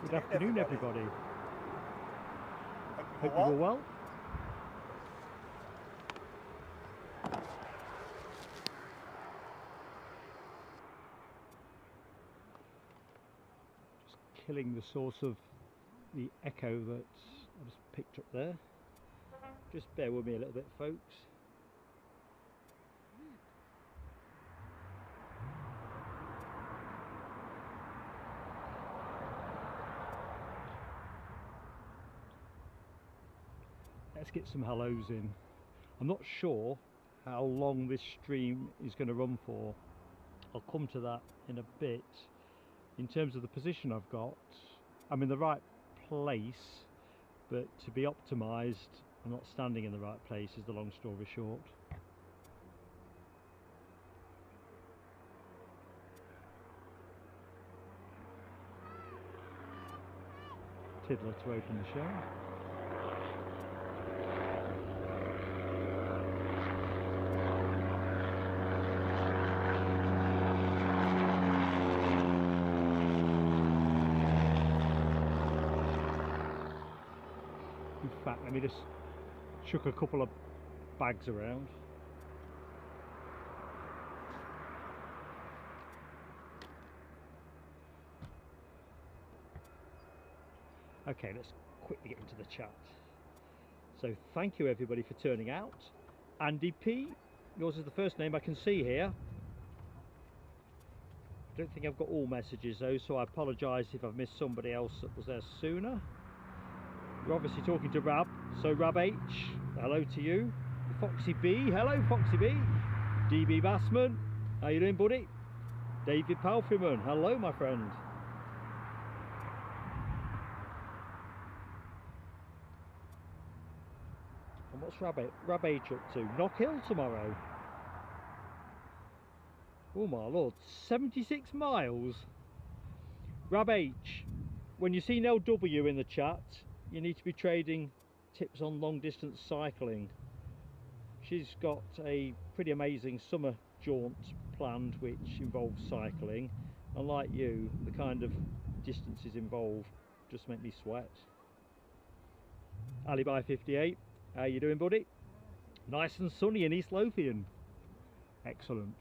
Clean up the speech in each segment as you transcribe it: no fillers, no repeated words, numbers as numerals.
Good afternoon, everybody. Hope you're all well. Just killing the source of the echo that I just picked up there. Just bear with me a little bit, folks. Let's get some hellos in. I'm not sure how long this stream is going to run for. I'll come to that in a bit. In terms of the position I've got, I'm in the right place, but to be optimised, I'm not standing in the right place, is the long story short. Tiddler to open the show. In fact, let me just chuck a couple of bags around. Okay, let's quickly get into the chat. So thank you everybody for turning out. Andy P, yours is the first name I can see here. I don't think I've got all messages though, so I apologise if I've missed somebody else that was there sooner. You're obviously talking to Rab, so Rab H, hello to you. Foxy B, hello Foxy B. DB Bassman, how you doing, buddy? David Palfreyman, hello my friend. And what's Rab H up to? Knock Hill tomorrow. Oh my lord, 76 miles. Rab H, when you see no W in the chat, you need to be trading tips on long distance cycling. She's got a pretty amazing summer jaunt planned which involves cycling, and like you, the kind of distances involved just make me sweat. Alibi 58, how you doing, buddy? Nice and sunny in East Lothian. Excellent.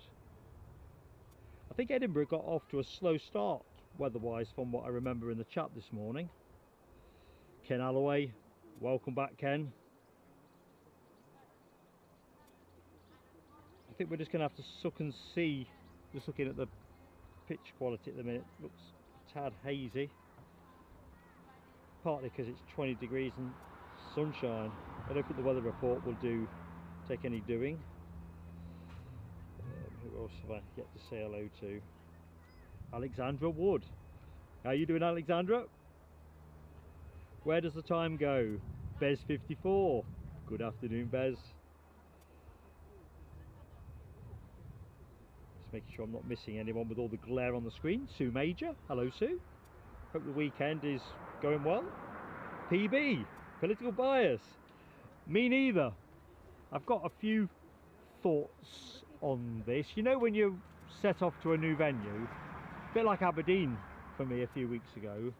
I think Edinburgh got off to a slow start weather-wise from what I remember in the chat this morning. Ken Alloway, welcome back Ken. I think we're just going to have to suck and see, just looking at the pitch quality at the minute, looks a tad hazy. Partly because it's 20 degrees and sunshine. I don't think the weather report will take any doing. Who else have I yet to say hello to? Alexandra Wood. How you doing, Alexandra? Where does the time go? Bez 54. Good afternoon, Bez. Just making sure I'm not missing anyone with all the glare on the screen. Sue Major. Hello, Sue. Hope the weekend is going well. PB. Political bias. Me neither. I've got a few thoughts on this. You know, when you set off to a new venue, a bit like Aberdeen for me a few weeks ago,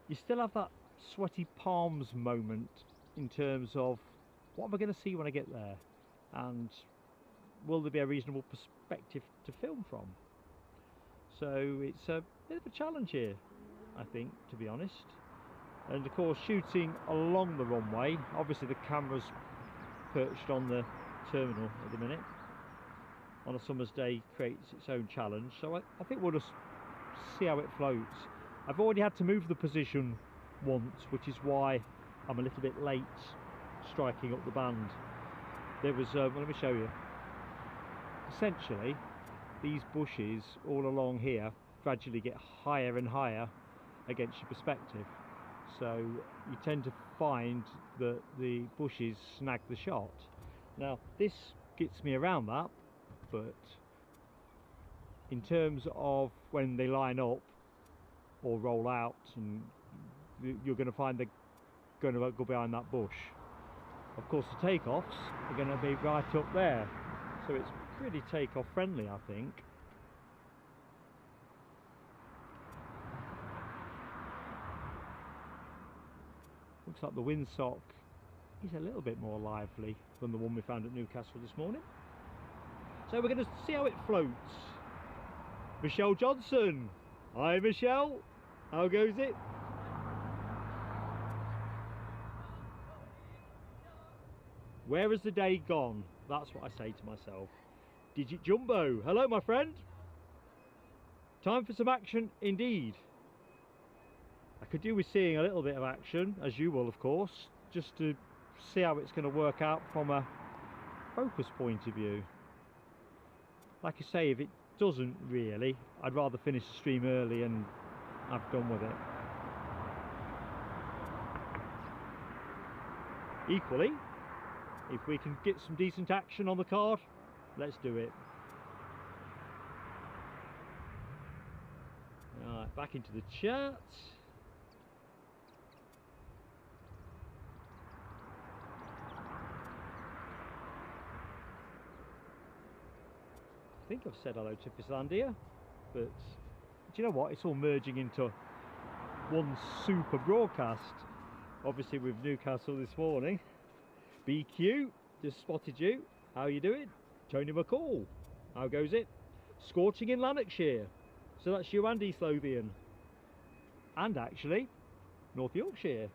you still have that sweaty palms moment in terms of what am I going to see when I get there, and will there be a reasonable perspective to film from? So it's a bit of a challenge here, I think, to be honest. And of course, shooting along the runway, obviously the camera's perched on the terminal at the minute, on a summer's day creates its own challenge. So I think we'll just see how it floats. I've already had to move the position once, which is why I'm a little bit late striking up the band. there was, well, let me show you. Essentially, these bushes all along here gradually get higher and higher against your perspective. So you tend to find that the bushes snag the shot. Now, this gets me around that, but in terms of when they line up or roll out, and you're going to find they're going to go behind that bush. Of course, the takeoffs are going to be right up there, so it's pretty takeoff friendly, I think. Looks like the windsock is a little bit more lively than the one we found at Newcastle this morning. So we're going to see how it floats. Michelle Johnson. Hi Michelle. How goes it? Where has the day gone? That's what I say to myself. Digit Jumbo. Hello my friend. Time for some action indeed. I could do with seeing a little bit of action, as you will of course, just to see how it's going to work out from a focus point of view. Like I say, if it doesn't really, I'd rather finish the stream early and have done with it. Equally, if we can get some decent action on the card, let's do it. Right, back into the chat. I think I've said hello to Finlandia, but do you know what? It's all merging into one super broadcast. Obviously with Newcastle this morning. BQ, just spotted you. How you doing? Tony McCall. How goes it? Scorching in Lanarkshire. So that's you and East Lothian. And actually, North Yorkshire,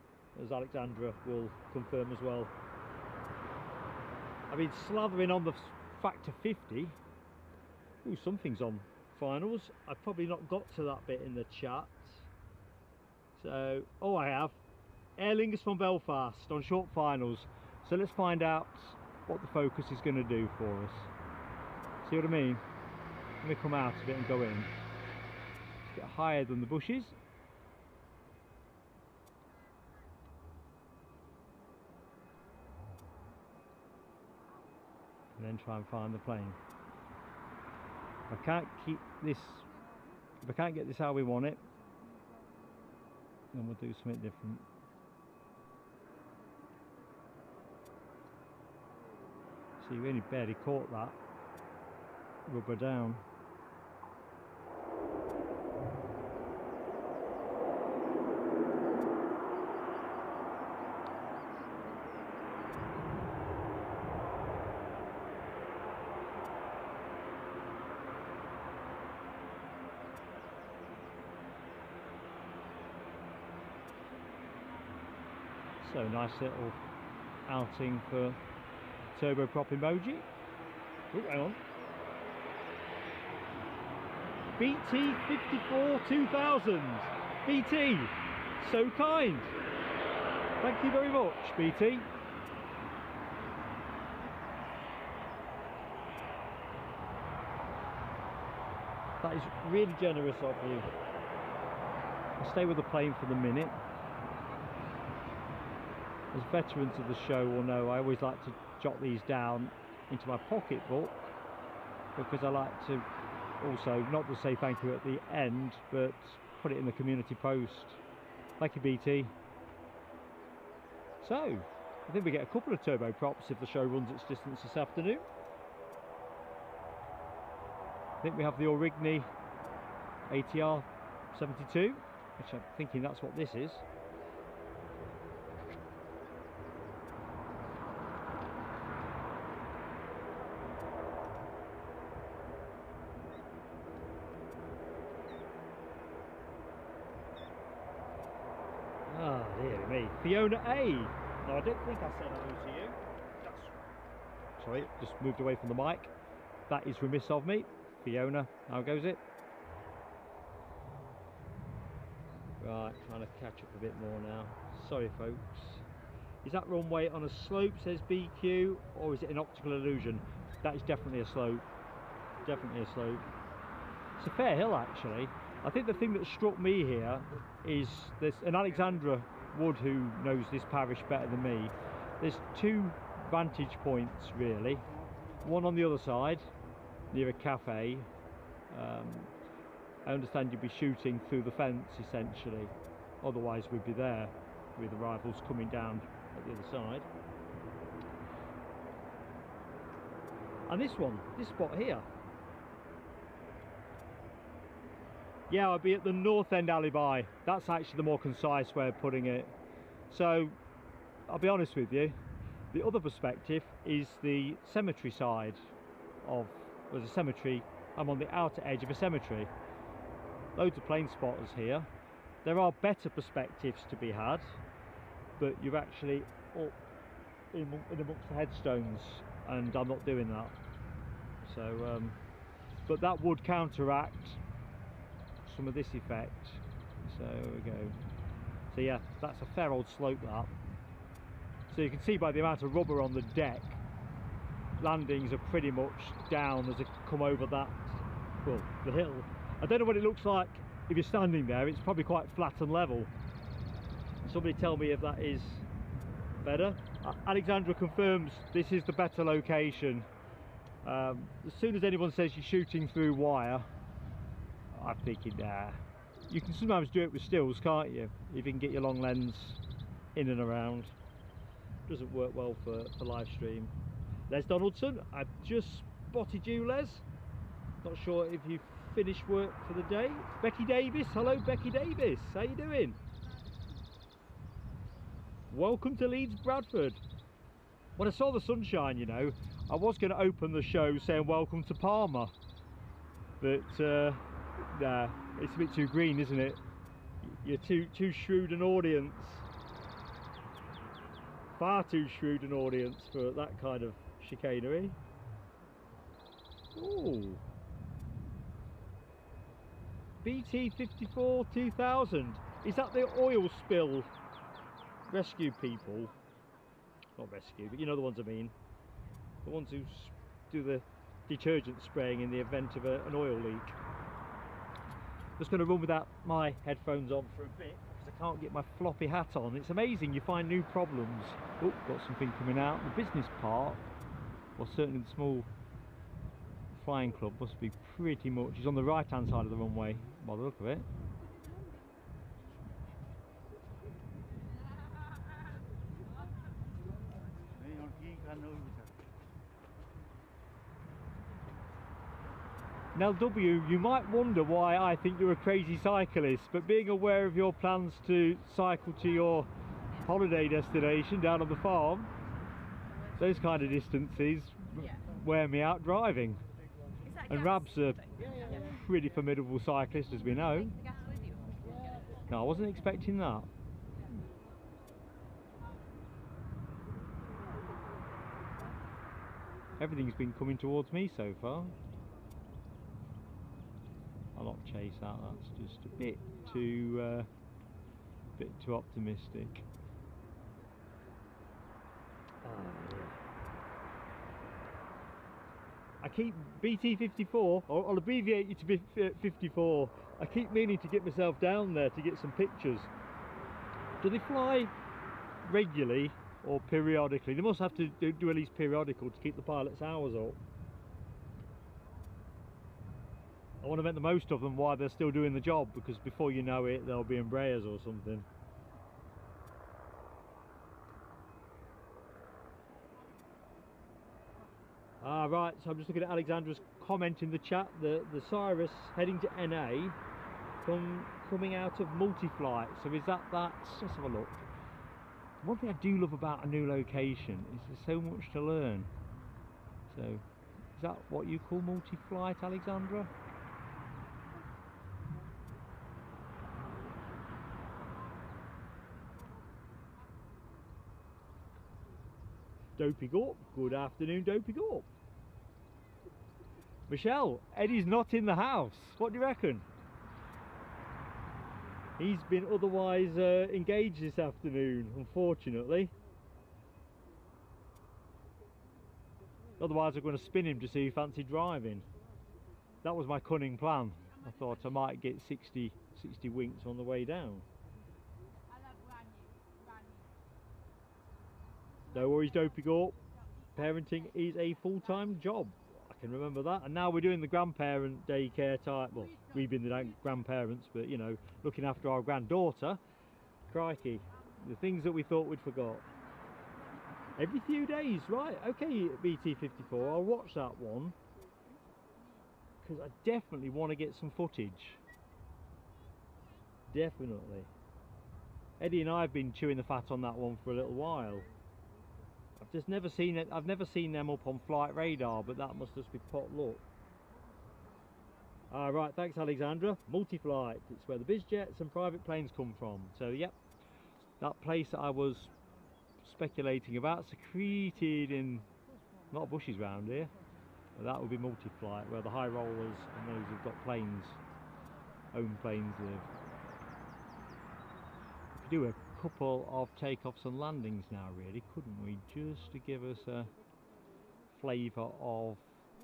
as Alexandra will confirm as well. I've been slathering on the factor 50. Ooh, something's on finals. I've probably not got to that bit in the chat. So, oh I have. Aer Lingus from Belfast on short finals. So let's find out what the focus is going to do for us. See what I mean? Let me come out a bit and go in. Let's get higher than the bushes. And then try and find the plane. If I can't keep this, if I can't get this how we want it, then we'll do something different. See, we only barely caught that rubber down. So nice little outing for turboprop emoji. Oh, hang on. BT54 2000. BT, so kind. Thank you very much, BT. That is really generous of you. I'll stay with the plane for the minute. As veterans of the show will know, I always like to jot these down into my pocketbook because I like to also not just say thank you at the end, but put it in the community post. Thank you, BT. So I think we get a couple of turboprops if the show runs its distance this afternoon. I think we have the Aurigny ATR 72, which I'm thinking that's what this is. Ah, dear me. Fiona A. No, I don't think I said hello to you. Sorry, just moved away from the mic. That is remiss of me. Fiona, how goes it? Right, trying to catch up a bit more now. Sorry folks. Is that runway on a slope, says BQ, or is it an optical illusion? That is definitely a slope. Definitely a slope. It's a fair hill, actually. I think the thing that struck me here is there's an Alexandra Wood who knows this parish better than me. There's two vantage points, really. One on the other side, near a cafe. I understand you'd be shooting through the fence, essentially. Otherwise, we'd be there with the rifles coming down at the other side. And this one, this spot here. Yeah, I'll be at the north end alibi. That's actually the more concise way of putting it. So, I'll be honest with you, the other perspective is the cemetery side of, there's a cemetery, I'm on the outer edge of a cemetery. Loads of plane spotters here. There are better perspectives to be had, but you're actually up in amongst the headstones, and I'm not doing that. So, but that would counteract some of this effect. So there we go. So yeah, that's a fair old slope, that. So you can see by the amount of rubber on the deck, landings are pretty much down as they come over that, well, the hill. I don't know what it looks like if you're standing there. It's probably quite flat and level. Somebody tell me if that is better. Alexandra confirms this is the better location. As soon as anyone says you're shooting through wire, I'm thinking, nah. You can sometimes do it with stills, can't you? If you can get your long lens in and around. Doesn't work well for live stream. Les Donaldson, I've just spotted you, Les. Not sure if you've finished work for the day. Becky Davis, hello Becky Davis, how you doing? Welcome to Leeds Bradford. When I saw the sunshine, you know, I was going to open the show saying welcome to Palmer, but nah, it's a bit too green, isn't it? You're too shrewd an audience, far too shrewd an audience for that kind of chicanery. Ooh. BT54 2000, is that the oil spill rescue people? Not rescue, but you know the ones I mean. The ones who do the detergent spraying in the event of an oil leak. Just going to run without my headphones on for a bit because I can't get my floppy hat on. It's amazing, you find new problems. Oh, got something coming out. The business part, or certainly the small flying club, must be pretty much, it's on the right hand side of the runway by the look of it. Now W, you might wonder why I think you're a crazy cyclist, but being aware of your plans to cycle to your holiday destination down on the farm, those kind of distances wear me out driving. And Rab's a pretty formidable cyclist, as we know. No, I wasn't expecting that. Everything's been coming towards me so far. I'll not chase that, that's just a bit too optimistic. Yeah. I keep BT54, or I'll abbreviate you to 54. I keep meaning to get myself down there to get some pictures. Do they fly regularly or periodically? They must have to do at least periodical to keep the pilot's hours up. I want to make the most of them while they're still doing the job, because before you know it, they'll be Embraers or something. Ah, right, so I'm just looking at Alexandra's comment in the chat, the Cyrus heading to NA coming out of multi-flight. So is that, let's have a look. One thing I do love about a new location is there's so much to learn. So, is that what you call multi-flight, Alexandra? Dopey Gorp, good afternoon Dopey Gorp. Michelle, Eddie's not in the house, what do you reckon? He's been otherwise engaged this afternoon, unfortunately. Otherwise I'm going to spin him to see who fancied driving. That was my cunning plan. I thought I might get 60 winks on the way down. No worries, Dopey Gorp. Parenting is a full-time job. I can remember that. And now we're doing the grandparent daycare type. Well, we've been the grandparents, but you know, looking after our granddaughter. Crikey, the things that we thought we'd forgot. Every few days, right? Okay, BT54, I'll watch that one. Because I definitely want to get some footage. Definitely. Eddie and I have been chewing the fat on that one for a little while. I've just never seen it. I've never seen them up on flight radar, but that must just be pot luck. Right, thanks Alexandra. Multi-flight, it's where the biz jets and private planes come from. So yep, that place that I was speculating about, secreted in a lot of bushes around here. Well, that would be multi-flight, where the high rollers and those who've got planes, own planes live. We could do a couple of takeoffs and landings now, really, couldn't we? Just to give us a flavour of...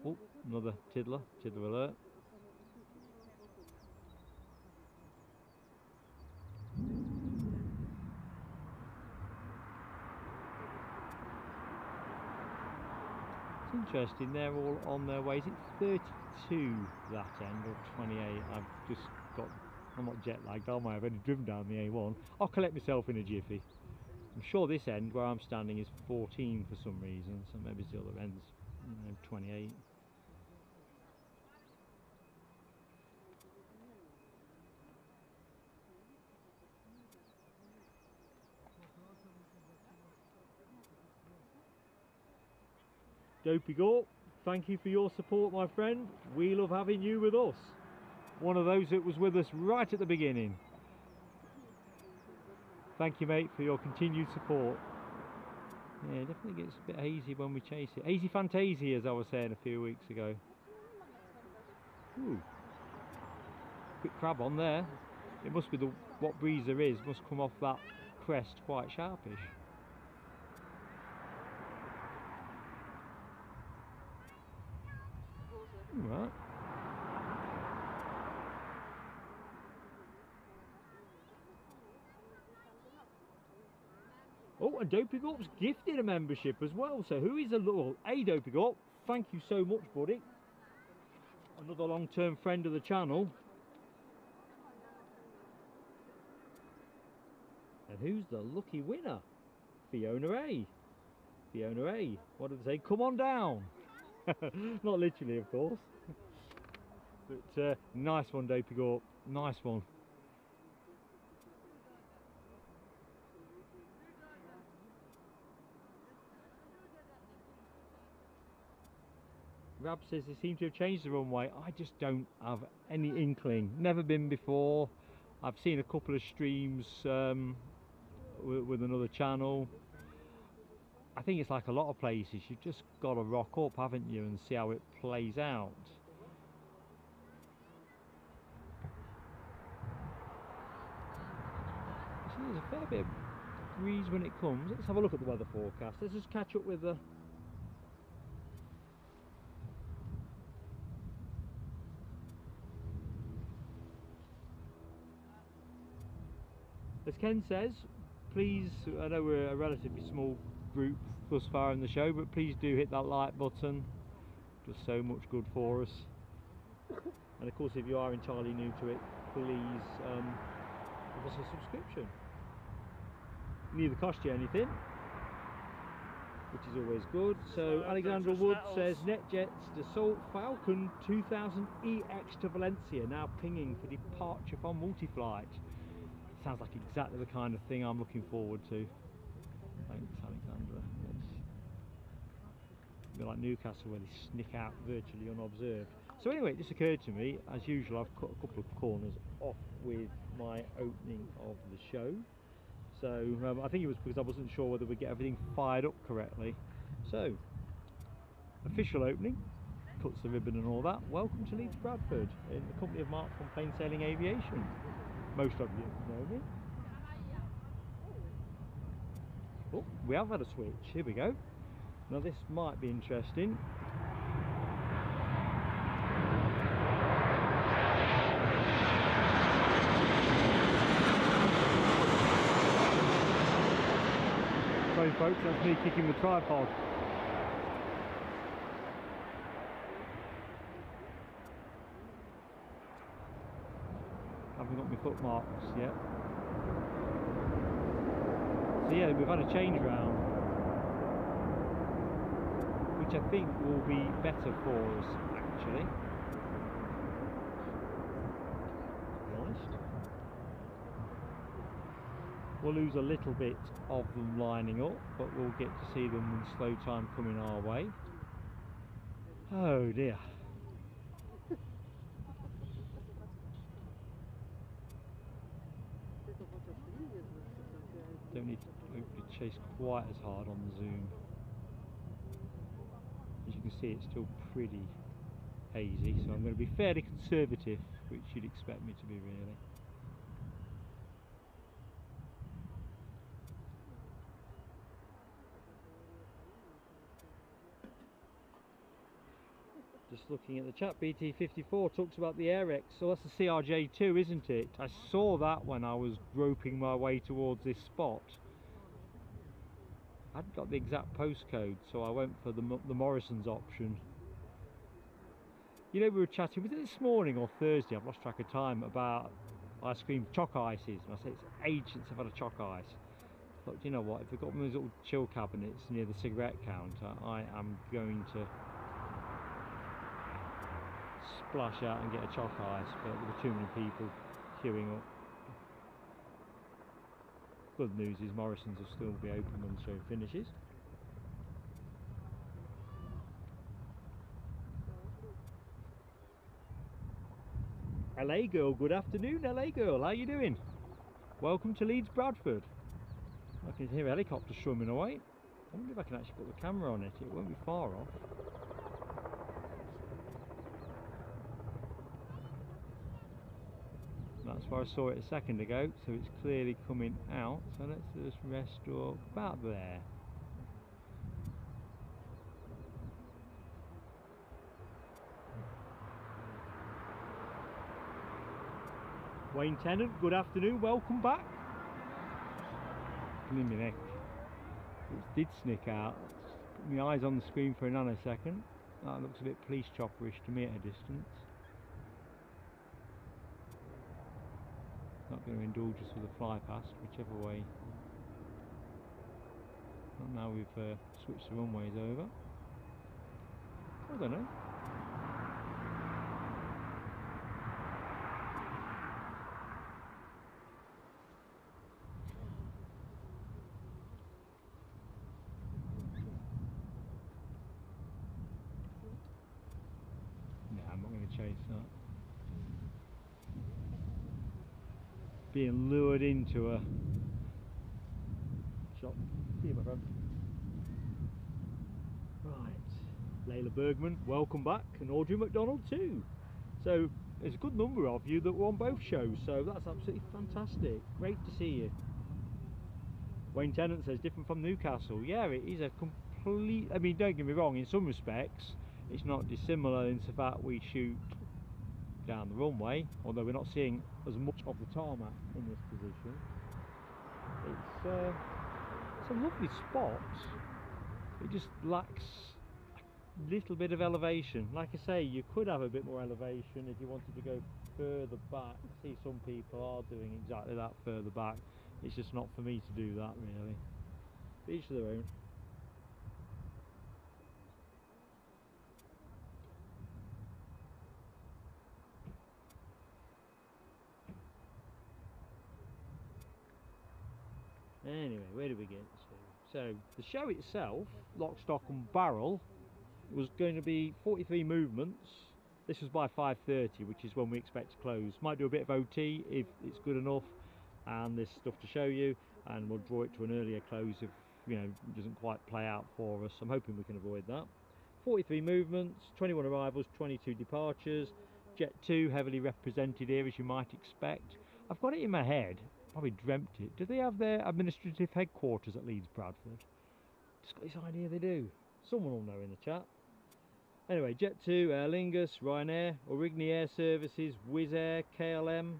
Oh, another tiddler alert. It's interesting, they're all on their way. Is it 32 that end or 28? I'm not jet lagged, am I? I've only driven down the A1. I'll collect myself in a jiffy. I'm sure this end where I'm standing is 14 for some reason, so maybe it's the other end's, you know, 28. Dopey Gorp, thank you for your support, my friend. We love having you with us. One of those that was with us right at the beginning. Thank you, mate, for your continued support. Yeah, it definitely gets a bit hazy when we chase it. Hazy fantasy, as I was saying a few weeks ago. Ooh. Quick crab on there. It must be what breeze there is, must come off that crest quite sharpish. Right. Oh, and Dopey Gorp's gifted a membership as well. So who is a little... Hey, Dopey Gorp, thank you so much, buddy. Another long-term friend of the channel. And who's the lucky winner? Fiona A. Fiona A. What did they say? Come on down. Not literally, of course. But nice one, Dopey Gorp. Nice one. Rab says they seem to have changed the runway. I just don't have any inkling. Never been before. I've seen a couple of streams with another channel. I think it's like a lot of places. You've just got to rock up, haven't you, and see how it plays out. See, there's a fair bit of breeze when it comes. Let's have a look at the weather forecast. Let's just catch up with the... As Ken says, please, I know we're a relatively small group thus far in the show, but please do hit that like button. Does so much good for us. And of course, if you are entirely new to it, please give us a subscription. Neither cost you anything, which is always good. So Alexandra Wood says NetJets Dassault Falcon 2000 EX to Valencia now pinging for departure from multi-flight. Sounds like exactly the kind of thing I'm looking forward to. Thanks, Alexandra. It's a bit like Newcastle, where they sneak out virtually unobserved. So anyway, it just occurred to me, as usual, I've cut a couple of corners off with my opening of the show. So I think it was because I wasn't sure whether we'd get everything fired up correctly. So, official opening, cuts the ribbon and all that. Welcome to Leeds Bradford, in the company of Mark from Plain Sailing Aviation. Most of you know me. Oh, we have had a switch. Here we go. Now this might be interesting. Sorry folks, that's me kicking the tripod. Haven't got my foot marks yet. So yeah, we've had a change round, which I think will be better for us actually. To be honest. We'll lose a little bit of them lining up, but we'll get to see them in slow time coming our way. Oh dear. Don't need to hopefully chase quite as hard on the zoom. As you can see, it's still pretty hazy, so I'm going to be fairly conservative, which you'd expect me to be really. Just looking at the chat, BT54 talks about the AirX, so that's the CRJ2, isn't it? I saw that when I was groping my way towards this spot. I hadn't got the exact postcode, so I went for the Morrison's option. You know, we were chatting, was it this morning or Thursday, I've lost track of time, about ice cream choc ices. And I said, it's ages since I've had a choc ice. I thought, you know what, if we've got one of those little chill cabinets near the cigarette counter, I am going to splash out and get a choc ice, but there were too many people queuing up. Good news is Morrison's will still be open when the show finishes. LA girl, good afternoon LA girl, how you doing? Welcome to Leeds Bradford. I can hear a helicopter swimming away. I wonder if I can actually put the camera on it, it won't be far off. That's where I saw it a second ago, so it's clearly coming out. So let's just rest up about there. Wayne Tennant, good afternoon, welcome back. In my neck. It did snick out. Put my eyes on the screen for a nanosecond. That looks a bit police chopperish to me at a distance. Not going to indulge us with a fly past, whichever way. Well, now we've switched the runways over. I don't know. No, I'm not going to chase that. Being lured into a shop. See you, my friend. Right, Layla Bergman, welcome back, and Audrey McDonald too. So there's a good number of you that were on both shows, so that's absolutely fantastic. Great to see you. Wayne Tennant says different from Newcastle. Yeah, it is a complete. I mean, don't get me wrong. In some respects, it's not dissimilar in the fact we shoot down the runway, although we're not seeing as much of the tarmac in this position. It's a lovely spot. It just lacks a little bit of elevation. Like I say, you could have a bit more elevation if you wanted to go further back. I see some people are doing exactly that further back. It's just not for me to do that really. But each to their own. Anyway, where do we get to? So the show itself, lock, stock and barrel, was going to be 43 movements. This was by 5:30, which is when we expect to close. Might do a bit of OT if it's good enough and there's stuff to show you, and we'll draw it to an earlier close if, you know, it doesn't quite play out for us. I'm hoping we can avoid that. 43 movements, 21 arrivals, 22 departures. Jet 2 heavily represented here, as you might expect. I've got it in my head, probably dreamt it. Do they have their administrative headquarters at Leeds Bradford? Just got this idea they do. Someone will know in the chat. Anyway, Jet2, Aer Lingus, Ryanair, Aurigny Air Services, Wizz Air, KLM.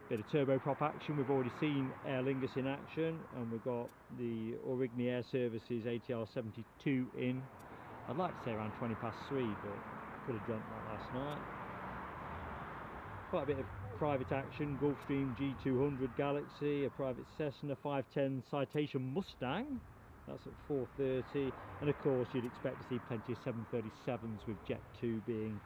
Bit of turboprop action. We've already seen Aer Lingus in action, and we've got the Aurigny Air Services ATR 72 in. I'd like to say around 3:20, but could have dreamt that last night. Quite a bit of private action. Gulfstream G200 Galaxy, a private Cessna 510 Citation Mustang. That's at 4:30, and of course you'd expect to see plenty of 737s with Jet2 being.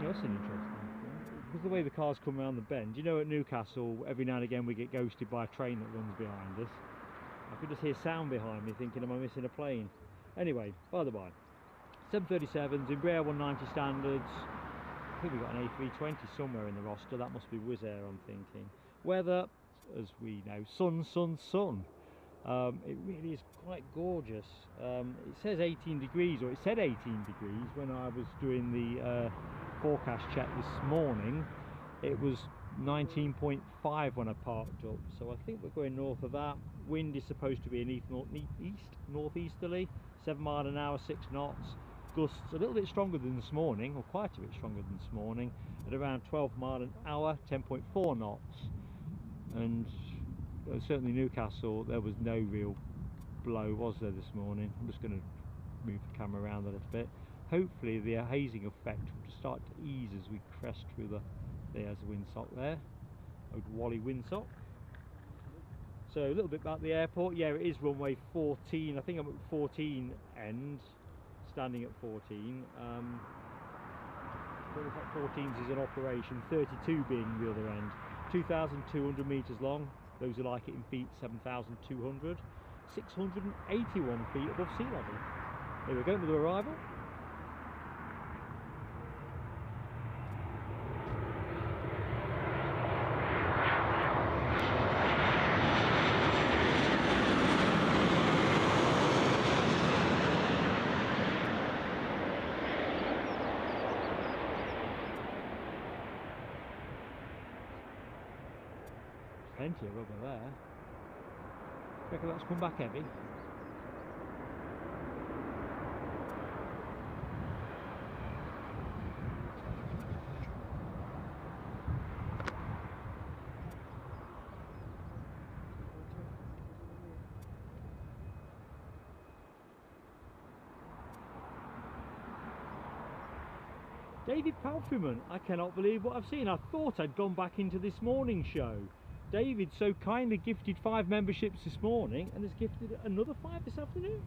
Yeah, that's an interesting thing. Because the way the cars come around the bend, you know, at Newcastle every now and again we get ghosted by a train that runs behind us. I could just hear sound behind me thinking, am I missing a plane? Anyway, by the by, 737s, Embraer 190 standards. I think we've got an A320 somewhere in the roster. That must be Wizz Air, I'm thinking. Weather, as we know, sun, sun, sun. It really is quite gorgeous. It says 18 degrees, or it said 18 degrees when I was doing the forecast check this morning. It was 19.5 when I parked up, so I think we're going north of that. Wind is supposed to be an east northeasterly, 7 miles an hour, 6 knots. Gusts a little bit stronger than this morning, or quite a bit stronger than this morning, at around 12 miles an hour, 10.4 knots. And certainly Newcastle, there was no real blow, was there, this morning? I'm just going to move the camera around a little bit. Hopefully the hazing effect will start to ease as we crest through the. There's a windsock there, old Wally windsock. So a little bit about the airport. Yeah, it is runway 14. I think I'm at 14 end, standing at 14. 14s is an operation, 32 being the other end. 2,200 metres long. Those who like it in feet, 7,200. 681 feet above sea level. Here we go, another arrival. Plenty of rubber there. Reckon that's come back heavy. David Palfreyman, I cannot believe what I've seen. I thought I'd gone back into this morning show. David so kindly gifted 5 memberships this morning and has gifted another 5 this afternoon.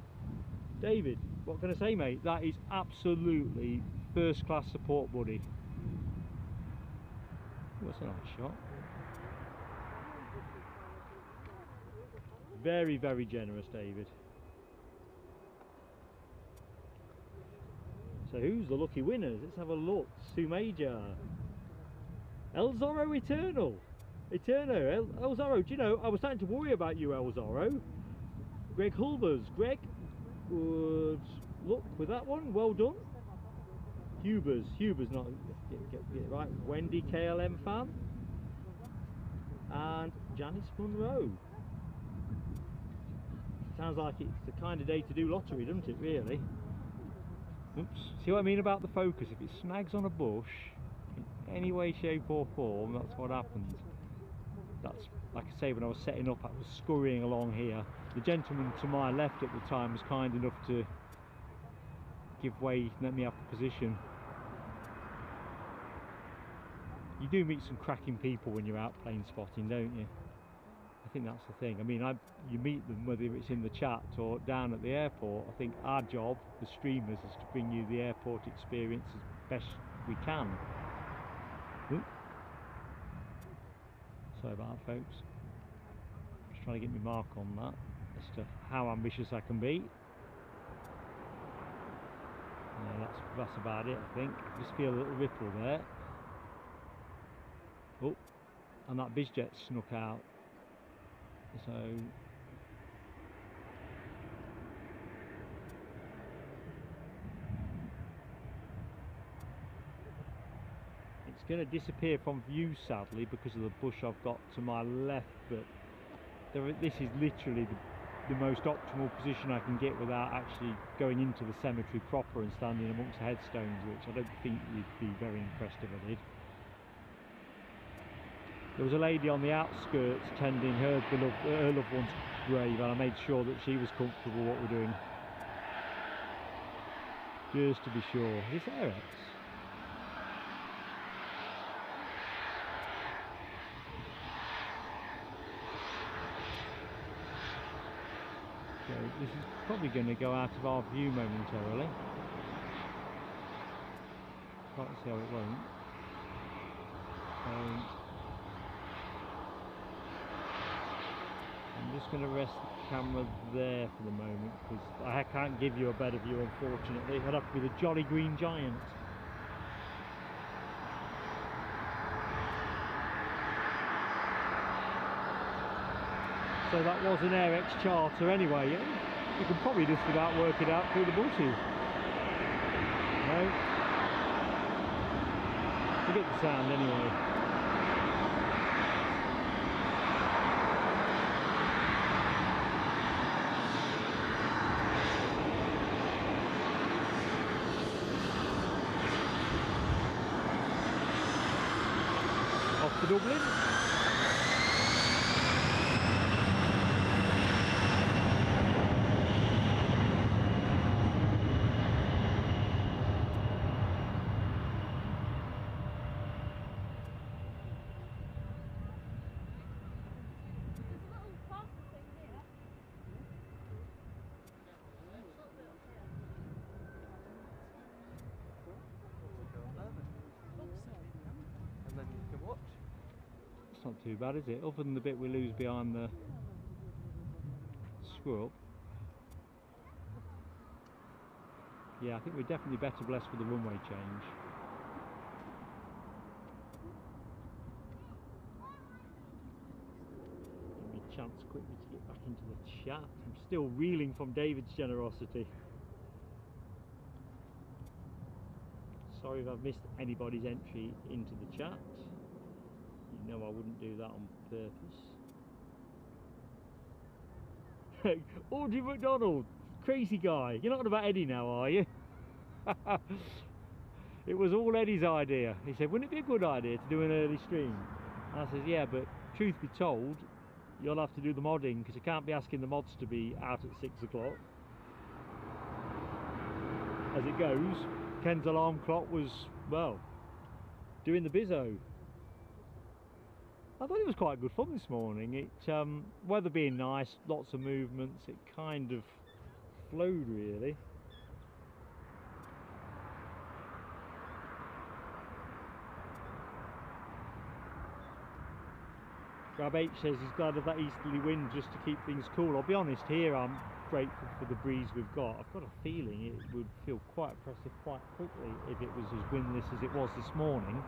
David, what can I say, mate? That is absolutely first class support, buddy. That's a nice shot. Very, very generous, David. So who's the lucky winners? Let's have a look. Sue Major. El Zorro Eternal. El Zorro, do you know, I was starting to worry about you, El Zorro. Greg Hulbers. Greg, good luck with that one. Well done. Hubers not, get it right. Wendy KLM fan. And Janice Munro. Sounds like it's the kind of day to do lottery, doesn't it, really? Oops. See what I mean about the focus? If it snags on a bush, in any way, shape or form, that's what happens. That's, like I say, when I was setting up, I was scurrying along here. The gentleman to my left at the time was kind enough to give way, let me have the position. You do meet some cracking people when you're out plane spotting, don't you? I think that's the thing. I mean, you meet them whether it's in the chat or down at the airport. I think our job, the streamers, is to bring you the airport experience as best we can. Ooh. Sorry about that, folks. Just trying to get my mark on that as to how ambitious I can be. Yeah, that's about it, I think. Just feel a little ripple there. Oh, and that bizjet snuck out. So it's going to disappear from view, sadly, because of the bush I've got to my left, but this is literally the most optimal position I can get without actually going into the cemetery proper and standing amongst the headstones, which I don't think you'd be very impressed if I did. There was a lady on the outskirts tending her loved one's grave, and I made sure that she was comfortable what we're doing. Just to be sure. Is this Air X? So this is probably going to go out of our view momentarily. Can't see how it won't. I'm just going to rest the camera there for the moment, because I can't give you a better view, unfortunately. I'd have to be the Jolly Green Giant. So that was an Air X charter anyway. You can probably just about work it out through the bushes. No? Forget the sound anyway. Off to Dublin. Not too bad, is it? Other than the bit we lose behind the screw up. Yeah, I think we're definitely better blessed with the runway change. Give me a chance quickly to get back into the chat. I'm still reeling from David's generosity. Sorry if I've missed anybody's entry into the chat. You know I wouldn't do that on purpose. Audrey McDonald, crazy guy. You're not on about Eddie now, are you? It was all Eddie's idea. He said, wouldn't it be a good idea to do an early stream? And I said, yeah, but truth be told, you'll have to do the modding, because you can't be asking the mods to be out at 6 o'clock. As it goes, Ken's alarm clock was, well, doing the bizzo. I thought it was quite good fun this morning. It weather being nice, lots of movements, it kind of flowed really. Grab H says he's glad of that easterly wind just to keep things cool. I'll be honest, here I'm grateful for the breeze we've got. I've got a feeling it would feel quite oppressive quite quickly if it was as windless as it was this morning.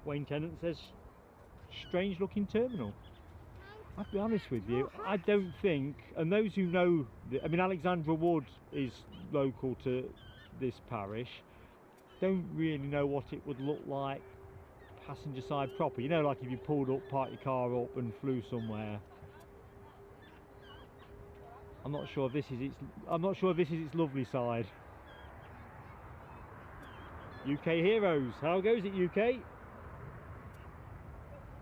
Wayne Tennant says, strange looking terminal. I'll be honest with you, I don't think, and those who know, I mean Alexandra Wood is local to this parish, don't really know what it would look like passenger side proper. You know, like if you pulled up, parked your car up and flew somewhere. I'm not sure if this is its lovely side. UK heroes, how goes it UK?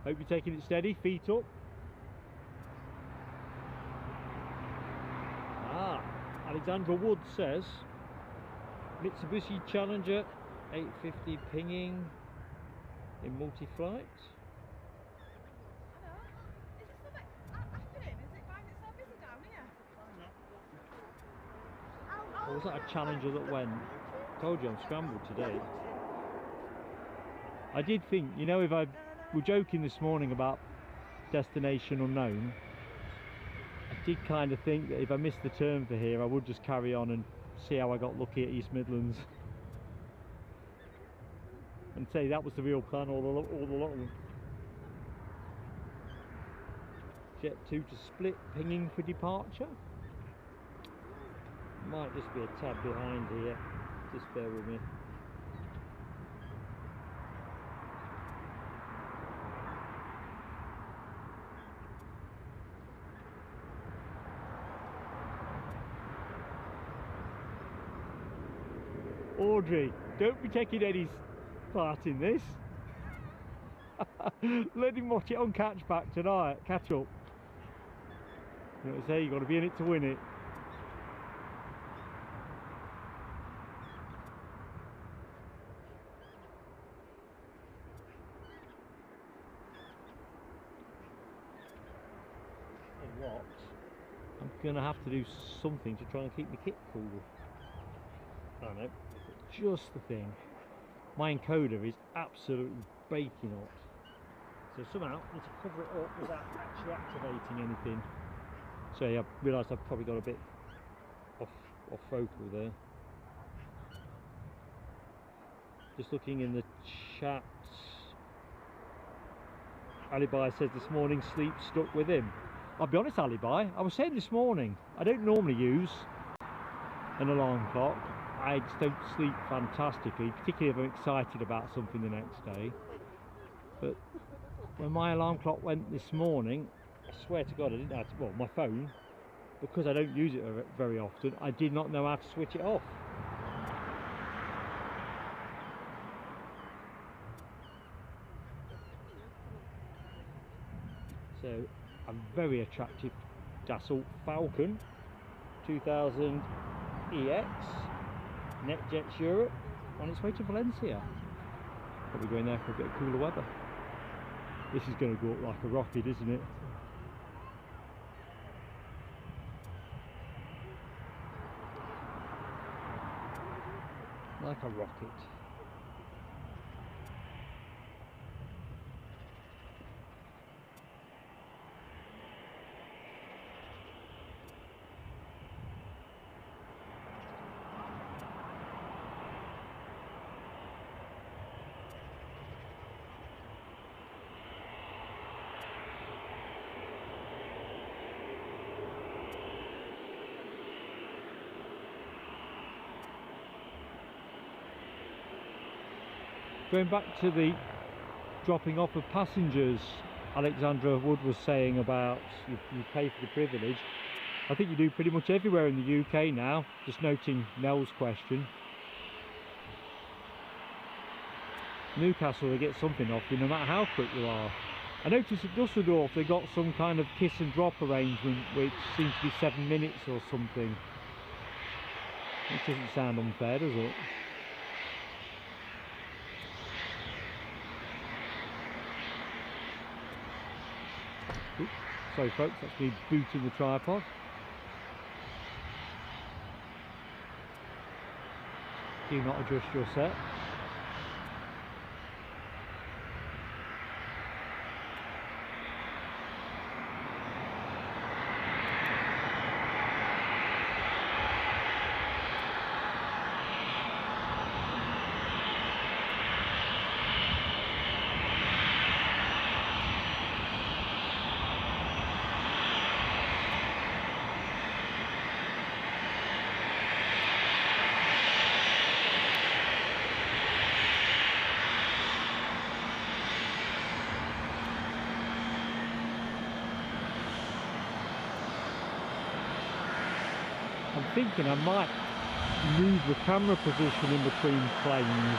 Hope you're taking it steady, feet up. Alexandra Wood says Mitsubishi Challenger 850 pinging in multi-flight. Or was that a Challenger that went? Told you I'm scrambled today. I did think, you know, if I were joking this morning about destination unknown, I did kind of think that if I missed the turn for here I would just carry on and see how I got lucky at East Midlands. And say that was the real plan all along. Jet 2 to Split pinging for departure. Might just be a tad behind here, just bear with me. Audrey, don't be taking Eddie's part in this. Let him watch it on catchback tonight, catch up. You know what I say, you've got to be in it to win it. And what? I'm going to have to do something to try and keep my kit cool. I don't know, just the thing. My encoder is absolutely baking hot. So somehow I need to cover it up without actually activating anything. So yeah, I realised I've probably got a bit off focal there. Just looking in the chat, Alibi says this morning sleep stuck with him. I'll be honest, Alibi, I was saying this morning, I don't normally use an alarm clock. I just don't sleep fantastically, particularly if I'm excited about something the next day. But when my alarm clock went this morning, I swear to God I didn't have to, well, my phone, because I don't use it very often, I did not know how to switch it off. So a very attractive Dassault Falcon 2000 EX NetJets Europe on its way to Valencia. Probably going there for a bit of cooler weather. This is going to go up like a rocket, isn't it? Like a rocket. Going back to the dropping off of passengers, Alexandra Wood was saying about you pay for the privilege. I think you do pretty much everywhere in the UK now, just noting Nell's question. Newcastle, they get something off you no matter how quick you are. I noticed at Dusseldorf they got some kind of kiss and drop arrangement which seems to be 7 minutes or something. Which doesn't sound unfair, does it? Oops, sorry folks, that's me booting the tripod. Do not adjust your set. I'm thinking I might move the camera position in between planes,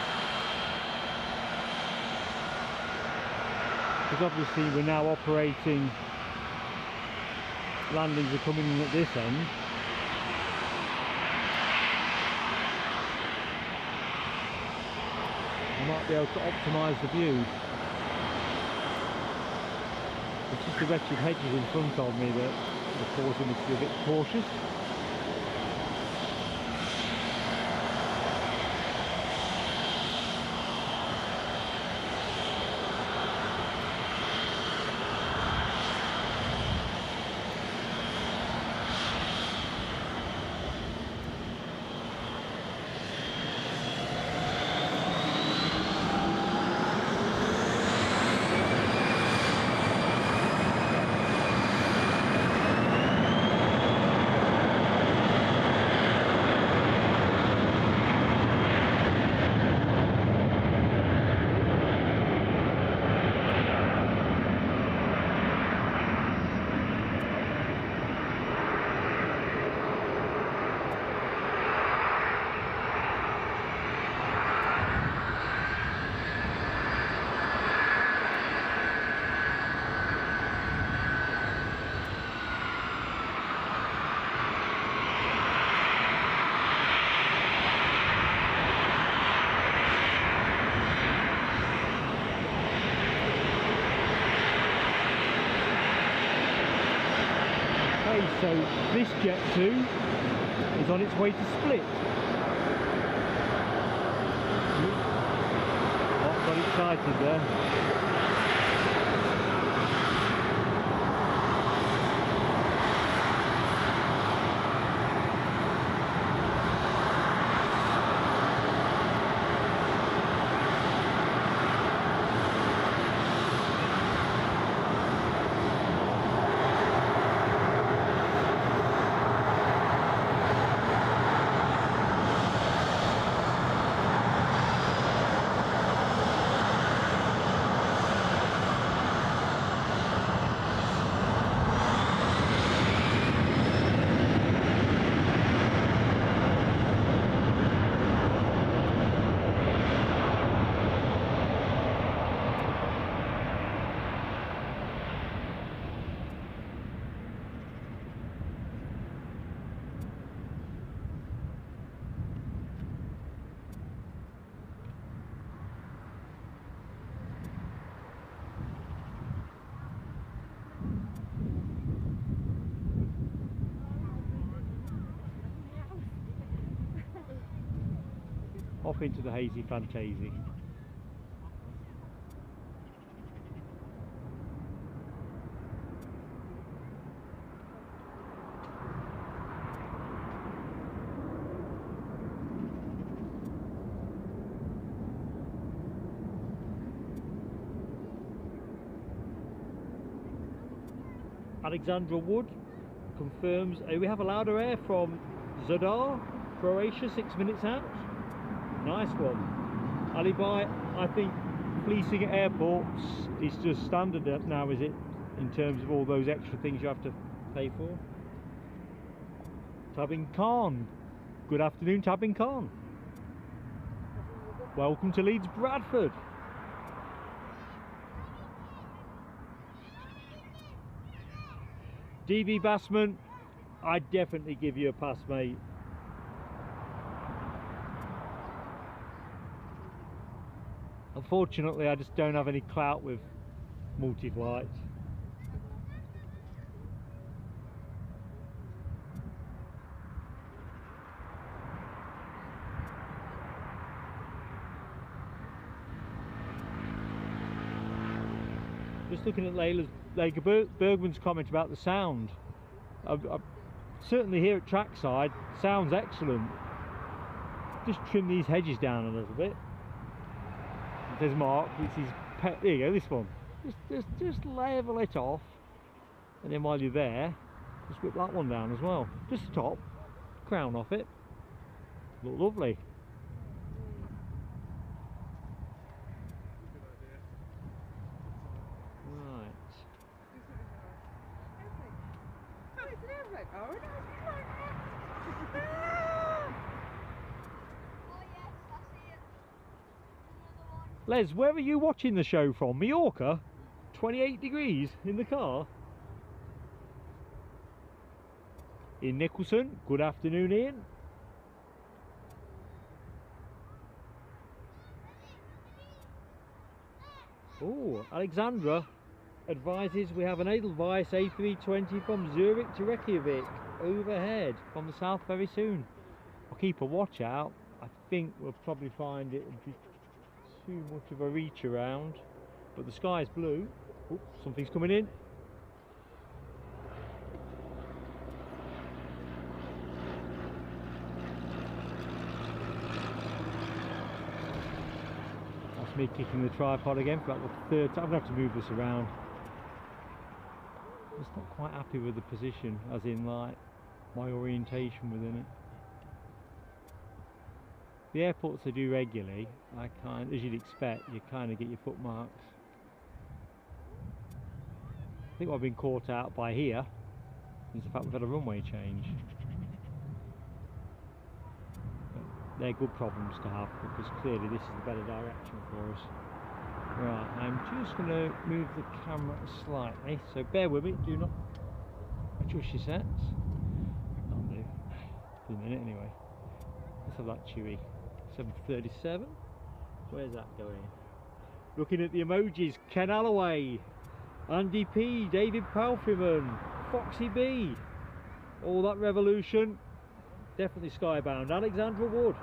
because obviously we're now operating, landings are coming in at this end. I might be able to optimise the view. It's just the wretched hedges in front of me that are causing me to be a bit cautious. So this Jet 2 is on its way to Split. Oh, got excited there. Off into the hazy fantasy. Alexandra Wood confirms we have a Lauda Air from Zadar, Croatia, 6 minutes out. Nice one. Alibi, I think fleecing at airports is just standard now, is it? In terms of all those extra things you have to pay for. Tabin Khan. Good afternoon, Tabin Khan. Welcome to Leeds Bradford. DB Bassman, I'd definitely give you a pass, mate. Unfortunately, I just don't have any clout with multi-flight. Just looking at Layla Bergman's comment about the sound. I certainly here at trackside, sounds excellent. Just trim these hedges down a little bit. There's Mark, this is there you go, this one. Just level it off, and then while you're there, just whip that one down as well. Just the top, crown off it. Look lovely. Les, where are you watching the show from? Mallorca? 28 degrees in the car? In Nicholson, good afternoon, Ian. Oh, Alexandra advises we have an Edelweiss A320 from Zurich to Reykjavik overhead from the south very soon. I'll keep a watch out. I think we'll probably find it would be too much of a reach around, but the sky's blue. Oops, something's coming in. That's me kicking the tripod again for about the third time. I'm going to have to move this around. I'm just not quite happy with the position, as in like my orientation within it. The airports I do regularly, as you'd expect, you kind of get your foot marks. I think what I've been caught out by here is the fact we've had a runway change. But they're good problems to have, because clearly this is the better direction for us. Right, I'm just going to move the camera slightly, so bear with me, do not adjust your sets. That'll do. For a minute anyway. Let's have that chewy. 737. Where's that going? Looking at the emojis, Ken Alloway, Andy P, David Palfreman, Foxy B. All that revolution, definitely skybound. Alexandra Wood.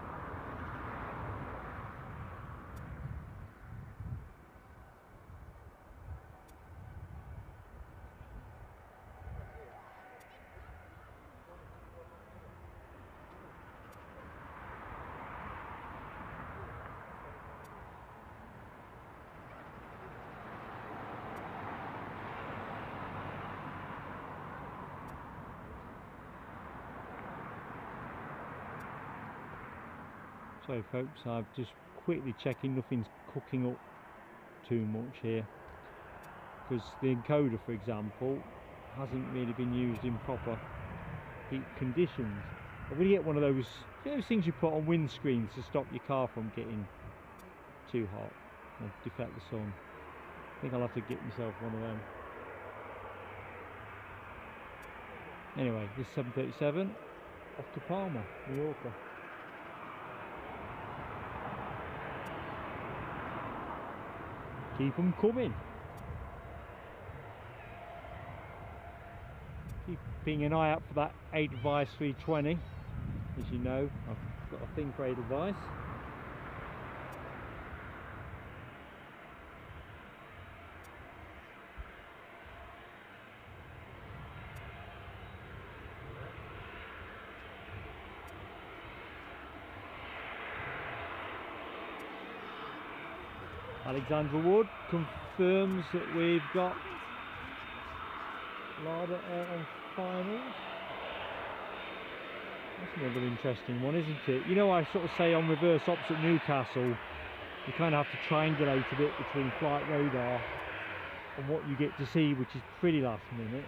So folks, I'm just quickly checking nothing's cooking up too much here, because the encoder, for example, hasn't really been used in proper heat conditions. I'm going to get one of those, you know, those things you put on windscreens to stop your car from getting too hot or deflect the sun. I think I'll have to get myself one of them. Anyway, this 737 off to Palma, Mallorca. Keep them coming. Keeping an eye out for that Airbus A320. As you know, I've got a thing for Airbus. Alexandra Wood confirms that we've got Lauda Air on finals. That's another interesting one, isn't it? You know, I sort of say on reverse ops at Newcastle, you kind of have to triangulate a bit between flight radar and what you get to see, which is pretty last minute.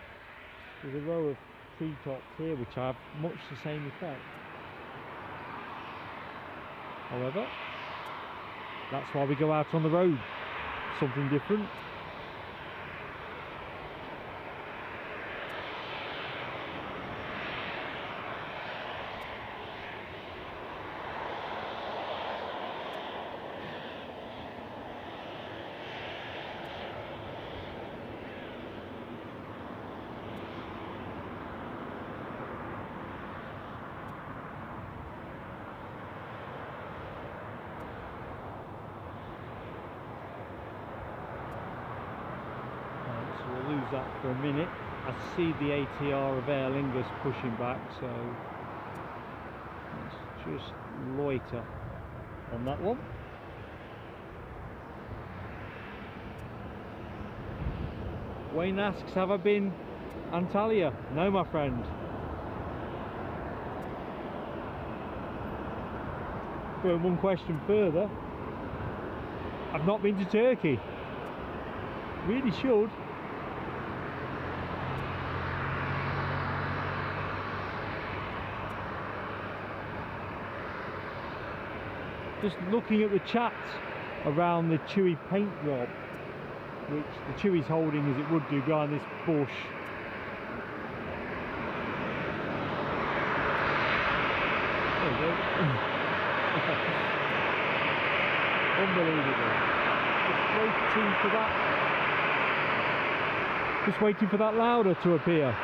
There's a row of treetops here which have much the same effect. However, that's why we go out on the road, something different. We'll lose that for a minute. I see the ATR of Aer Lingus pushing back, so let's just loiter on that one. Wayne asks, have I been Antalya? No, my friend. Going one question further, I've not been to Turkey. Really should. Just looking at the chat around the Chewy paint job, which the Chewy's holding as it would do behind this bush. There we go. Unbelievable. Just waiting for that Lauda to appear.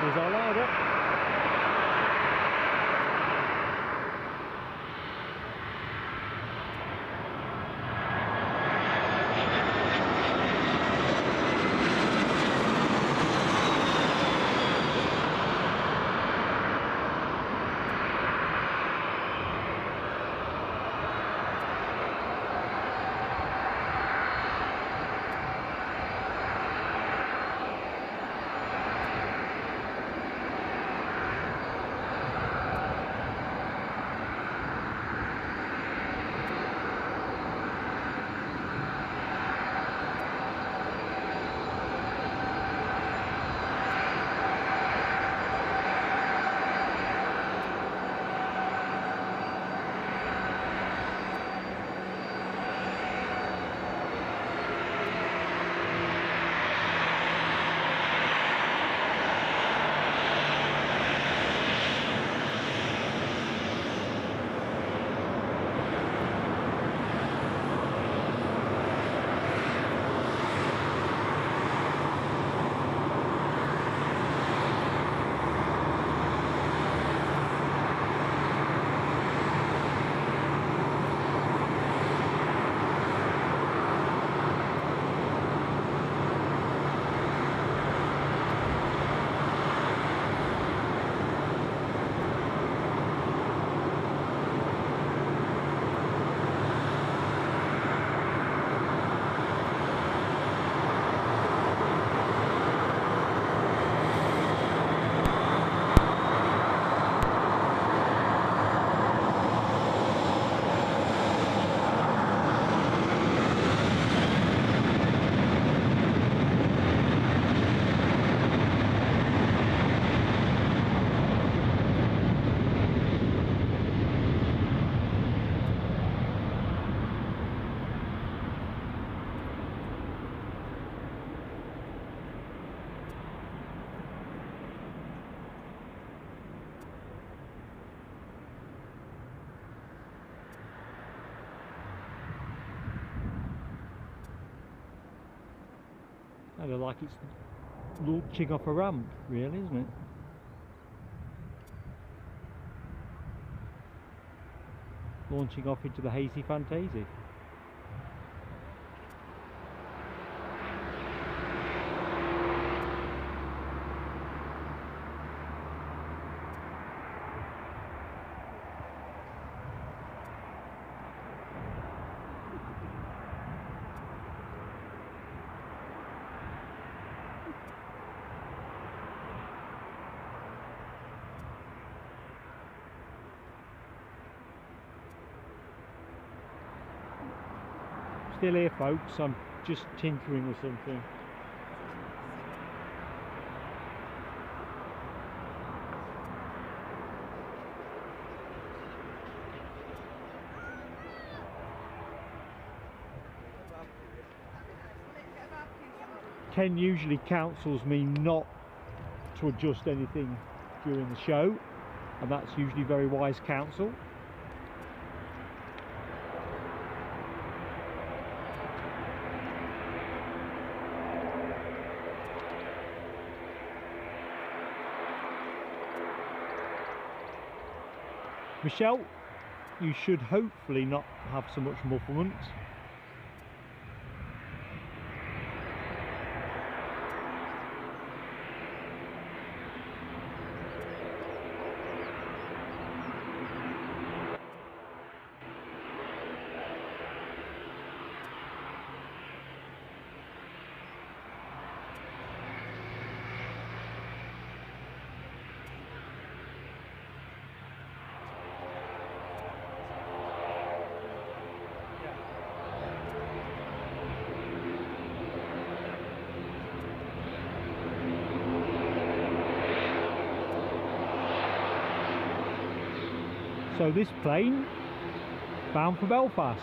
Here's our Lauda. Kind of like it's launching off a ramp, really, isn't it? Launching off into the hazy fantasy. Still here, folks, I'm just tinkering with something. Ken usually counsels me not to adjust anything during the show, and that's usually very wise counsel. Michelle, you should hopefully not have so much mufflement. So this plane, bound for Belfast.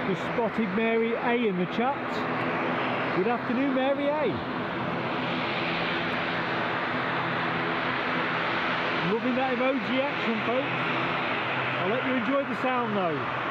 Just spotted Mary A in the chat. Good afternoon, Mary A. Loving that emoji action, folks. I'll let you enjoy the sound though.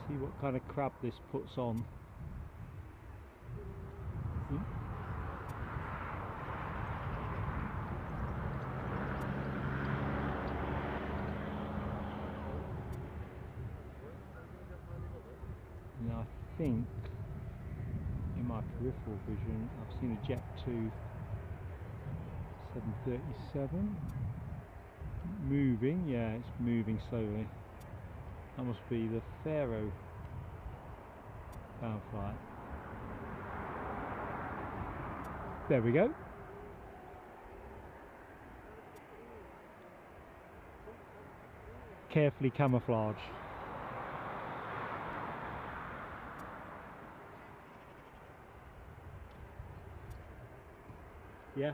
See what kind of crab this puts on. Now I think in my peripheral vision I've seen a Jet 2 737 moving. Yeah, it's moving slowly. That must be the Faro bound flight. There we go. Carefully camouflaged. Yeah,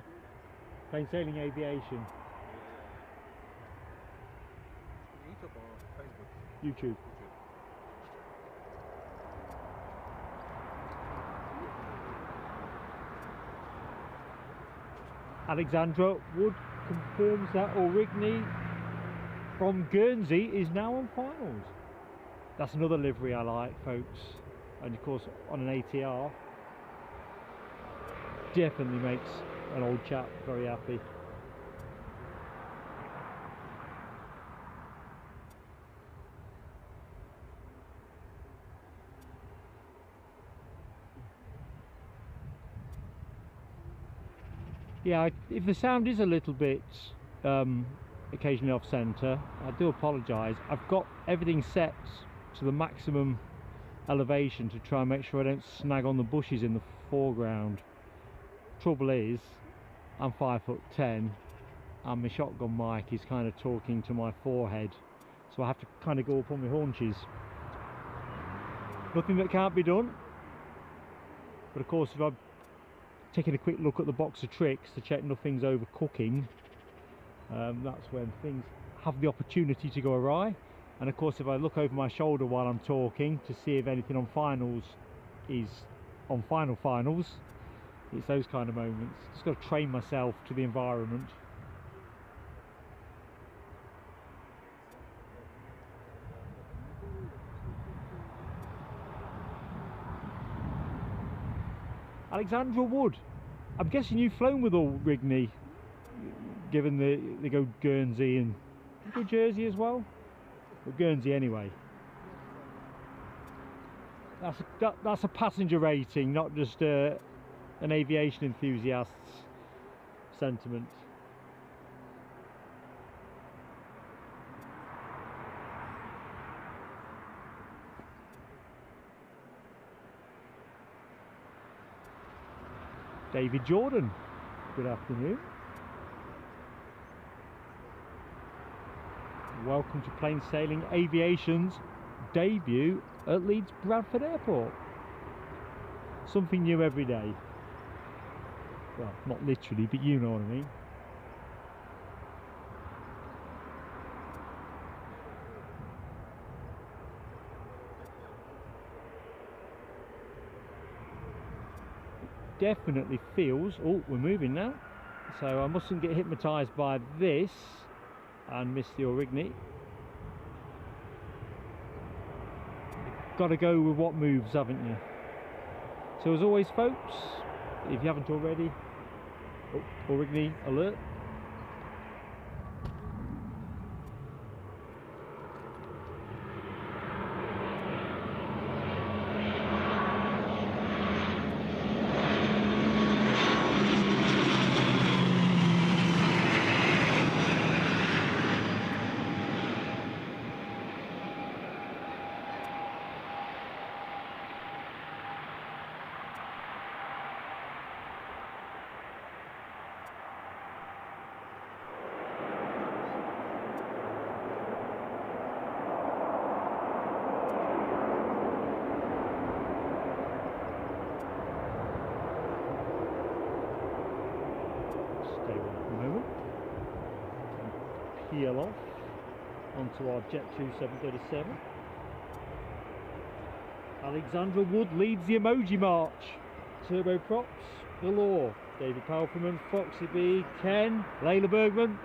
plain sailing aviation. YouTube or Facebook? YouTube. Alexandra Wood confirms that Aurigny from Guernsey is now on finals. That's another livery I like, folks. And of course, on an ATR, definitely makes an old chap very happy. Yeah, if the sound is a little bit occasionally off centre, I do apologise. I've got everything set to the maximum elevation to try and make sure I don't snag on the bushes in the foreground. Trouble is, I'm 5'10" and my shotgun mic is kind of talking to my forehead, so I have to kind of go up on my haunches. Nothing that can't be done, but of course if I'm taking a quick look at the box of tricks to check nothing's overcooking, that's when things have the opportunity to go awry. And of course if I look over my shoulder while I'm talking to see if anything on finals is on finals, it's those kind of moments. Just got to train myself to the environment. Alexandra Wood, I'm guessing you've flown with Aurigny, given they go Guernsey and go Jersey as well? But Guernsey anyway. That's a passenger rating, not just an aviation enthusiast's sentiment. David Jordan, good afternoon. Welcome to Plain Sailing Aviation's debut at Leeds Bradford Airport. Something new every day. Well, not literally, but you know what I mean. Definitely feels, oh, we're moving now, so I mustn't get hypnotised by this and miss the Aurigny. Got to go with what moves, haven't you? So as always, folks, if you haven't already, oh, Aurigny alert. Peel off onto our Jet 2 737. Alexandra Wood leads the emoji march. Turboprops galore. David Palfreman, Foxy B, Ken, Layla Bergman.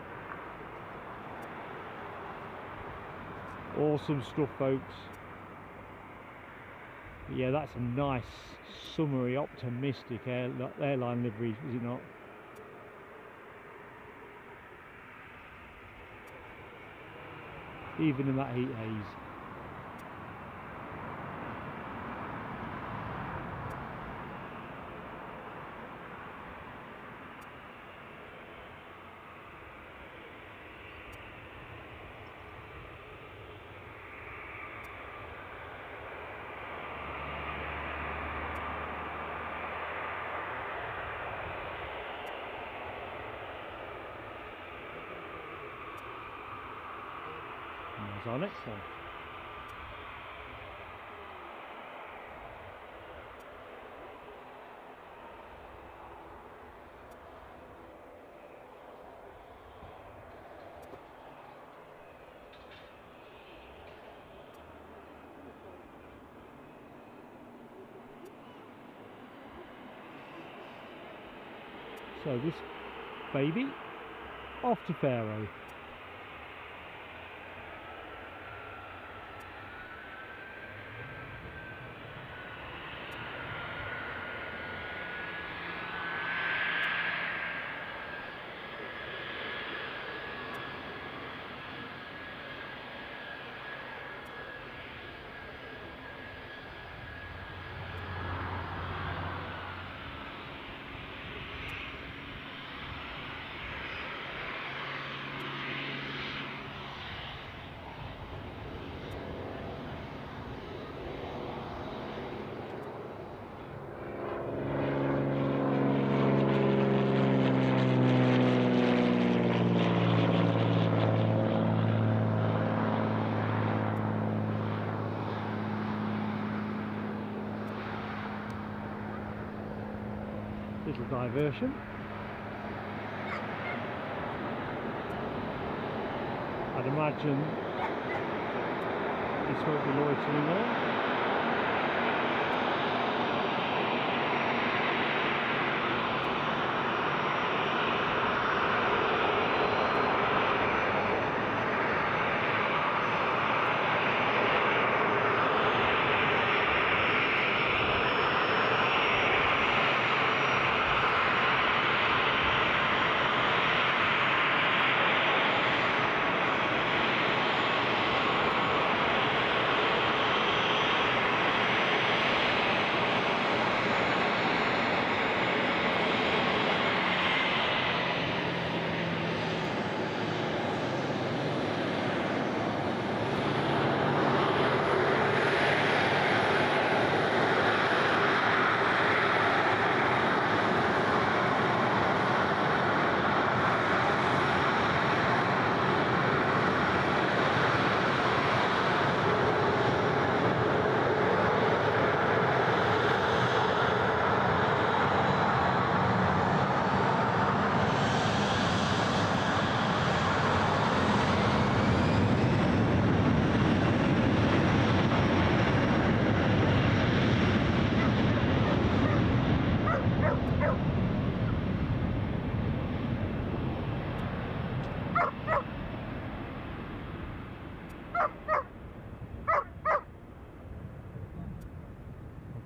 Awesome stuff, folks. Yeah, that's a nice, summery, optimistic airline livery, is it not? Even in that heat haze. There's our next one. So this baby off to Faro. Little diversion. I'd imagine this won't be loitering on.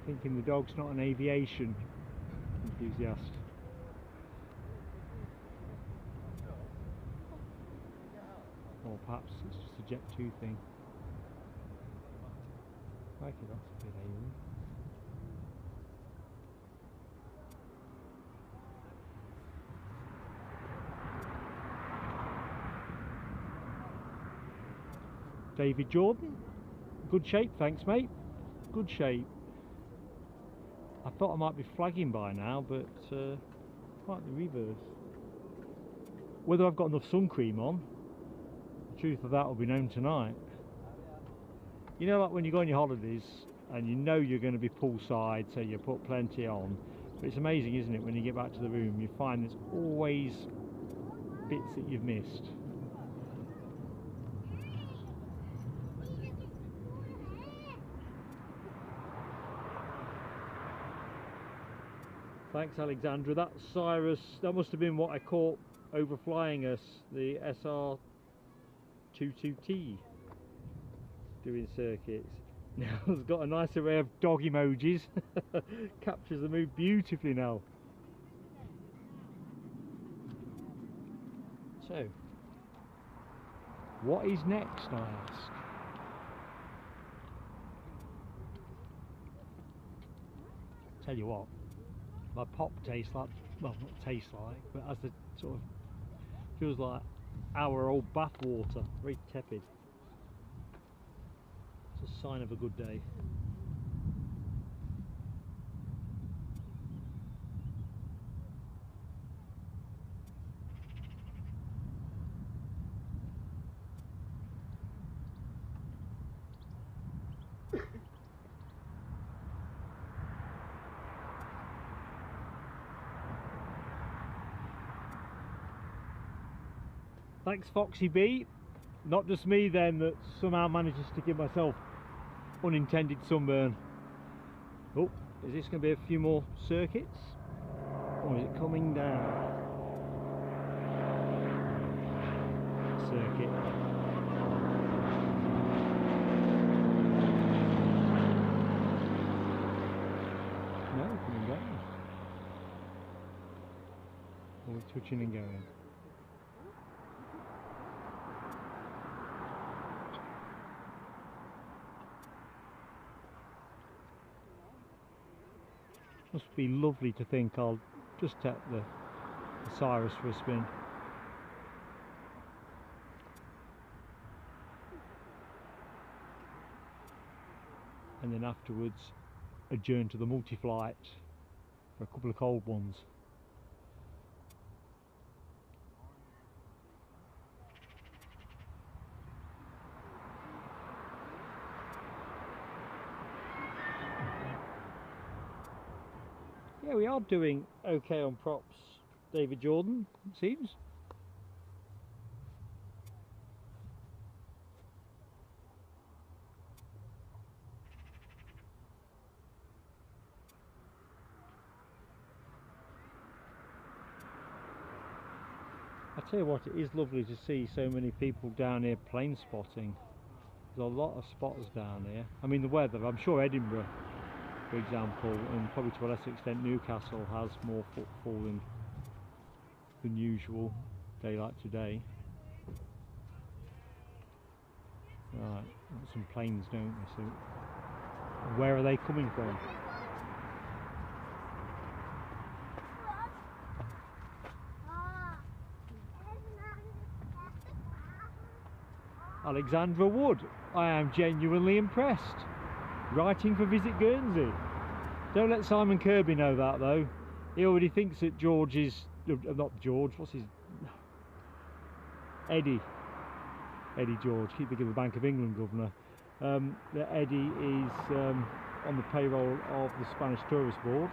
Thinking the dog's not an aviation enthusiast. Or perhaps it's just a Jet 2 thing. Okay, that's a bit alien. David Jordan, good shape, thanks mate. Good shape. I thought I might be flagging by now, but quite the reverse. Whether I've got enough sun cream on, the truth of that will be known tonight. You know, like when you go on your holidays and you know you're going to be poolside, so you put plenty on. But it's amazing, isn't it, when you get back to the room, you find there's always bits that you've missed. Thanks Alexandra. That Cyrus, that must have been what I caught overflying us, the SR22T doing circuits. Now it's got a nice array of dog emojis. Captures the mood beautifully now. So, what is next, I ask? Tell you what, my pop tastes like, well, not tastes like, but as the sort of, feels like our old bath water, very tepid. It's a sign of a good day. Thanks Foxy B. Not just me then that somehow manages to give myself unintended sunburn. Oh, is this going to be a few more circuits? Or is it coming down? Circuit. No, coming down. Or we're touching and going. Must be lovely to think I'll just take the Cyrus for a spin. And then afterwards adjourn to the multi-flight for a couple of cold ones. Yeah, we are doing okay on props, David Jordan, it seems. I tell you what, it is lovely to see so many people down here plane spotting. There's a lot of spotters down here. I mean the weather, I'm sure Edinburgh, for example, and probably to a lesser extent Newcastle has more footfall than usual, day like today. Right, got some planes, don't we? So where are they coming from? Alexandra Wood, I am genuinely impressed. Writing for Visit Guernsey. Don't let Simon Kirby know that though. He already thinks that George is, not George, what's his, Eddie George, keep thinking of the Bank of England governor. That Eddie is on the payroll of the Spanish Tourist Board.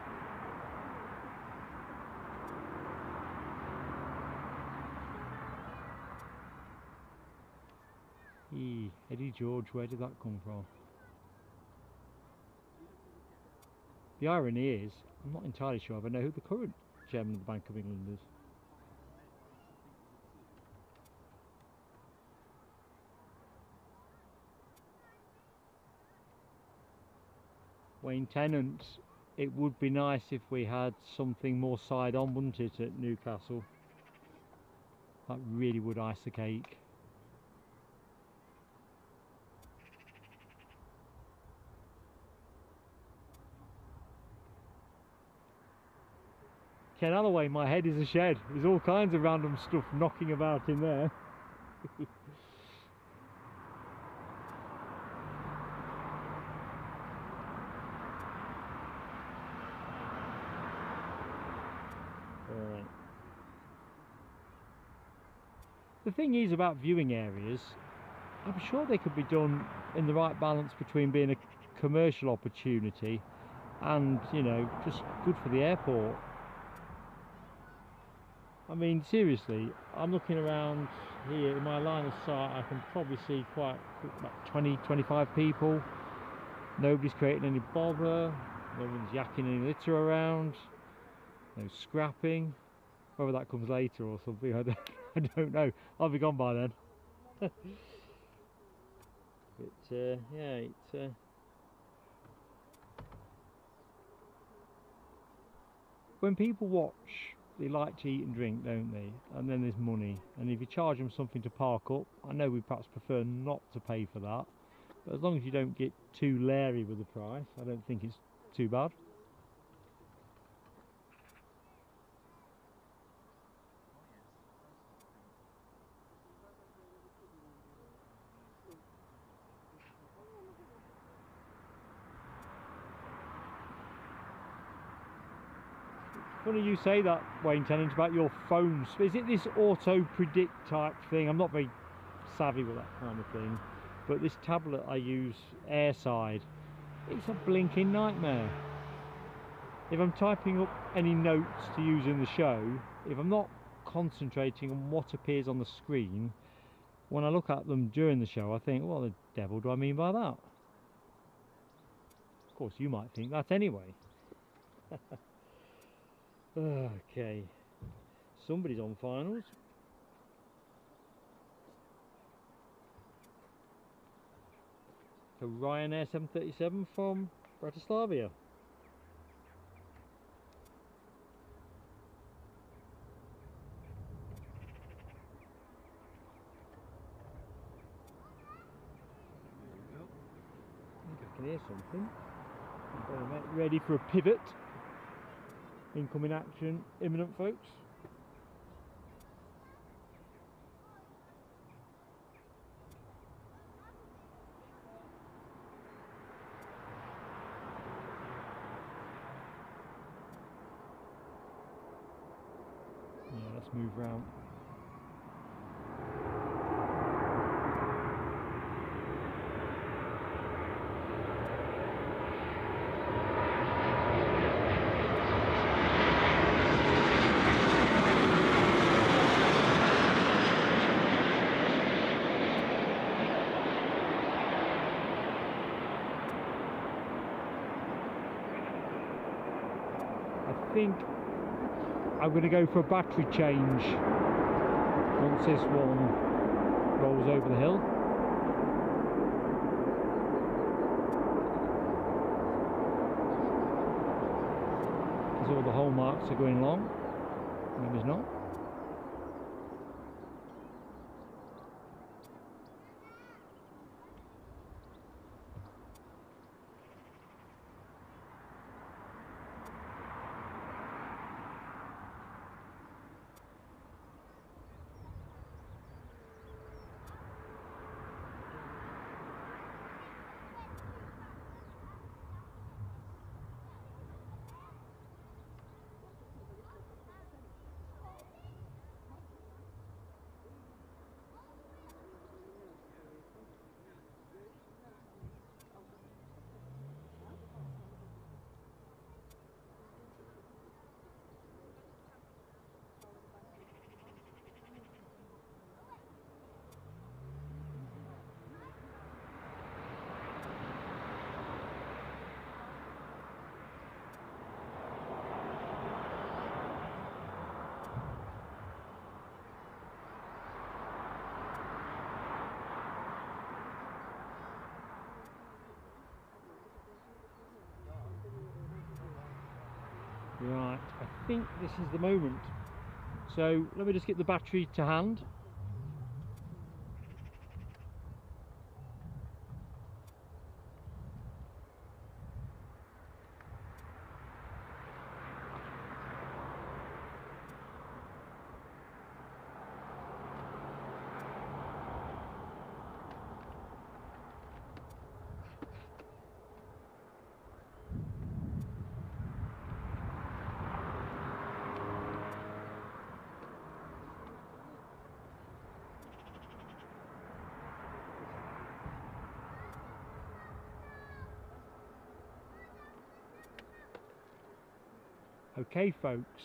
Eddie George, where did that come from? The irony is, I'm not entirely sure if I know who the current chairman of the Bank of England is. Wayne Tennant, it would be nice if we had something more side on, wouldn't it, at Newcastle? That really would ice the cake. Ken Alloway, my head is a shed. There's all kinds of random stuff knocking about in there. Right. The thing is about viewing areas, I'm sure they could be done in the right balance between being a commercial opportunity and, you know, just good for the airport. I mean, seriously, I'm looking around here in my line of sight. I can probably see about 20-25 people. Nobody's creating any bother. No one's yakking any litter around. No scrapping. Whether that comes later or something, I don't know. I'll be gone by then. But yeah, it's when people watch, they like to eat and drink, don't they? And then there's money. And if you charge them something to park up, I know we perhaps prefer not to pay for that. But as long as you don't get too leery with the price, I don't think it's too bad. Funny you say that, Wayne Tennant, about your phones. Is it this auto predict type thing? I'm not very savvy with that kind of thing, but this tablet I use, Airside, it's a blinking nightmare. If I'm typing up any notes to use in the show, if I'm not concentrating on what appears on the screen. When I look at them during the show, I think, what the devil do I mean by that? Of course, you might think that anyway. Okay, somebody's on finals. So Ryanair 737 from Bratislava. I can hear something. Ready for a pivot. Incoming action imminent, folks. Yeah, let's move round. I think I'm going to go for a battery change once this one rolls over the hill. Because all the hole marks are going long, maybe it's not. Right, I think this is the moment. So let me just get the battery to hand. Okay folks,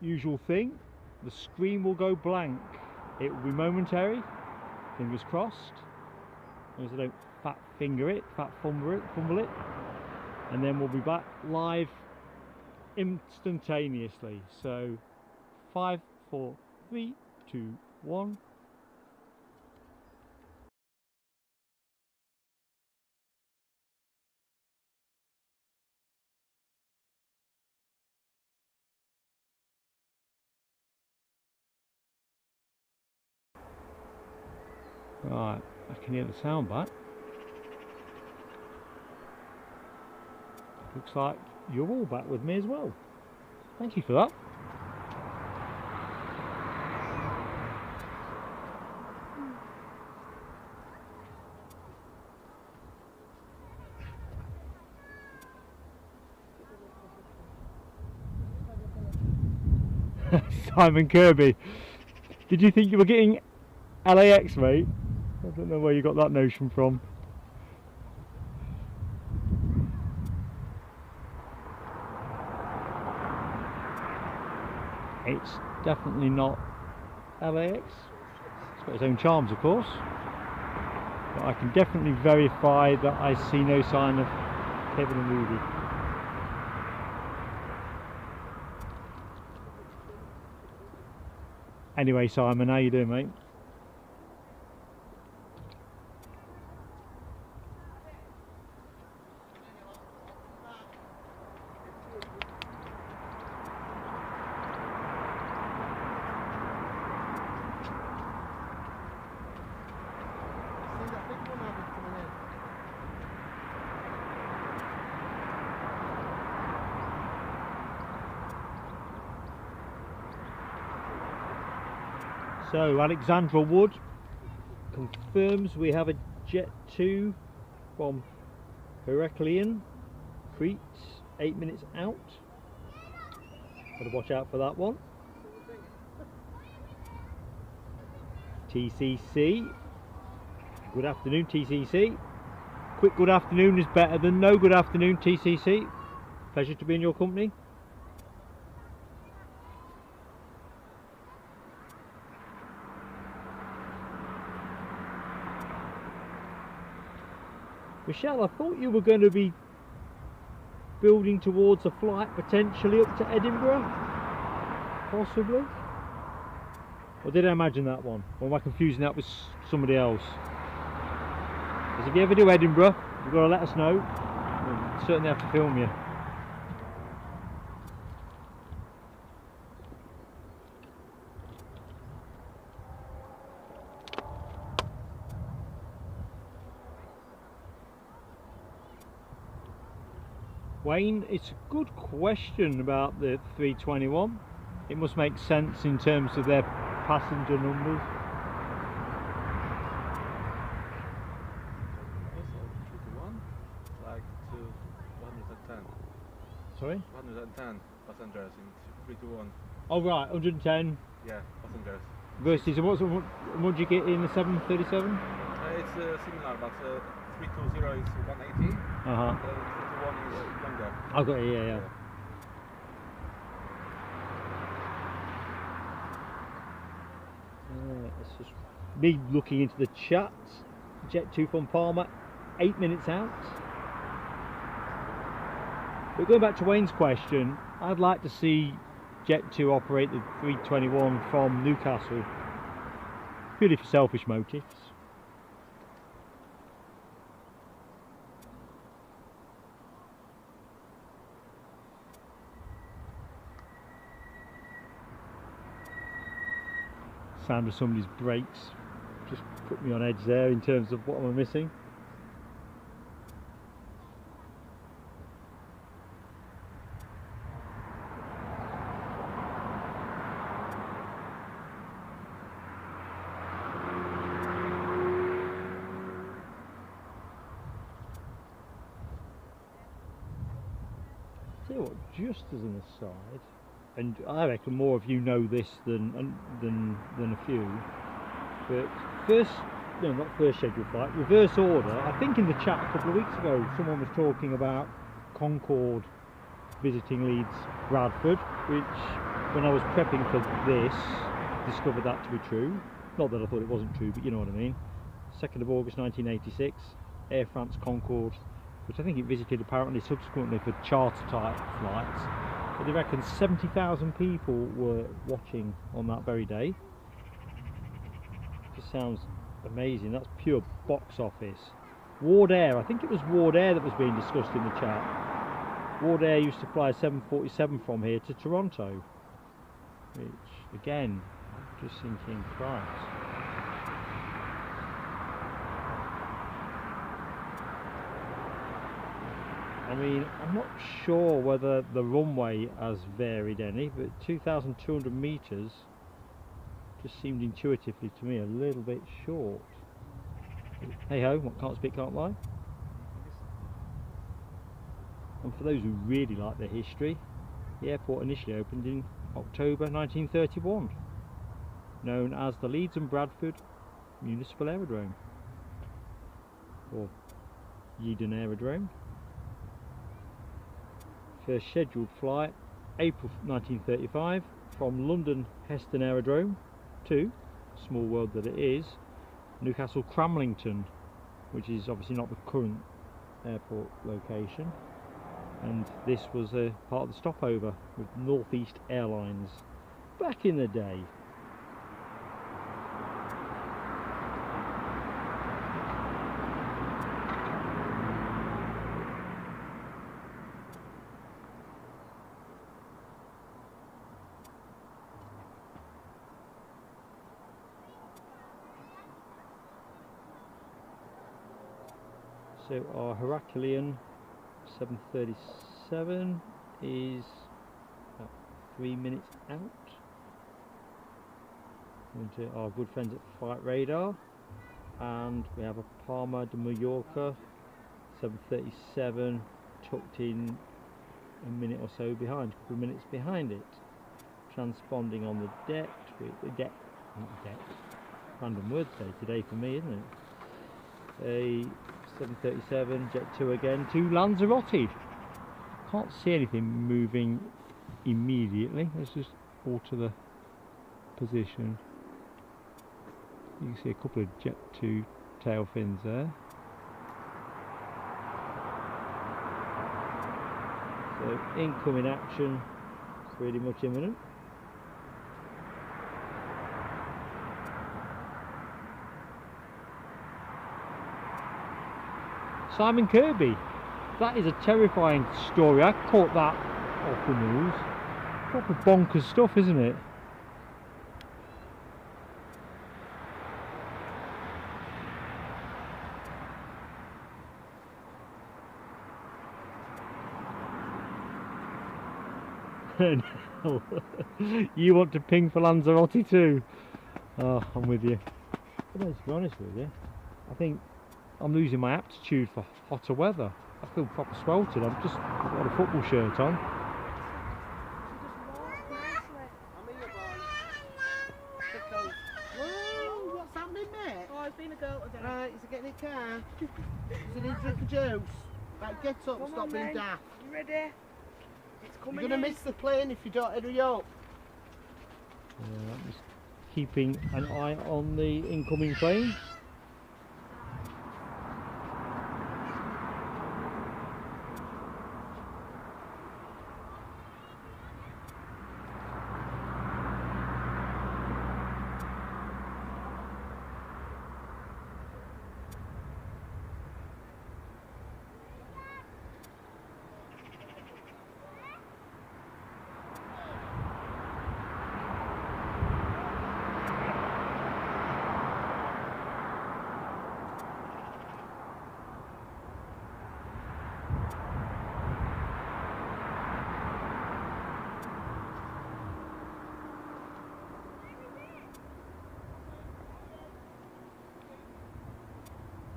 usual thing, the screen will go blank. It will be momentary, fingers crossed, as I don't fat fumble it, and then we'll be back live instantaneously. So 5, 4, 3, 2, 1. Right, I can hear the sound back. Looks like you're all back with me as well. Thank you for that. Simon Kirby, did you think you were getting LAX, mate? I don't know where you got that notion from. It's Definitely not LAX. It's got its own charms, of course. But I can definitely verify that I see no sign of Kevin and Rudy. Anyway, Simon, how you doing, mate? So Alexandra Wood confirms we have a Jet 2 from Aurigny, Crete, 8 minutes out. Got to watch out for that one. TCC, good afternoon TCC. Quick good afternoon is better than no good afternoon TCC. Pleasure to be in your company. Michelle, I thought you were going to be building towards a flight potentially up to Edinburgh, possibly? Or did I imagine that one? Or am I confusing that with somebody else? Because if you ever do Edinburgh, you've got to let us know. We'll certainly have to film you. Wayne, it's a good question about the 321. It must make sense in terms of their passenger numbers. Like to 110. Sorry? 110 passengers in 321. Oh right, 110. Yeah, passengers. Versus, what do you get in the 737? It's similar, but 320 is 180. Uh-huh. 321 is longer. I've got it, yeah. It's just me looking into the chat. Jet 2 from Palma, 8 minutes out. But going back to Wayne's question, I'd like to see Jet 2 operate the 321 from Newcastle, purely for selfish motives. Sound of somebody's brakes just put me on edge there in terms of what am I missing. Tell you what, just as an aside, and I reckon more of you know this than a few, but not first scheduled flight, reverse order. I think in the chat a couple of weeks ago someone was talking about Concorde visiting Leeds Bradford, which when I was prepping for this discovered that to be true. Not that I thought it wasn't true, but you know what I mean. 2nd of August 1986, Air France Concorde, which I think it visited apparently subsequently for charter type flights. But they reckon 70,000 people were watching on that very day. Just sounds amazing. That's pure box office. Ward Air, I think it was Ward Air that was being discussed in the chat. Ward Air used to fly a 747 from here to Toronto, which again, just thinking, Christ. I mean, I'm not sure whether the runway has varied any, but 2,200 metres just seemed intuitively to me a little bit short. Hey ho, what can't speak, can't lie. And for those who really like the history, the airport initially opened in October 1931, known as the Leeds and Bradford Municipal Aerodrome, or Yeadon Aerodrome. First scheduled flight, April 1935, from London Heston Aerodrome to, small world that it is, Newcastle Cramlington, which is obviously not the current airport location, and this was a part of the stopover with Northeast Airlines back in the day. So our Herculean 737 is about 3 minutes out. Going to our good friends at Flight Radar, and we have a Palma de Mallorca 737 tucked in a minute or so behind, a couple of minutes behind it. Transponding on the deck, random word today for me, isn't it? A 737 Jet 2 again to Lanzarote. Can't see anything moving immediately. Let's just alter the position. You can see a couple of Jet 2 tail fins there. So incoming action is pretty much imminent. Simon Kirby, that is a terrifying story. I caught that off the news. Proper bonkers stuff, isn't it? You want to ping for Lanzarote too? Oh, I'm with you. But to be honest with you, I think I'm losing my aptitude for hotter weather. I feel proper sweltered. I've just got a football shirt on. Whoa, what's happening, mate? Oh, I've been a girl today. Right, is it getting a car? Is it need a drink of juice? Right, get up and stop being daft. You ready? It's coming. You're going to miss the plane if you don't hurry up. I'm just keeping an eye on the incoming plane.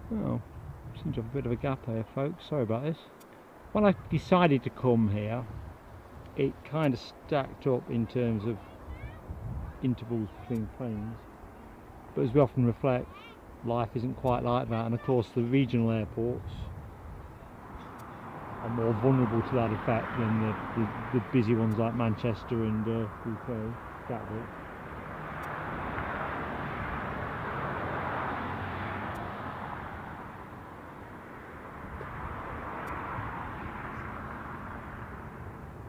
Oh, seems to have a bit of a gap here, folks. Sorry about this. When I decided to come here, it kind of stacked up in terms of intervals between planes. But as we often reflect, life isn't quite like that, and of course the regional airports are more vulnerable to that effect than the busy ones like Manchester and UK, Gatwick.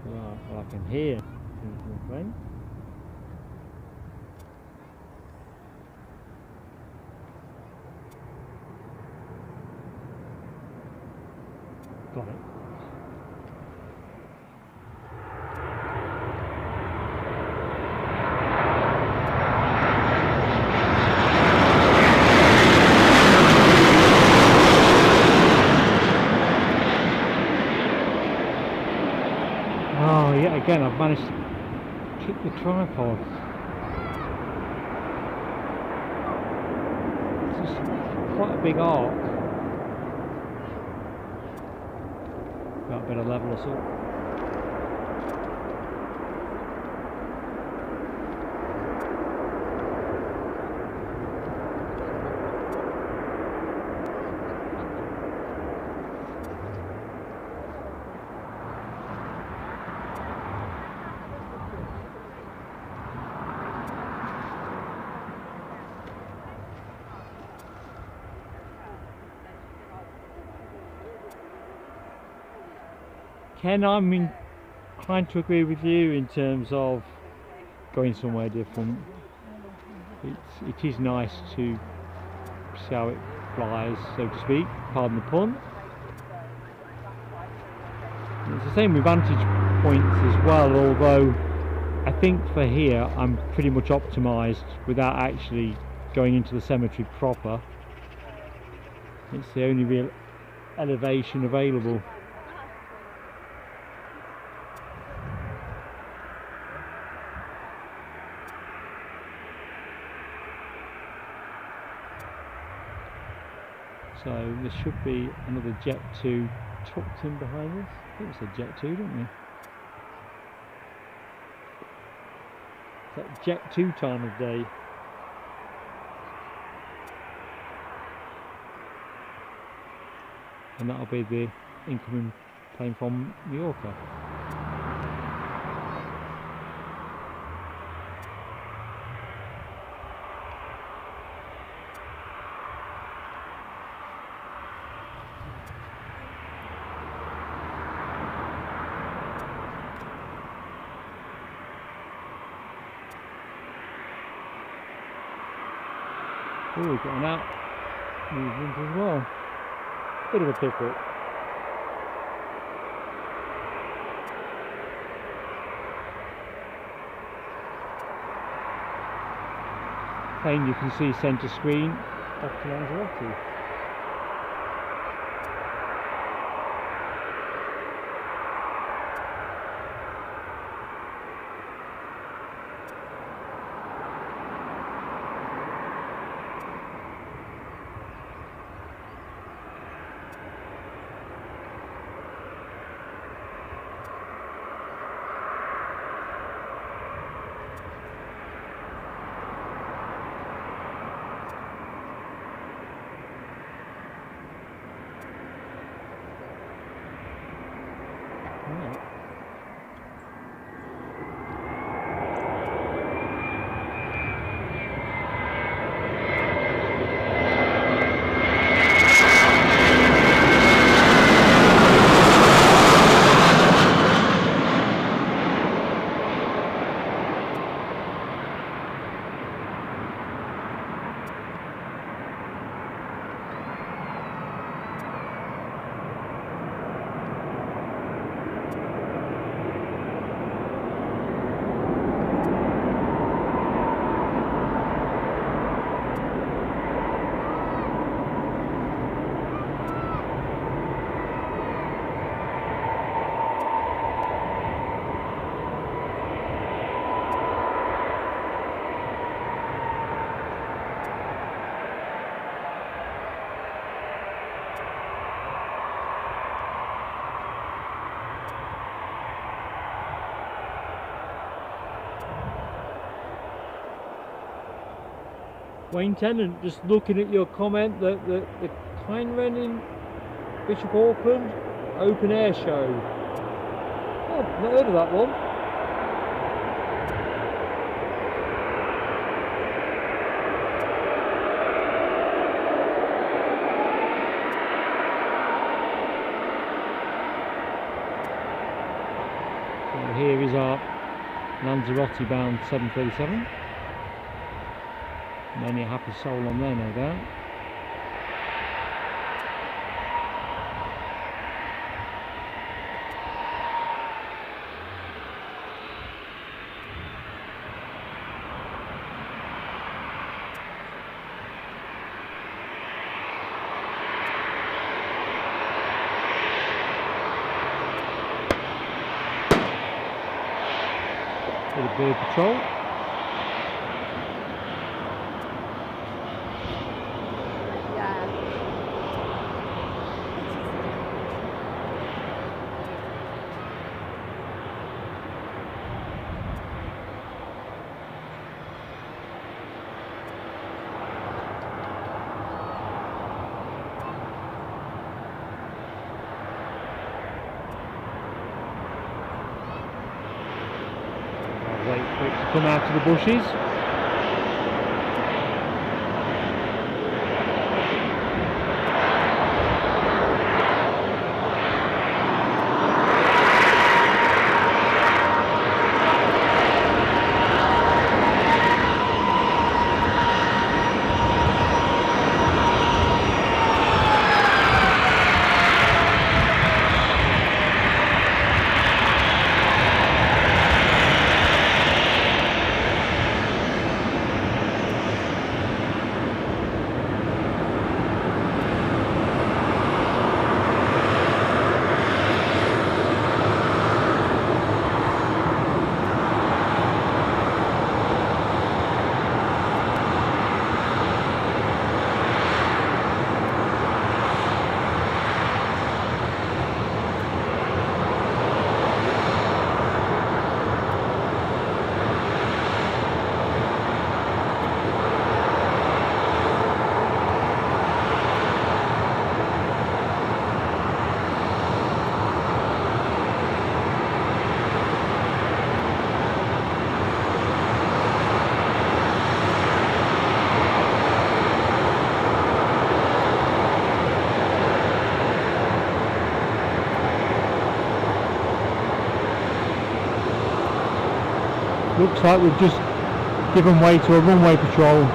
Right, well I can hear the plane. Got it. Oh, yet again I've managed to kick the tripod. It's just quite a big arc. Got a bit of level us up. Ken, I'm inclined to agree with you in terms of going somewhere different. It is nice to see how it flies, so to speak, pardon the pun. And it's the same with vantage points as well, although I think for here I'm pretty much optimised without actually going into the cemetery proper. It's the only real elevation available. So there should be another Jet 2 tucked in behind us. I think it's a Jet 2, don't we? It's that Jet 2 time of day. And that'll be the incoming plane from Mallorca. Oh, we've got an out movement as well. Bit of a pickup. Plane you can see centre screen off to Lanzarote. Wayne Tennant, just looking at your comment that the Kleinren in Bishop Auckland open air show. Oh, not heard of that one. So here is our Lanzarote bound 737. Many a happy soul on there, no doubt. Bit of bird patrol. Wait for it to come out of the bushes. Looks like we've just given way to a runway patrol.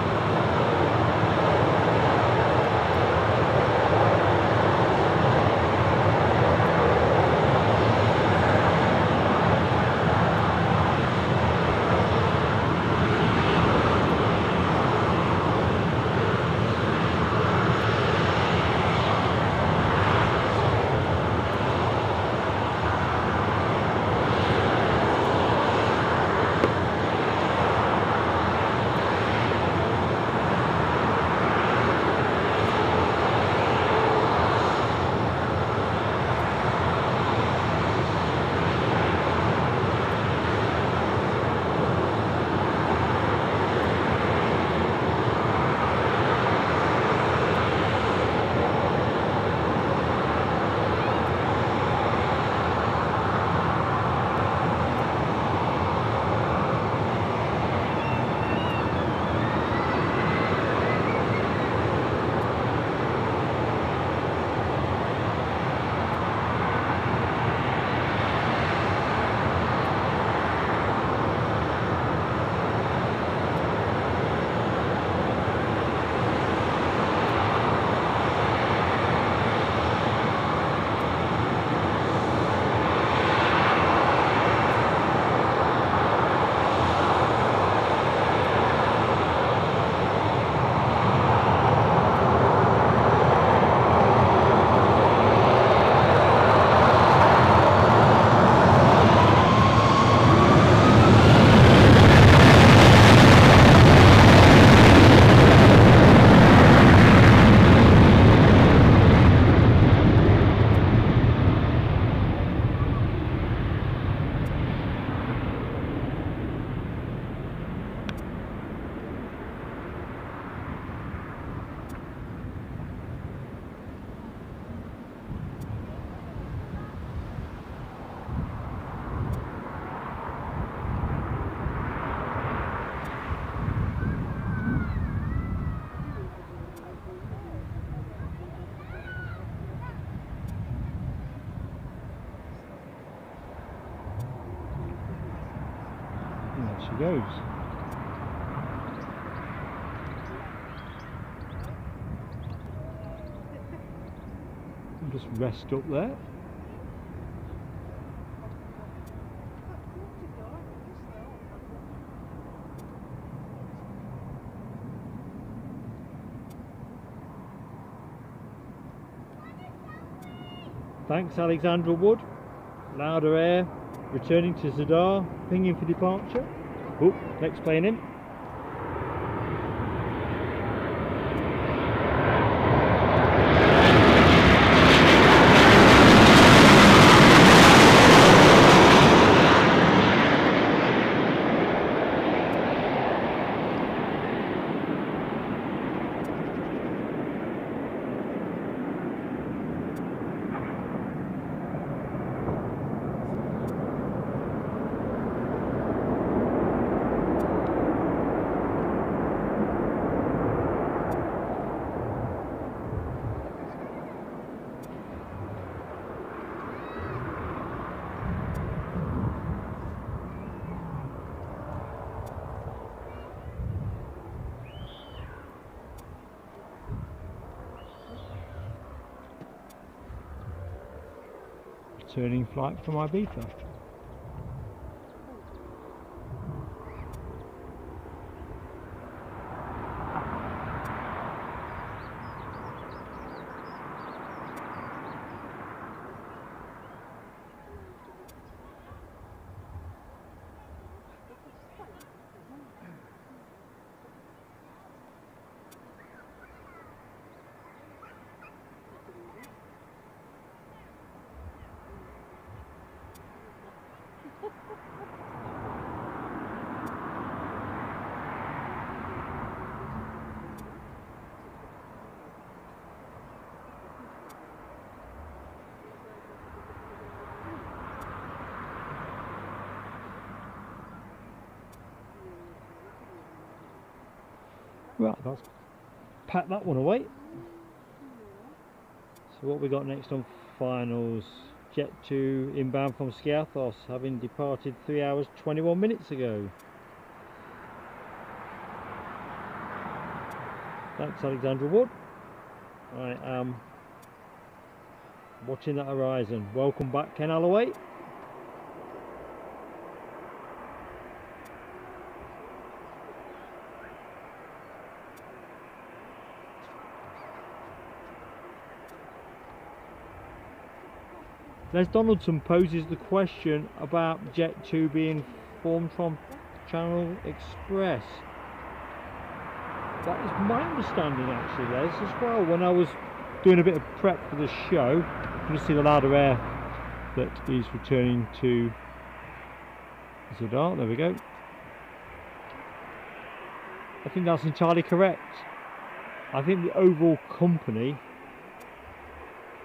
She goes. And just rest up there. Thanks Alexandra Wood. Lauda Air returning to Zadar, pinging for departure. Oh, next plane in. Returning flight from Ibiza. Right, let's pack that one away. So what we got next on finals? Jet 2 inbound from Skiathos, having departed 3 hours 21 minutes ago. Thanks, Alexandra Wood. I am watching that horizon. Welcome back, Ken Alloway. Les Donaldson poses the question about Jet 2 being formed from Channel Express. That is my understanding actually, Les, as well. When I was doing a bit of prep for the show, you can see the Lauda Air that is returning to Zadar. There we go. I think that's entirely correct. I think the overall company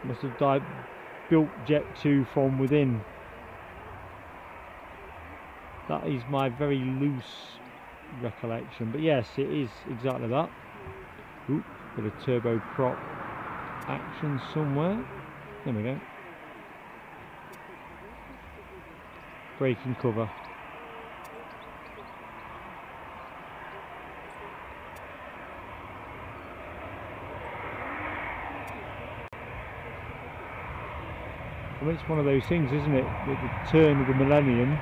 must have built Jet 2 from within. That is my very loose recollection, but yes, it is exactly that. Oop, bit of turboprop action somewhere. There we go. Braking cover. Well, it's one of those things, isn't it? At the turn of the millennium,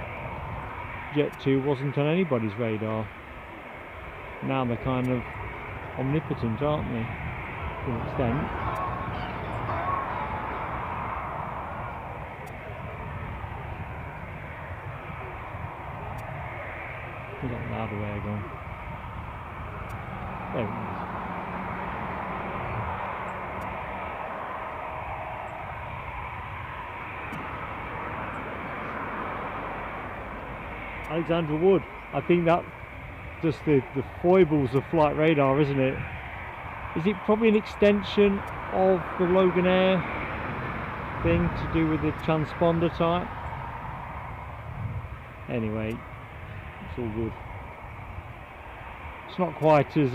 Jet 2 wasn't on anybody's radar. Now they're kind of omnipotent, aren't they? To an extent. Where's that Lauda Air gone? There it is. Alexandra Wood, I think that just the foibles of flight radar, isn't it? Is it probably an extension of the Logan Air thing to do with the transponder type? Anyway, it's all good. It's not quite as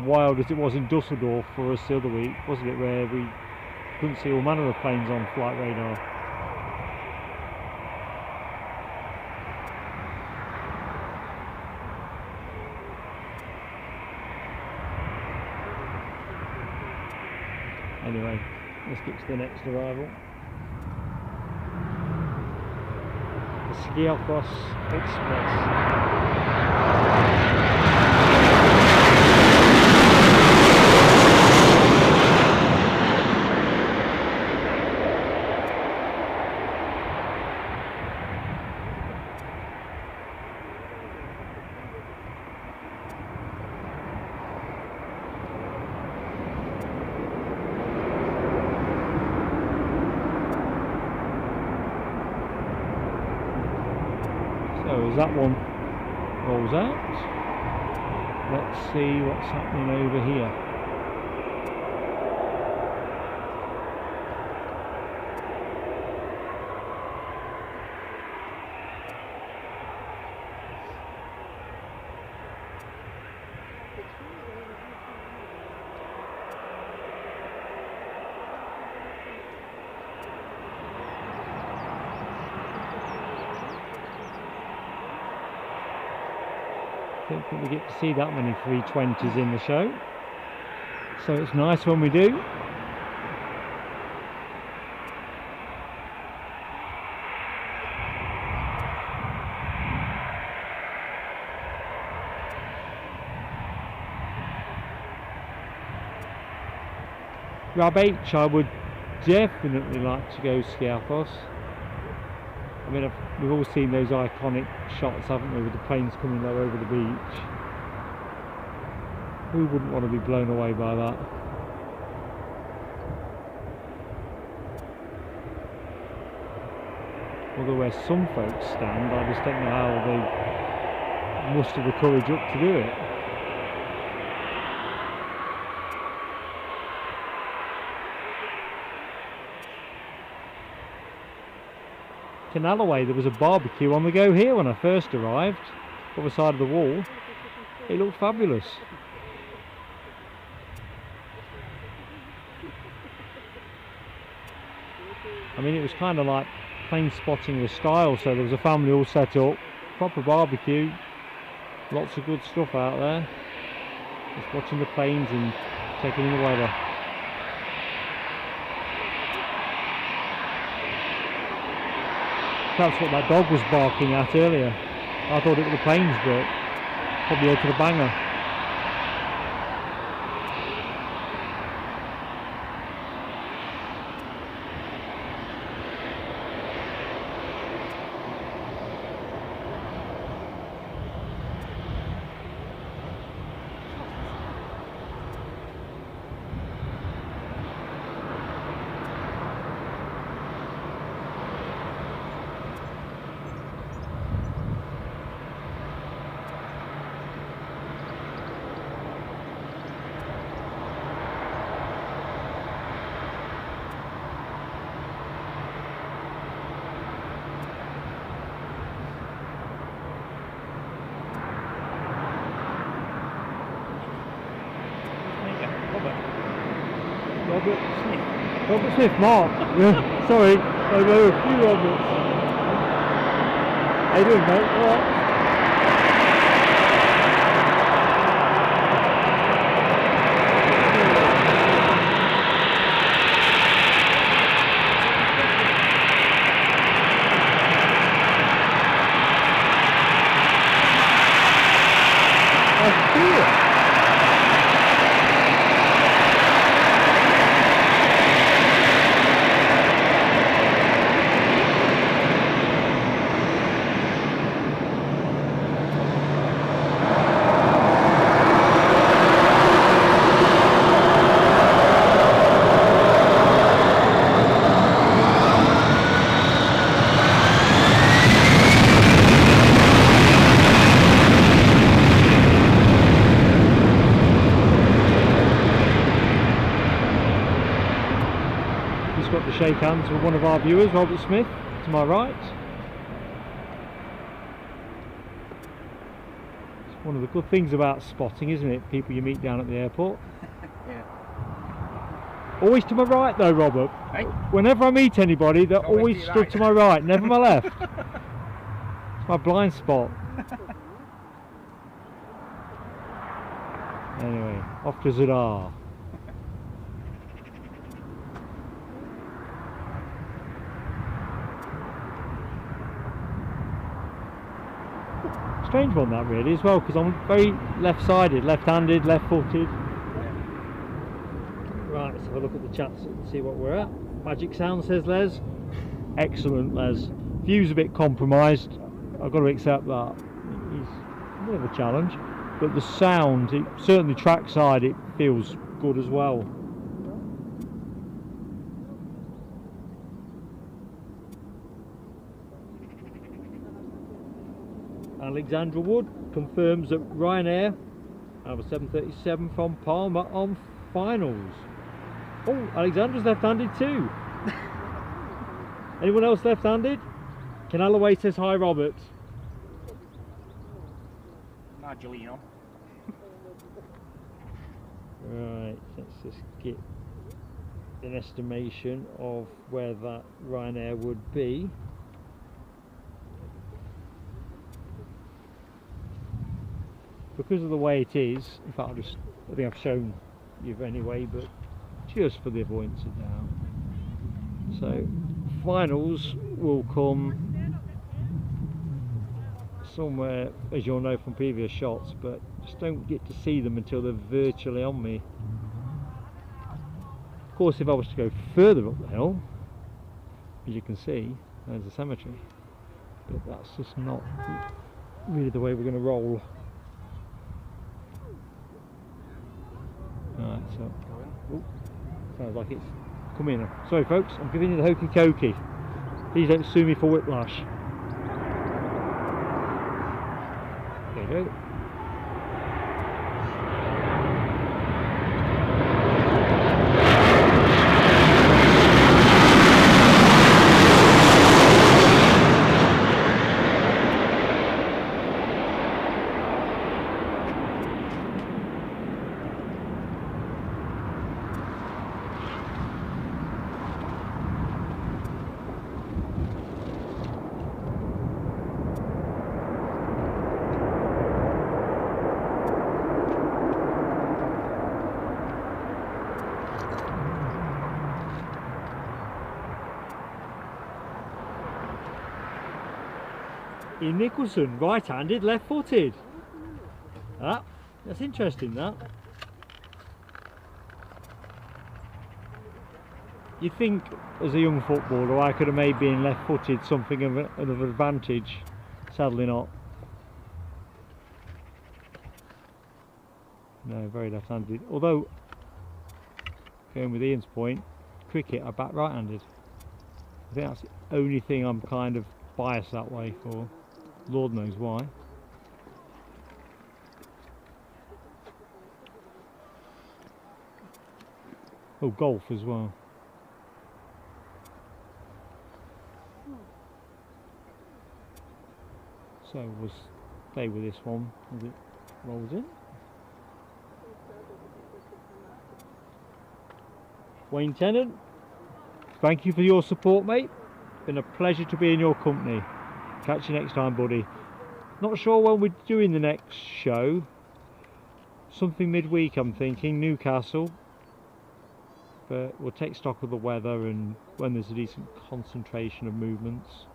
wild as it was in Dusseldorf for us the other week, wasn't it, where we couldn't see all manner of planes on flight radar. Anyway, let's get to the next arrival. The Skiathos Express. So as that one rolls out, let's see what's happening over here. I don't think we get to see that many 320s in the show, so it's nice when we do. Rab H, I would definitely like to go Skiathos. I mean, we've all seen those iconic shots, haven't we, with the planes coming low over the beach. Who wouldn't want to be blown away by that? Although where some folks stand, I just don't know how they muster the courage up to do it. In Alloway, there was a barbecue on the go here when I first arrived, other side of the wall. It looked fabulous. I mean, it was kind of like plane spotting with style, so there was a family all set up, proper barbecue, lots of good stuff out there. Just watching the planes and taking in the weather. That's what that dog was barking at earlier. I thought it was the planes, but probably out to the banger. Robert Smith, Mark. Yeah, sorry, I know a few Roberts. How you doing, mate? All right. That's cool. Got to shake hands with one of our viewers, Robert Smith, to my right. It's one of the good things about spotting, isn't it? People you meet down at the airport. Yeah. Always to my right though, Robert. Hey? Whenever I meet anybody, they're always stood right. to my right, never my left. It's my blind spot. Anyway, off to Zadar. Strange one that really as well, because I'm very left-sided, left-handed, left-footed. Right, let's have a look at the chats and see what we're at. Magic Sound says Les. Excellent, Les. View's a bit compromised. I've got to accept that. He's a bit of a challenge, but the sound, certainly trackside, it feels good as well. Alexandra Wood confirms that Ryanair have a 737 from Palma on finals. Oh, Alexandra's left-handed too. Anyone else left-handed? Ken Alloway says hi, Robert. Margelino. Right, let's just get an estimation of where that Ryanair would be. Because of the way it is, in fact I think I've shown you anyway, but just for the avoidance of doubt. So finals will come somewhere, as you'll know from previous shots, but just don't get to see them until they're virtually on me. Of course, if I was to go further up the hill, as you can see, there's a cemetery, but that's just not really the way we're going to roll. Alright, so sounds like it's coming in. Sorry folks, I'm giving you the hokey cokey. Please don't sue me for whiplash. There you go. in Nicholson, right-handed, left-footed. Ah, that's interesting, that. You'd think, as a young footballer, I could have made being left-footed something of an advantage. Sadly not. No, very left-handed. Although, going with Ian's point, cricket, I bat right-handed. I think that's the only thing I'm kind of biased that way for. Lord knows why. Oh, golf as well. So we'll stay with this one as it rolls in. Wayne Tennant, thank you for your support, mate. Been a pleasure to be in your company. Catch you next time, buddy. Not sure when we're doing the next show. Something midweek, I'm thinking, Newcastle. But we'll take stock of the weather and when there's a decent concentration of movements.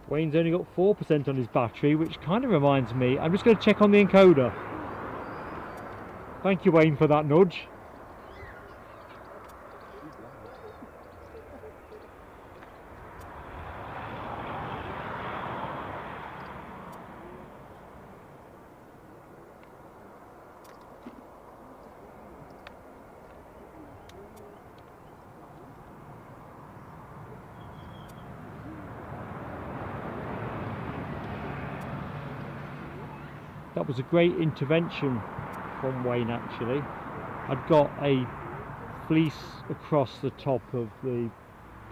Wayne's only got 4% on his battery, which kind of reminds me, I'm just going to check on the encoder. Thank you, Wayne, for that nudge. That was a great intervention from Wayne, actually. I'd got a fleece across the top of the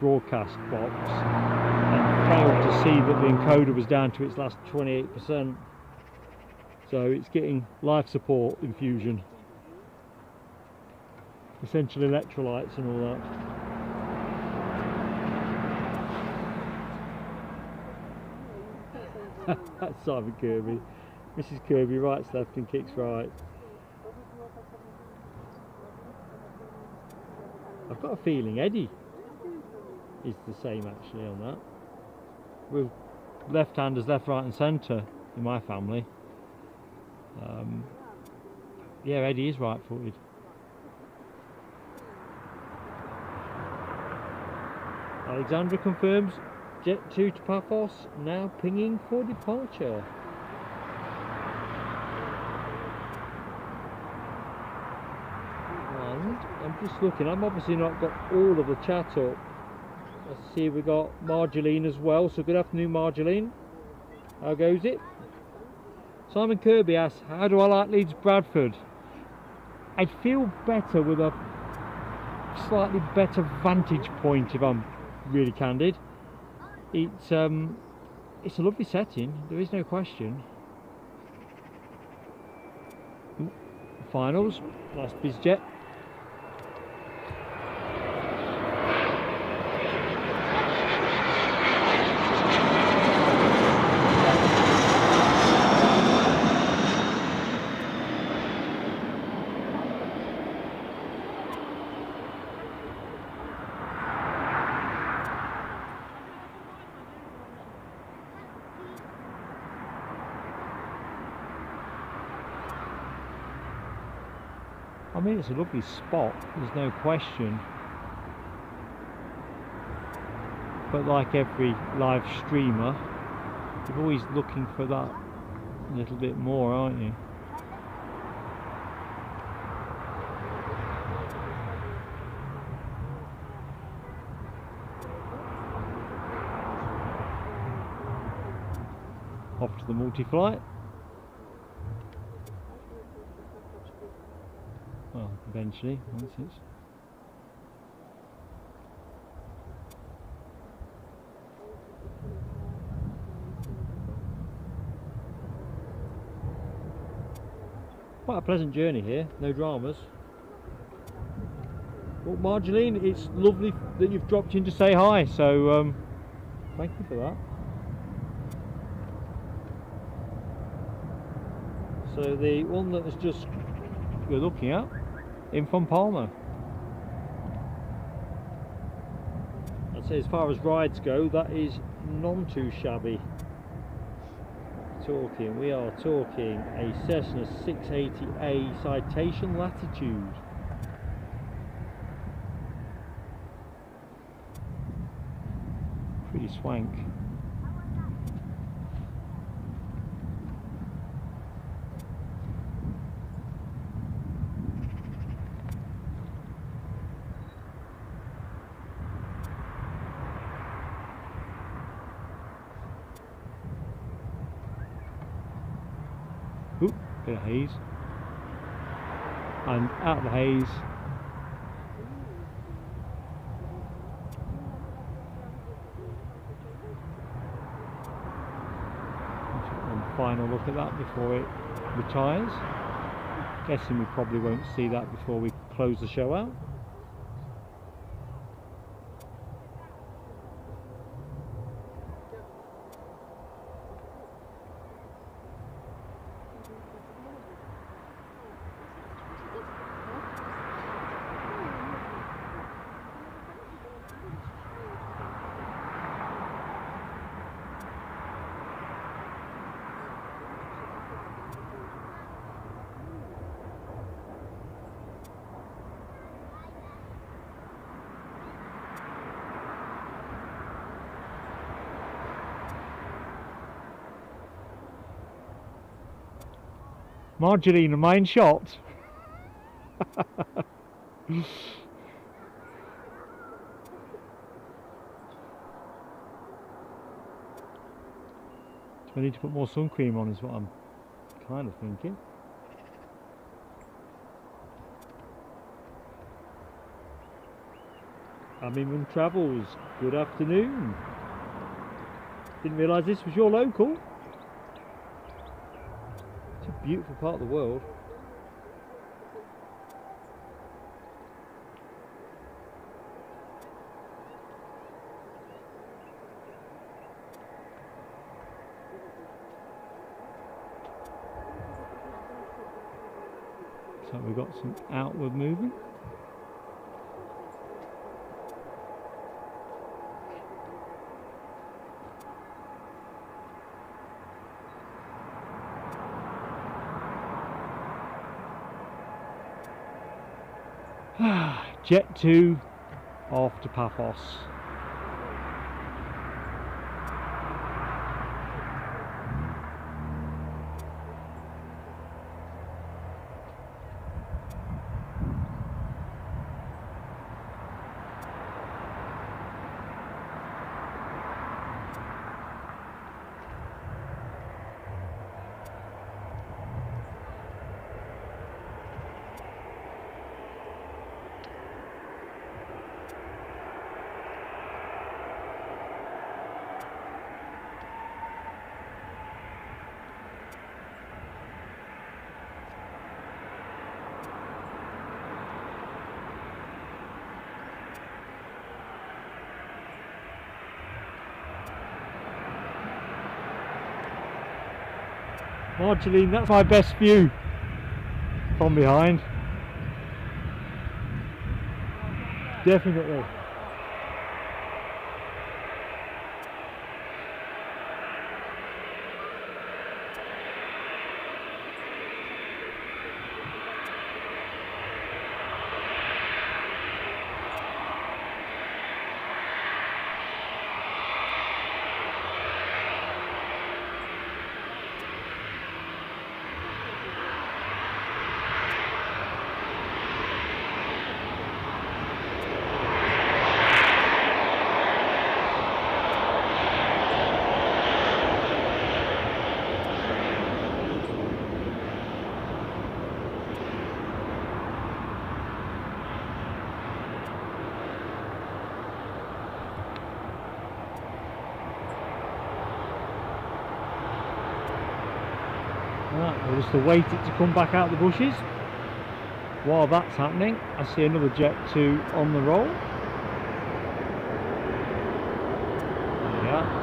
broadcast box and failed to see that the encoder was down to its last 28%. So it's getting life support infusion, essential electrolytes and all that. That's Simon Kirby. Mrs. Kirby writes left and kicks right. I've got a feeling Eddie is the same actually on that. We're left-handers, left, right and centre in my family. Yeah, Eddie is right-footed. Alexandra confirms Jet 2 to Paphos, now pinging for departure. I'm just looking, I'm obviously not got all of the chat up. Let's see, we got Marjoline as well, so good afternoon Marjoline. How goes it? Simon Kirby asks, how do I like Leeds Bradford? I'd feel better with a slightly better vantage point if I'm really candid. It's a lovely setting, there is no question. Finals, last BizJet. I mean, it's a lovely spot, there's no question. But like every live streamer, you're always looking for that little bit more, aren't you? Off to the multi-flight. Well, eventually, once it's... Quite a pleasant journey here, no dramas. Well, Marjoline, it's lovely that you've dropped in to say hi, so thank you for that. So the one that was just we're looking at, in from Palma. I'd say as far as rides go, that is none too shabby. We are talking a Cessna 680A Citation Latitude. Pretty swank. Oop, bit of haze. And out of the haze. One final look at that before it retires. Guessing we probably won't see that before we close the show out. Margarine, am I in shot? Do I need to put more sun cream on is what I'm kind of thinking. Amimum Travels, good afternoon. Didn't realise this was your local. It's a beautiful part of the world. So we've got some outward movement. Jet 2 off to Paphos. Margarine, that's my best view from behind. Definitely. Right, we'll just await it to come back out of the bushes. While that's happening, I see another Jet 2 on the roll. There we are.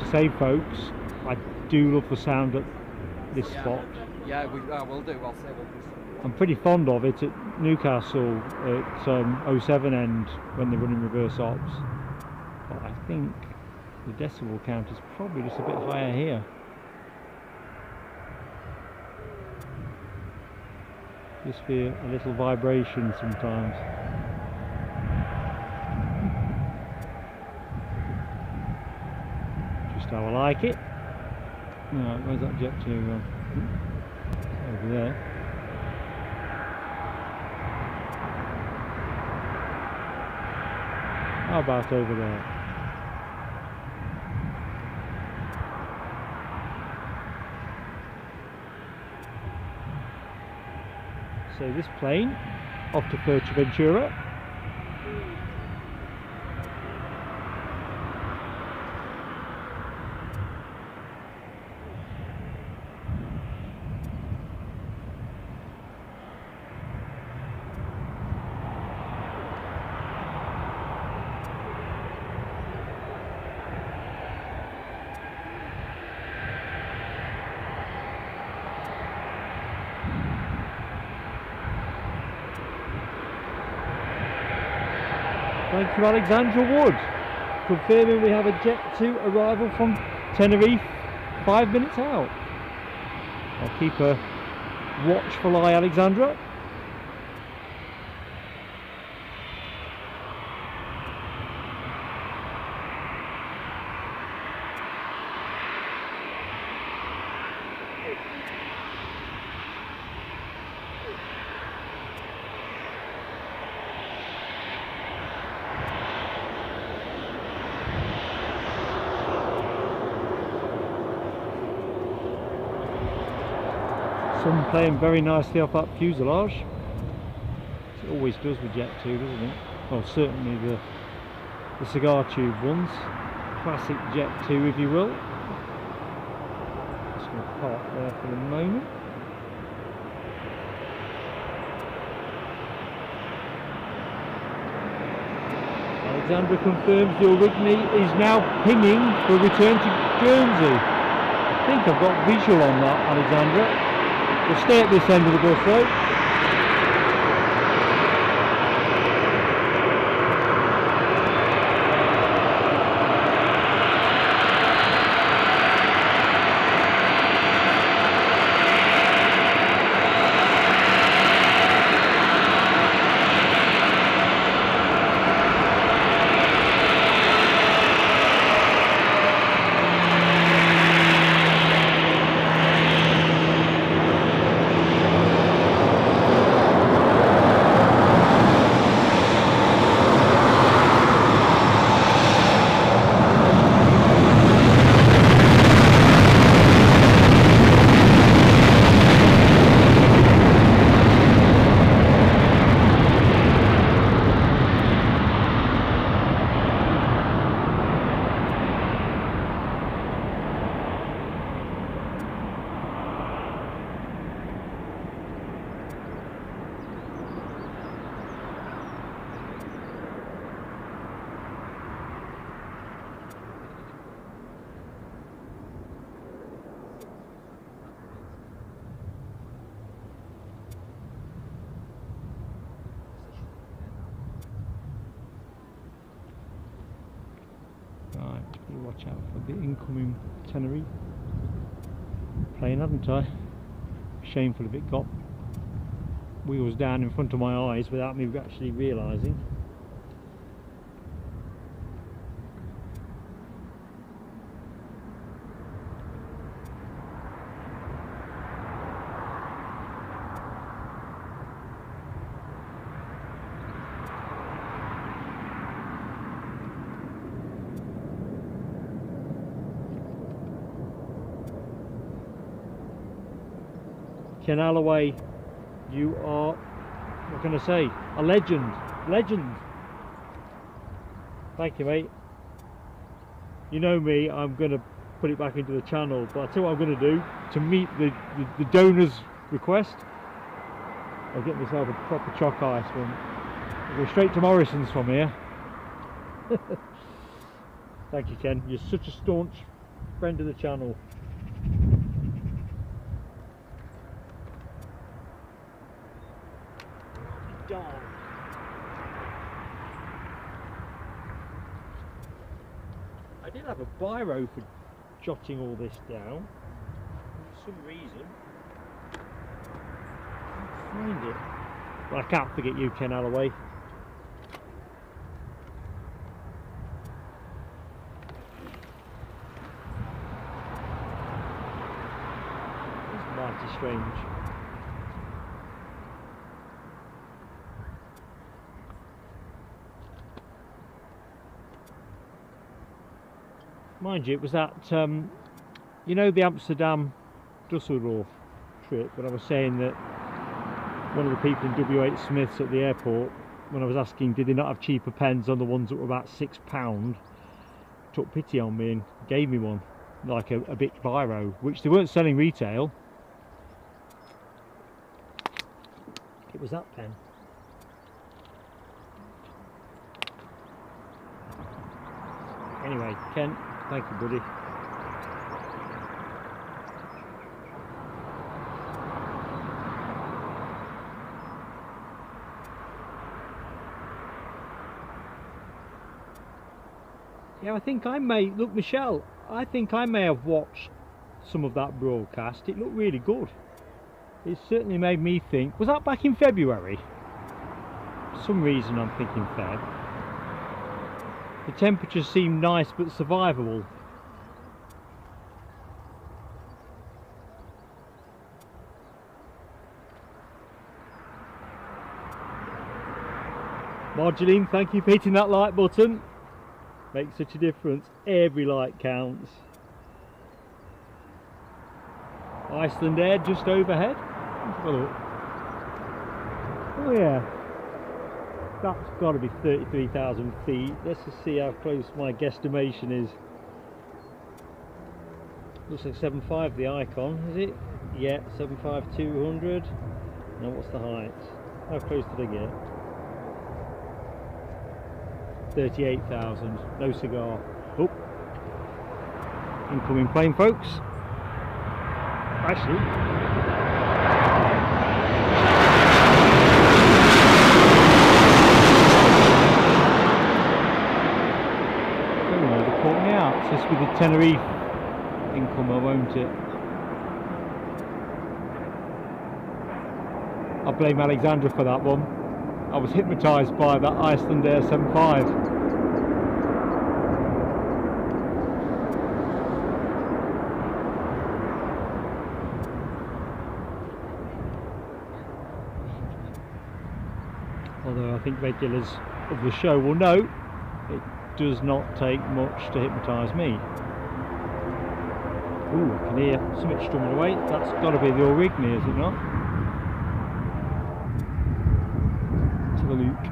to say, folks, I do love the sound at this spot. Yeah, I will do. I'll say what this. I'm pretty fond of it at Newcastle at 07 end when they're running reverse ops. But I think the decibel count is probably just a bit higher here. Just feel a little vibration sometimes. Just how I like it. Right, where's that jet to gone? Over there. How about over there? So this plane off to Fuerteventura. Thank you, Alexandra Wood, confirming we have a Jet 2 arrival from Tenerife 5 minutes out. I'll keep a watchful eye, Alexandra. Sun playing very nicely off that fuselage. It always does with Jet 2, doesn't it? Well, certainly the cigar tube ones. Classic Jet 2, if you will. Just going to park there for the moment. Alexandra confirms the Aurigny is now pinging for return to Guernsey. I think I've got visual on that, Alexandra. We'll stay at this end of the bus though. Right, watch out for the incoming Tenerife plane, hadn't I? Shameful if it got wheels down in front of my eyes without me actually realising. Ken Alloway, you are, what can I say, a legend. Thank you, mate. You know me, I'm going to put it back into the channel, but I'll tell you what I'm going to do to meet the donor's request. I'll get myself a proper choc ice one. I'll go straight to Morrison's from here. Thank you, Ken. You're such a staunch friend of the channel. Dog. I did have a biro for jotting all this down for some reason. I can't find it. But I can't forget you, Ken Alloway. It's mighty strange. Mind you, it was that, you know, the Amsterdam Dusseldorf trip, when I was saying that one of the people in W8 Smiths at the airport, when I was asking did they not have cheaper pens on the ones that were about £6, took pity on me and gave me one, like a big biro, which they weren't selling retail. It was that pen. Anyway, Ken, thank you, buddy. Yeah, I think I may, look Michelle, I think I may have watched some of that broadcast. It looked really good. It certainly made me think, was that back in February? For some reason I'm thinking Feb. The temperatures seem nice but survivable. Marjoline, thank you for hitting that like button. Makes such a difference. Every like counts. Iceland Air just overhead. Let's have a look. Oh yeah. That's got to be 33,000 feet. Let's just see how close my guesstimation is. Looks like 7.5 the icon, is it? Yeah, 7.5 200. Now what's the height? How close did I get? 38,000. No cigar. Oh, incoming plane, folks. Actually, oh, they caught me out. It's just with the Tenerife incomer, won't it? I blame Alexandra for that one. I was hypnotised by that Iceland Air 75. Although I think regulars of the show will know it does not take much to hypnotise me. Ooh, I can hear something strumming away. That's got to be the Aurigny, is it not? A look.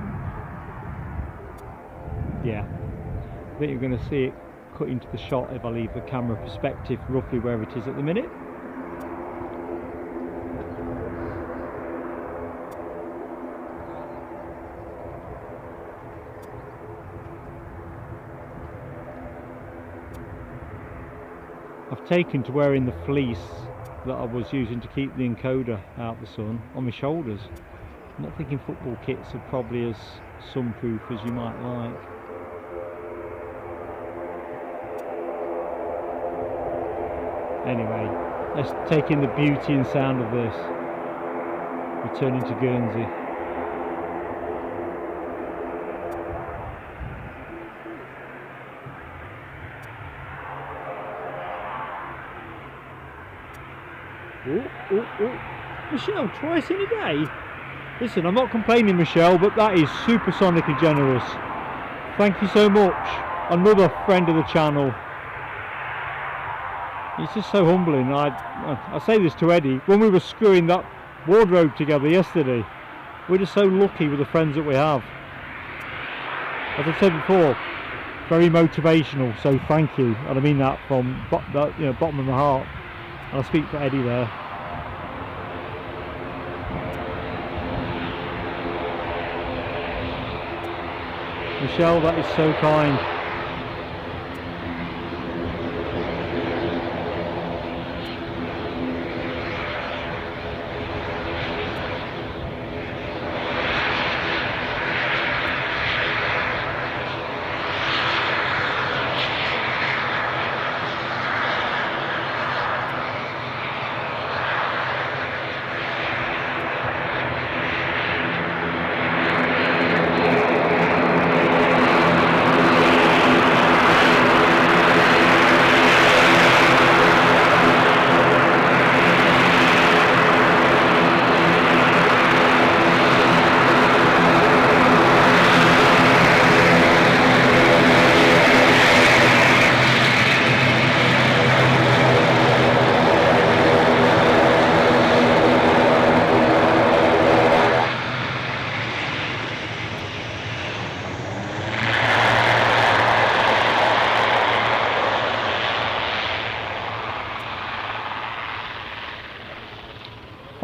Yeah, I think you're going to see it cut into the shot if I leave the camera perspective roughly where it is at the minute. I've taken to wearing the fleece that I was using to keep the encoder out of the sun on my shoulders. I'm not thinking football kits are probably as sunproof as you might like. Anyway, let's take in the beauty and sound of this. Returning to Guernsey. Oh. Michelle, twice in a day? Listen, I'm not complaining, Michelle, but that is supersonically generous. Thank you so much. Another friend of the channel. It's just so humbling. I say this to Eddie, when we were screwing that wardrobe together yesterday, we're just so lucky with the friends that we have. As I said before, very motivational, so thank you. And I mean that from bottom of my heart. And I speak for Eddie there. Michelle, that is so kind.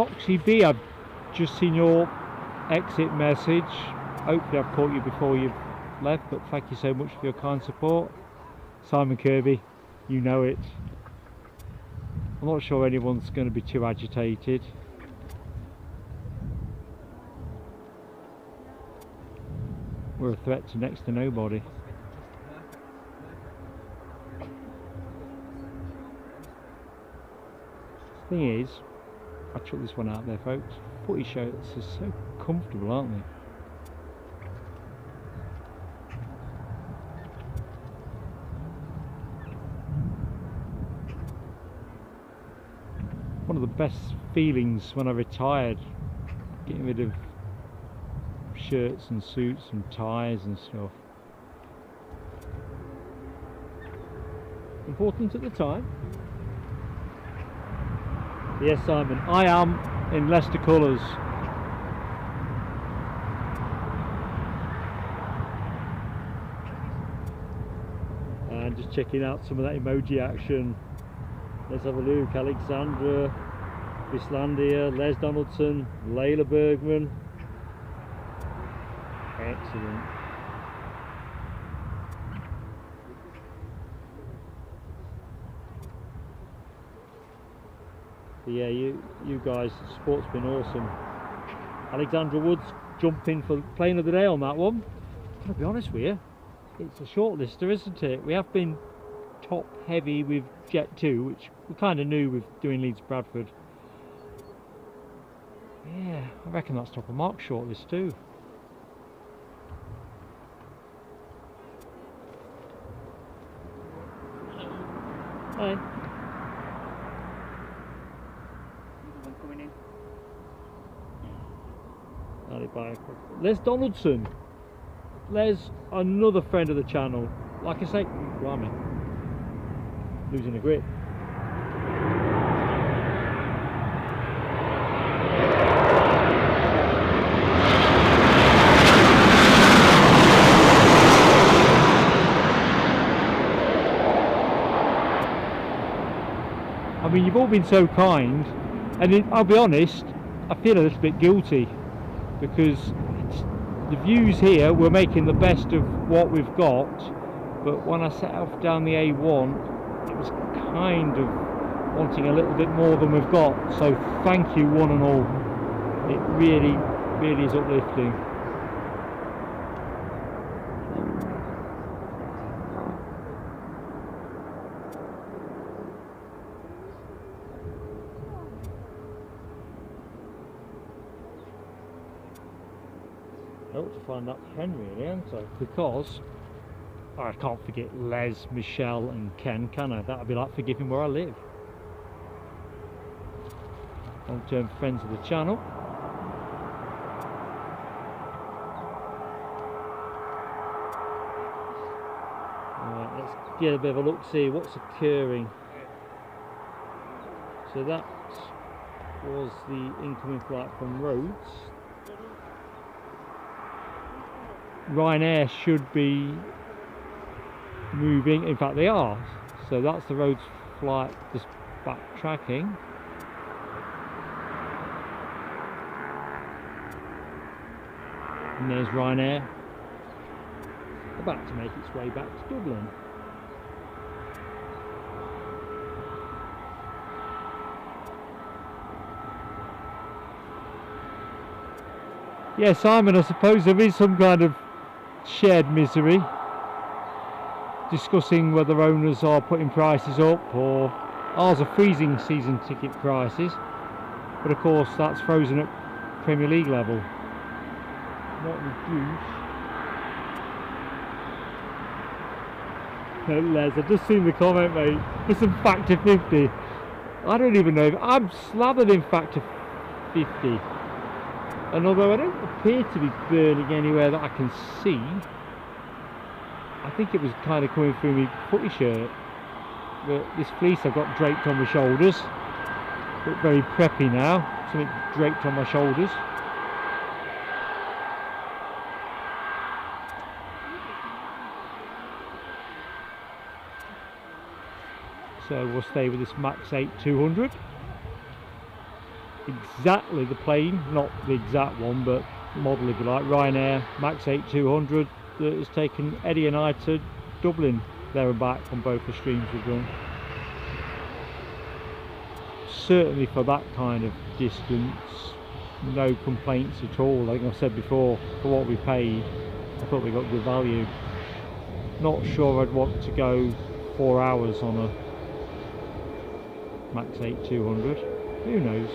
Foxy B, I've just seen your exit message. Hopefully I've caught you before you've left, but thank you so much for your kind support. Simon Kirby, you know it. I'm not sure anyone's going to be too agitated. We're a threat to next to nobody. Thing is, I took this one out there, folks. Footy shirts are so comfortable, aren't they? One of the best feelings when I retired, getting rid of shirts and suits and ties and stuff. Important at the time. Yes, Simon, I am in Leicester colours. And just checking out some of that emoji action. Let's have a look. Alexandra, Bislandia, Les Donaldson, Layla Bergman. Excellent. But yeah, you guys, sport's been awesome. Alexandra Woods jumping for plane of the day on that one. To be honest with you, it's a shortlister, isn't it? We have been top heavy with Jet 2, which we kind of knew with doing Leeds Bradford. Yeah, I reckon that's top of Mark's shortlist too. Hi. Les Donaldson. Les, another friend of the channel. Like I say, blimey, losing a grip. I mean, you've all been so kind, and I'll be honest, I feel a little bit guilty because the views here, we're making the best of what we've got, but when I set off down the A1, it was kind of wanting a little bit more than we've got. So thank you one and all. It really, really is uplifting. I ought to find that pen really, haven't I? Because I can't forget Les, Michelle and Ken, can I? That would be like forgetting where I live. Long-term friends of the channel. Right, let's get a bit of a look, see what's occurring. So that was the incoming flight from Rhodes. Ryanair should be moving, in fact they are, so that's the Rhodes flight just backtracking. And there's Ryanair about to make its way back to Dublin. Yeah, Simon, I suppose there is some kind of shared misery discussing whether owners are putting prices up, or ours are freezing season ticket prices, but of course that's frozen at Premier League level, not reduced. Les, I've just seen the comment, mate, for some factor 50. I don't even know if I'm slathered in factor 50. And although I don't appear to be burning anywhere that I can see, I think it was kind of coming through my footy shirt. But this fleece I've got draped on my shoulders. Look very preppy now, something draped on my shoulders. So we'll stay with this Max 8 200. exactly the plane, not the exact one, but model if you like, Ryanair Max 8200 that has taken Eddie and I to Dublin there and back on both the streams we've done. Certainly for that kind of distance, no complaints at all. Like I said before, for what we paid, I thought we got good value. Not sure I'd want to go 4 hours on a Max 8200. Who knows?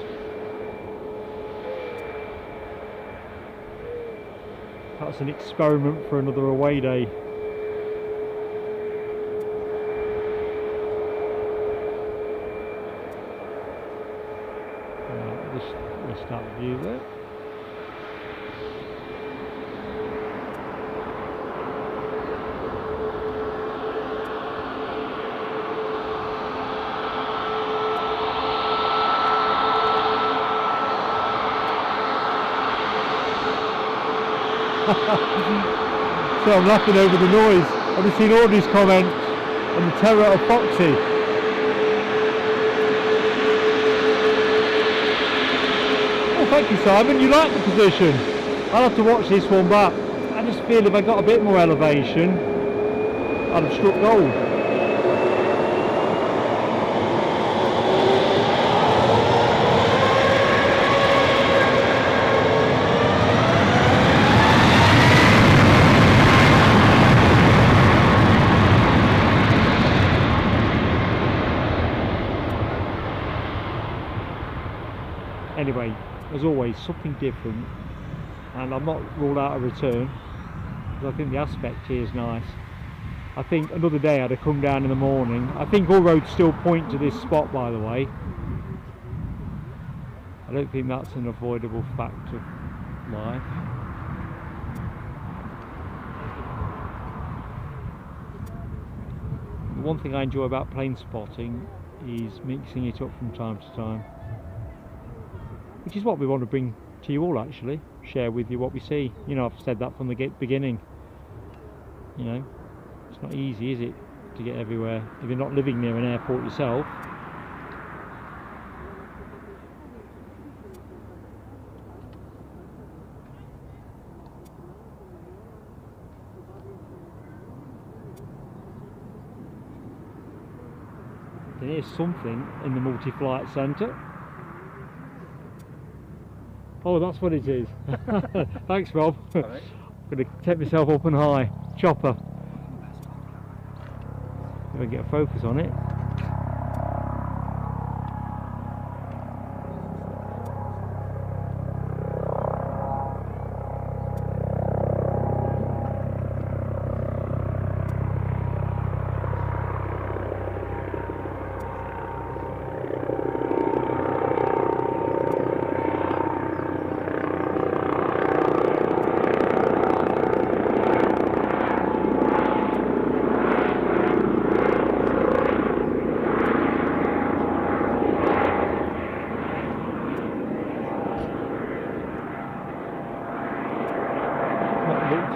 That's an experiment for another away day. Let's start view there. So I'm laughing over the noise. Have you seen Audrey's comment on the terror of Foxy? Oh, thank you, Simon. You like the position. I'll have to watch this one back. I just feel if I got a bit more elevation, I'd have struck gold. Anyway, as always, something different, and I'm not ruled out a return because I think the aspect here is nice. I think another day I'd have come down in the morning. I think all roads still point to this spot, by the way. I don't think that's an avoidable fact of life. The one thing I enjoy about plane spotting is mixing it up from time to time, which is what we want to bring to you all, actually. Share with you what we see. You know, I've said that from the beginning. You know, it's not easy, is it, to get everywhere if you're not living near an airport yourself. And here's something in the multi-flight centre. Oh, that's what it is. Thanks, Rob. I'm going to take myself up and high. Chopper. If I get a focus on it.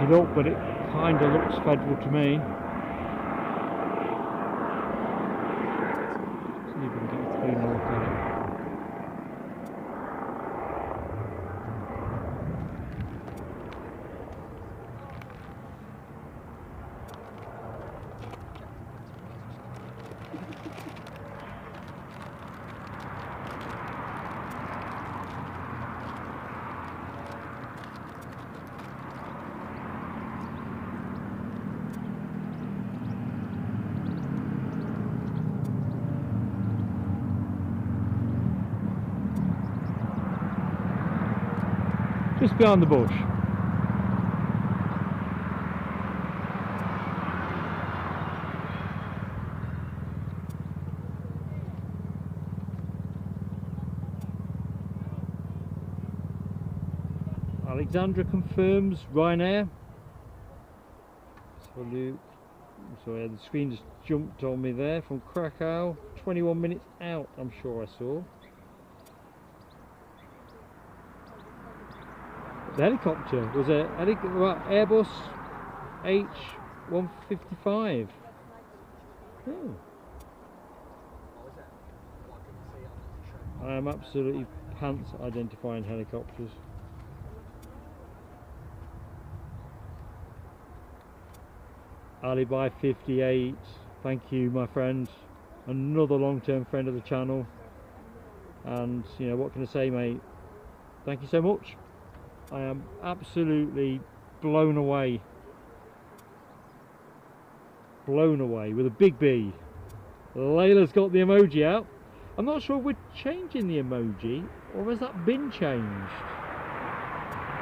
Up, but it kind of looks federal to me. See if we can get a cleaner look at it. Just behind the bush. Alexandra confirms Ryanair. So Luke, sorry, the screen just jumped on me there from Krakow. 21 minutes out, I'm sure I saw. The helicopter was a Airbus A320. Oh. I am absolutely Enhance identifying helicopters. Alibi 58, thank you my friend, another long-term friend of the channel, and you know, what can I say, mate, thank you so much. I am absolutely blown away with a big B. Layla's got the emoji out. I'm not sure if we're changing the emoji or has that been changed.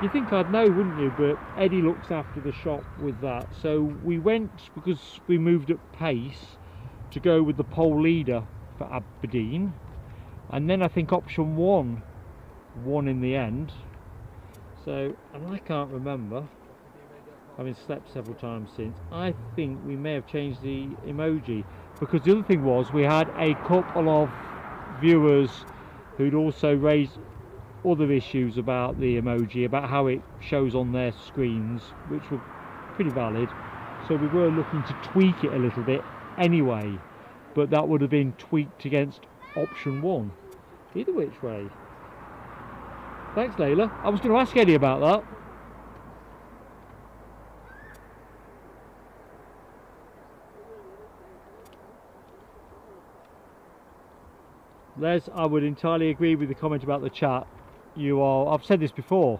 You think I'd know, wouldn't you? But Eddie looks after the shop with that. So we went, because we moved at pace, to go with the pole leader for Aberdeen, and then I think option one won in the end. So, and I can't remember, having slept several times since, I think we may have changed the emoji, because the other thing was we had a couple of viewers who'd also raised other issues about the emoji, about how it shows on their screens, which were pretty valid. So we were looking to tweak it a little bit anyway, but that would have been tweaked against option one. Either which way. Thanks, Layla. I was going to ask Eddie about that. Les, I would entirely agree with the comment about the chat. You are, I've said this before,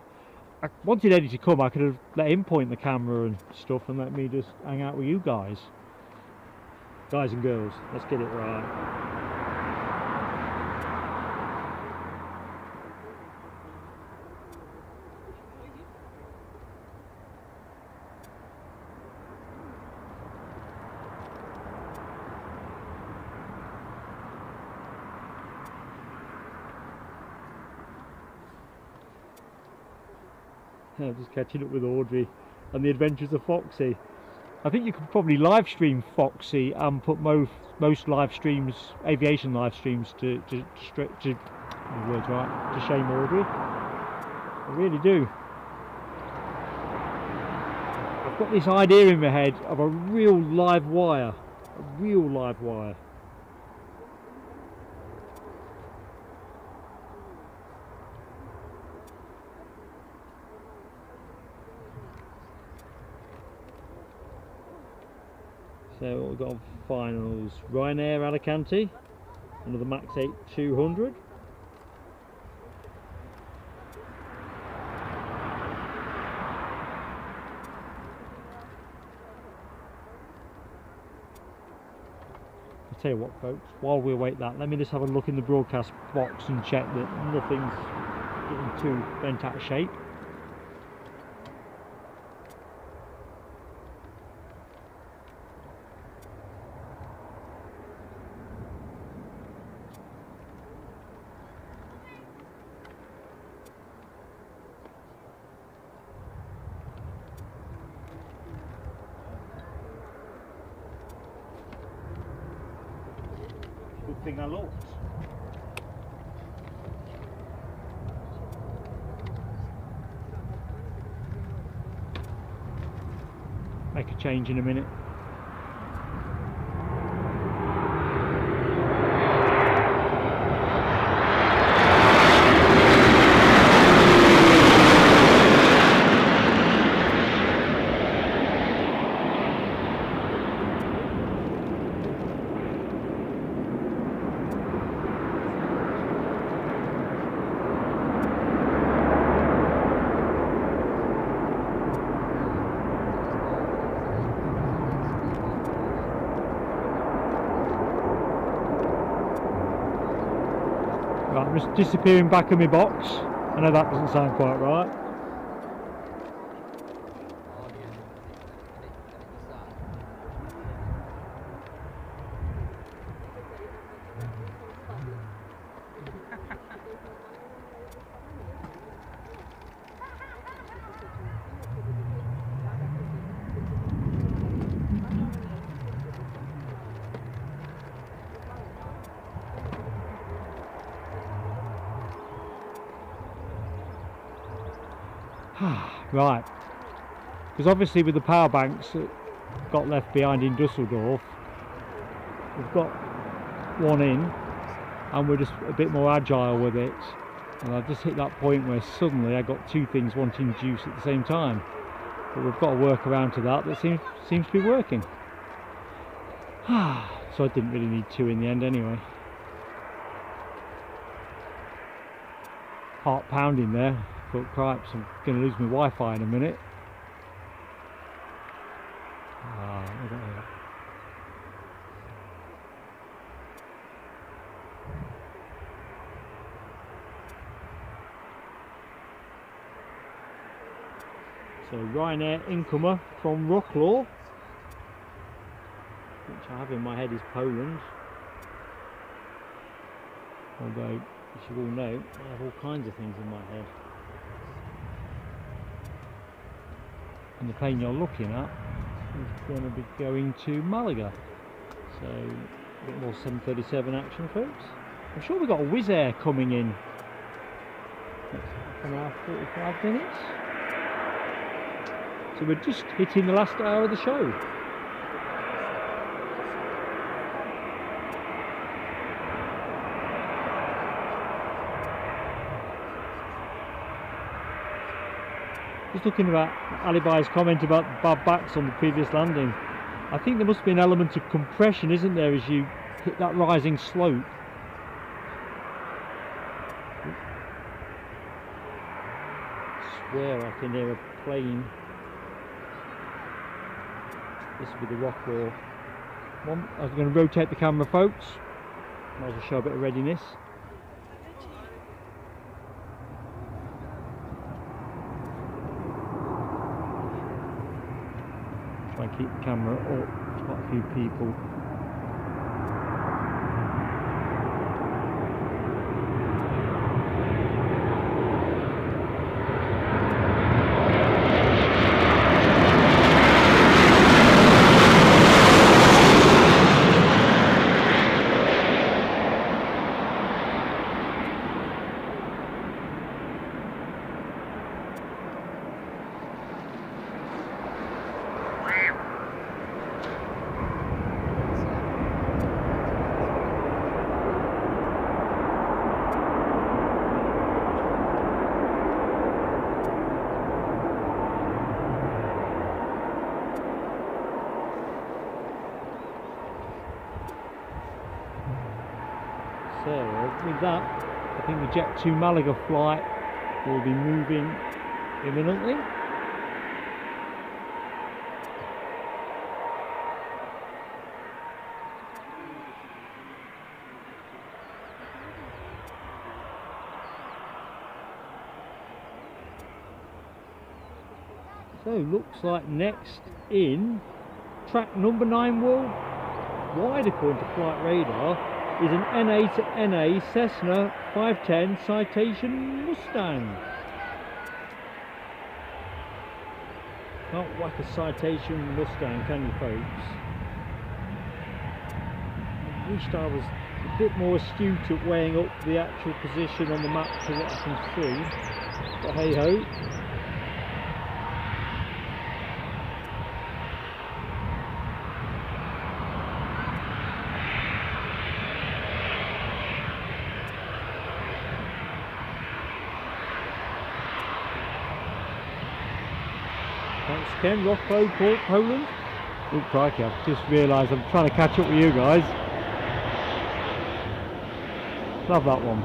I wanted Eddie to come, I could have let him point the camera and stuff and let me just hang out with you guys. Guys and girls, let's get it right. Just catching up with Audrey and the adventures of Foxy. I think you could probably live stream Foxy and put most live streams, aviation live streams, to words right, to shame Audrey. I really do. I've got this idea in my head of a real live wire, So what we've got on finals, Ryanair Alicante, another Max 8 200. I'll tell you what folks, while we await that, let me just have a look in the broadcast box and check that nothing's getting too bent out of shape. Good thing I looked. Make a change in a minute. Right, I'm just disappearing back in my box. I know that doesn't sound quite right. Right, because obviously with the power banks that got left behind in Dusseldorf, we've got one in and we're just a bit more agile with it. And I just hit that point where suddenly I got two things wanting juice at the same time. But we've got to work around to that. That seems to be working. So I didn't really need two in the end anyway. Heart pounding there. Thought, cripes, I'm going to lose my Wi-Fi in a minute. Look at that. So Ryanair incomer from Wrocław, which I have in my head is Poland. Although, as you all know, I have all kinds of things in my head. And the plane you're looking at is going to be going to Malaga. So, a bit more 737 action, folks. I'm sure we've got a Wizz Air coming in next half an hour, 45 minutes. So we're just hitting the last hour of the show. Just looking about Alibi's comment about bad backs on the previous landing. I think there must be an element of compression, isn't there, as you hit that rising slope. I swear I can hear a plane. This will be the Wrocław one. I'm going to rotate the camera, folks. Might as well show a bit of readiness. Try and keep the camera up. There's quite a few people. So with that, I think the Jet 2 Malaga flight will be moving imminently. So looks like next in track number 9 worldwide according to Flight Radar is an NA to NA Cessna 510 Citation Mustang. Can't whack a Citation Mustang, can you, folks? I wished I was a bit more astute at weighing up the actual position on the map to what I can see. But hey ho. Thanks Ken, Wrocław, Poland. Oh crikey, I've just realised I'm trying to catch up with you guys. Love that one.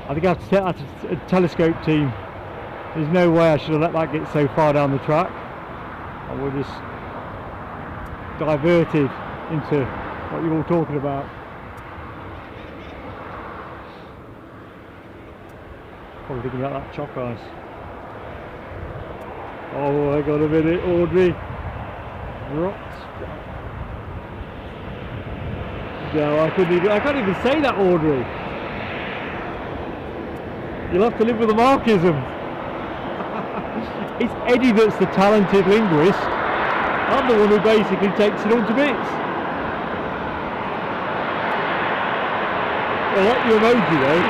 I think I have to set that a telescope team. There's no way I should have let that get so far down the track. I would have just diverted into what you're all talking about. Probably thinking about that chalk ice. Oh, I got a minute, Aurigny. Rocks. No, I can't even say that, Aurigny. You'll have to live with the markism. It's Eddie that's the talented linguist. I'm the one who basically takes it all to bits. I like your emoji though.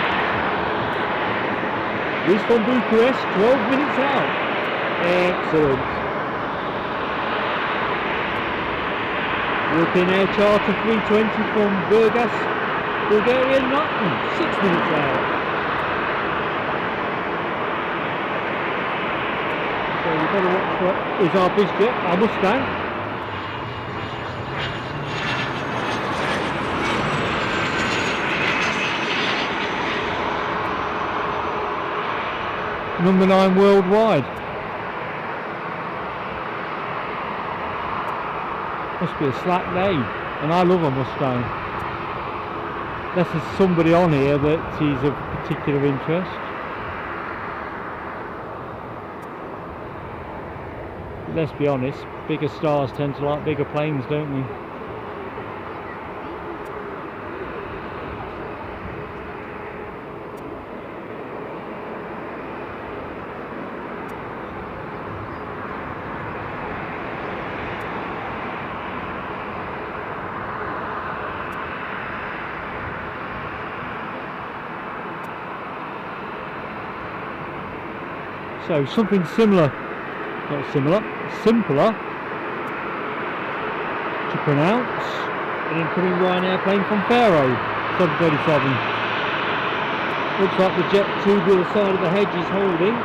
This from Bucharest, 12 minutes out. Excellent. European Air Charter 320 from Burgas, Bulgarian not 6 minutes out. So we've got to watch what is our bizjet, our Mustang. Number 9 worldwide. Must be a slack day, and I love a Mustang. Unless there's somebody on here that is of particular interest. But let's be honest, bigger stars tend to like bigger planes, don't they? So something similar, not similar, simpler to pronounce, an incoming Ryanair plane from Faro, 737. Looks like the jet tube the other side of the hedge is holding.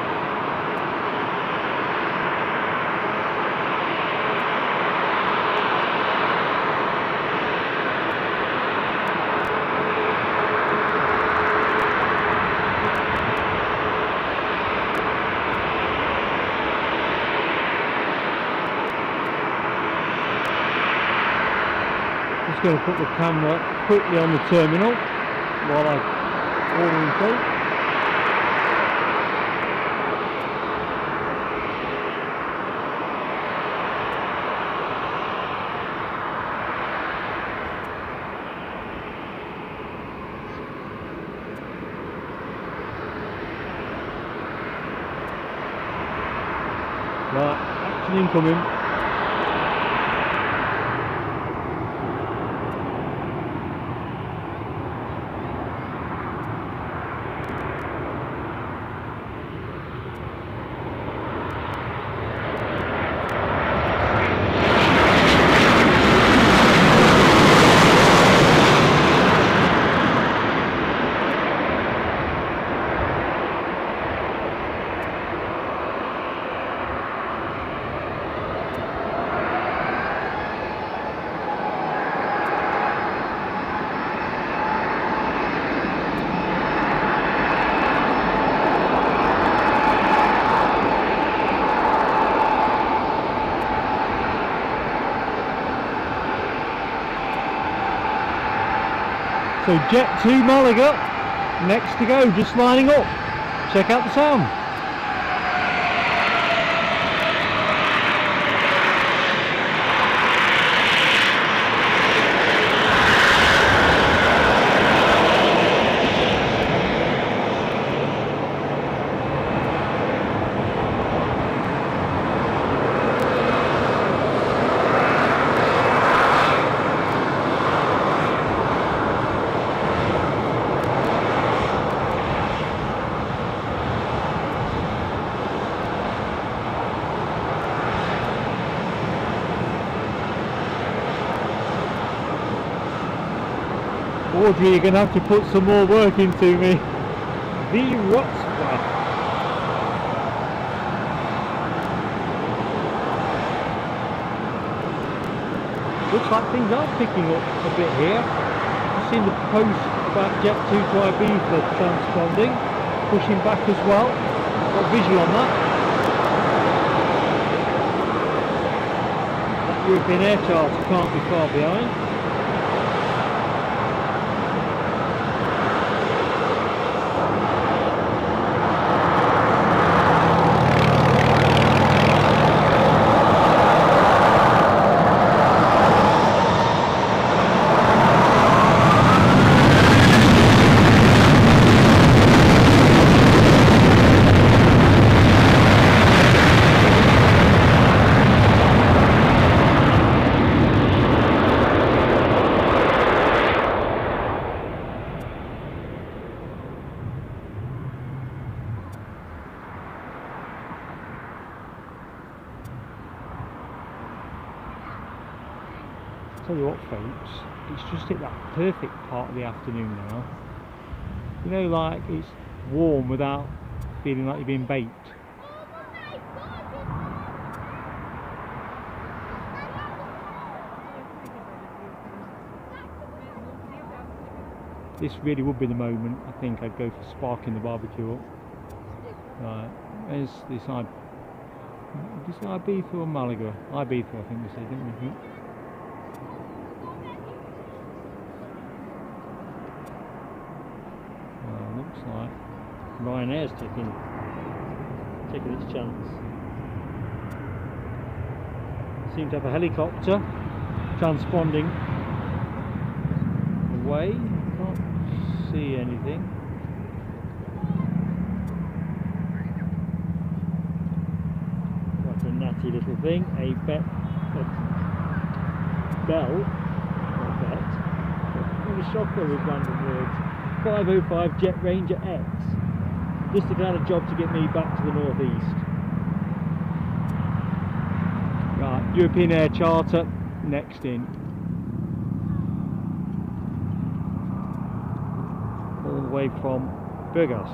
Just going to put the camera quickly on the terminal while I order info. Right, action incoming. So Jet 2 Malaga, next to go, just lining up. Check out the sound. Audrey, you're going to have to put some more work into me. The Rotsbach. Looks like things are picking up a bit here. I've seen the post about Jet 2 to Ibiza transponding, pushing back as well. Got visual on that. That European air charter can't be far behind. Tell you what, folks, it's just hit that perfect part of the afternoon now. You know, like it's warm without feeling like you're being baked. This really would be the moment I think I'd go for sparking the barbecue up. Right, there's this Ibiza or Malaga? Ibiza, I think we said, didn't we? Looks like Ryanair's taking its chance. Seem to have a helicopter transponding away. Can't see anything. What a natty little thing. A bell. Not bet. I'm a shocker with random words. 505 Jet Ranger X. Just the kind of job to get me back to the northeast. Right, European Air Charter next in. All the way from Burgos.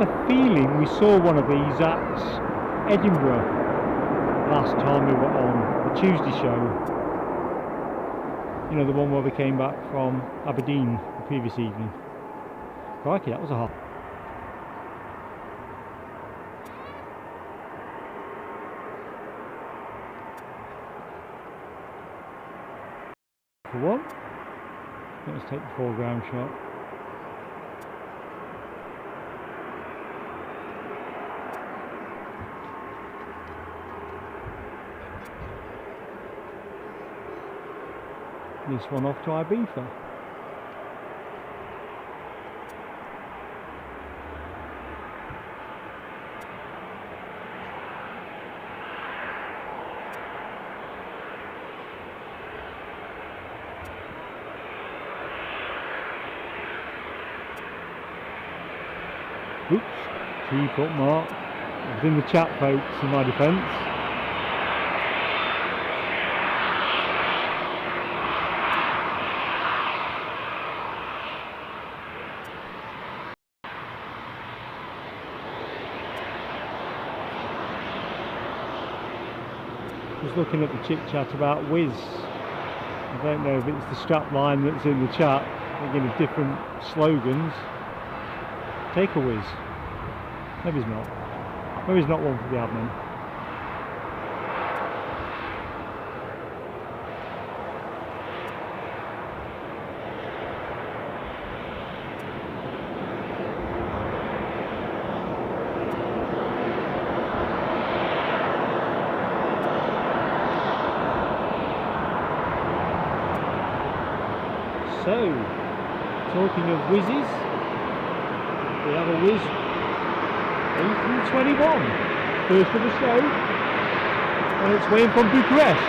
A feeling we saw one of these at Edinburgh last time we were on the Tuesday show. You know, the one where we came back from Aberdeen the previous evening. Crikey, that was a hot. For one, let's take the foreground shot. This one off to Ibiza. Oops, 3-foot mark. I was in the chat, folks, in my defence. Just looking at the chit chat about Whiz. I don't know if it's the strap line that's in the chat, thinking of different slogans. Take a Whiz. Maybe it's not. Maybe it's not one for the admin. So, talking of whizzes, we have a Whiz A321, first of the show, on its way in from Bucharest.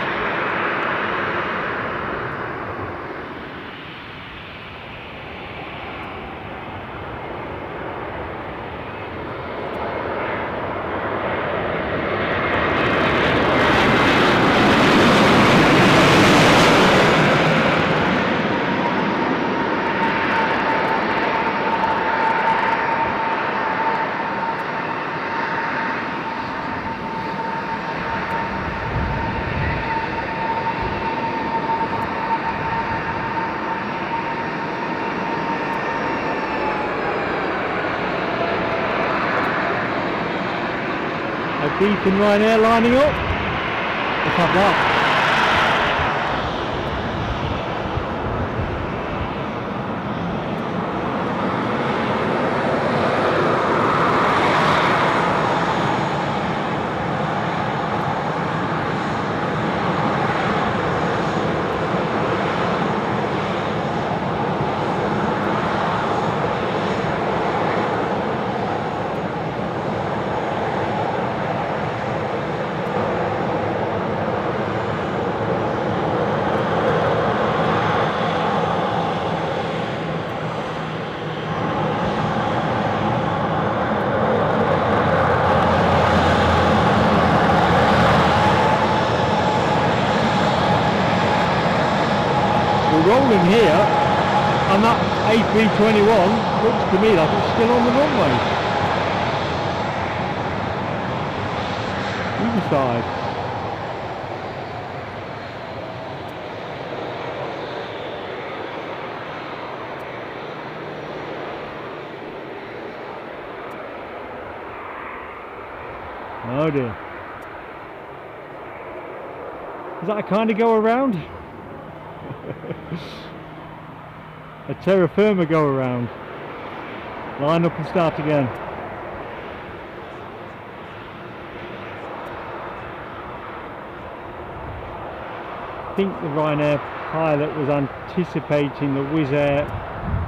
Beef and Ryanair lining up. Let's have that. We're rolling here, and that A321 looks to me like it's still on the runway. Either side. Oh dear. Is that a kind of go around? A terra firma go around. Line up and start again. I think the Ryanair pilot was anticipating the Wizz Air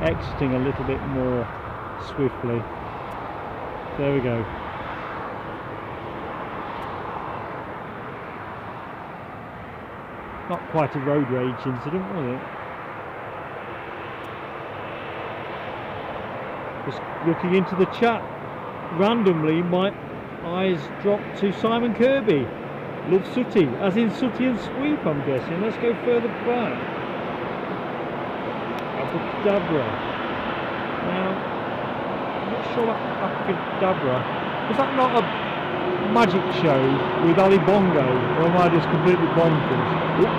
exiting a little bit more swiftly. There we go. Not quite a road rage incident, was it? Just looking into the chat, randomly my eyes dropped to Simon Kirby. Love Sooty, as in Sooty and Sweep, I'm guessing. Let's go further back. Abracadabra. Now, I'm not sure that Abracadabra, was that not a magic show with Ali Bongo, or am I just completely bonkers? Oop.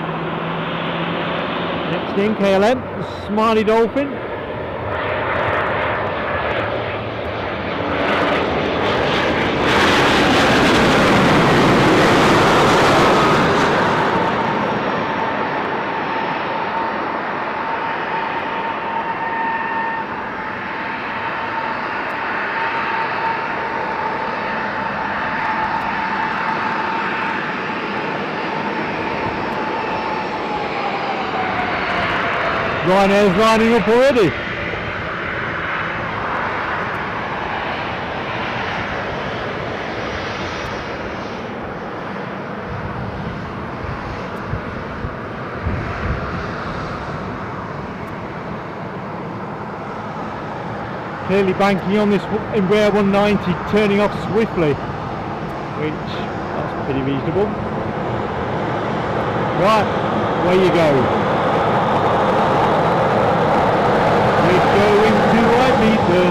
Next in, KLM, Smiley Dolphin. Ryanair's lining up already. Clearly banking on this Embraer 190 turning off swiftly, which that's pretty reasonable. Right, where you go. Going to Ibiza,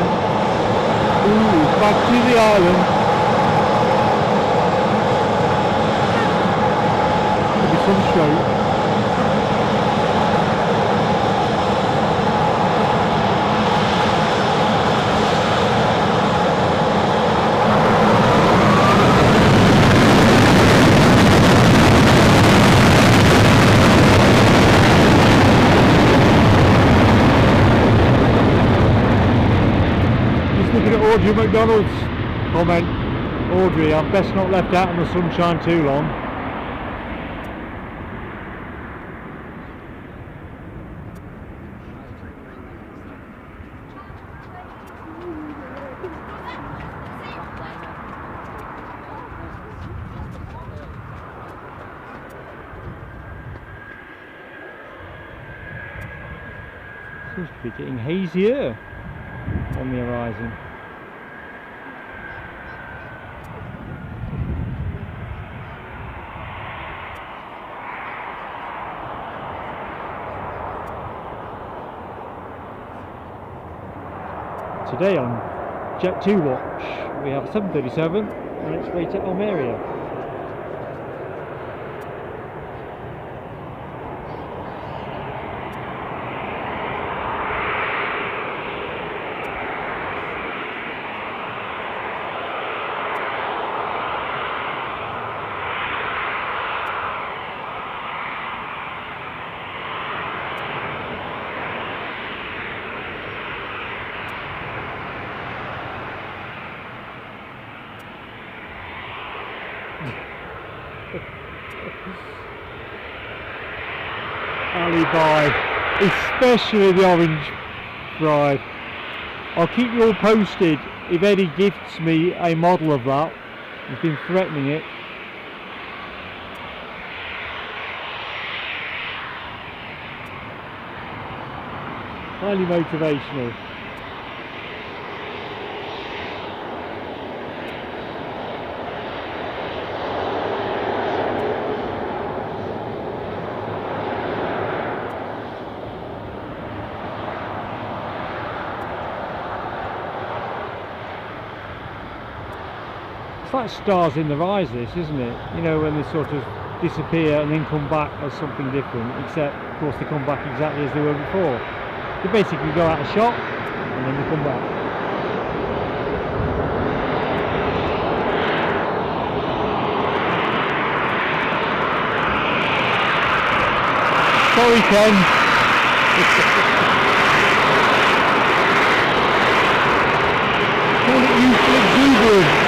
ooh, back to the island. Could be some show. Audrey McDonald's comment. Audrey, I've best not left out in the sunshine too long. Seems to be getting hazier on the horizon. Today on Jet 2 Watch we have 737 on its way to Almeria. Alibi, especially the orange fried. I'll keep you all posted if Eddie gifts me a model of that. He's been threatening it. Highly motivational. like stars in their eyes, this, isn't it? You know, when they sort of disappear and then come back as something different, except of course they come back exactly as they were before. They basically go out of shot and then they come back. Sorry, Ken. Call it useful exuberance.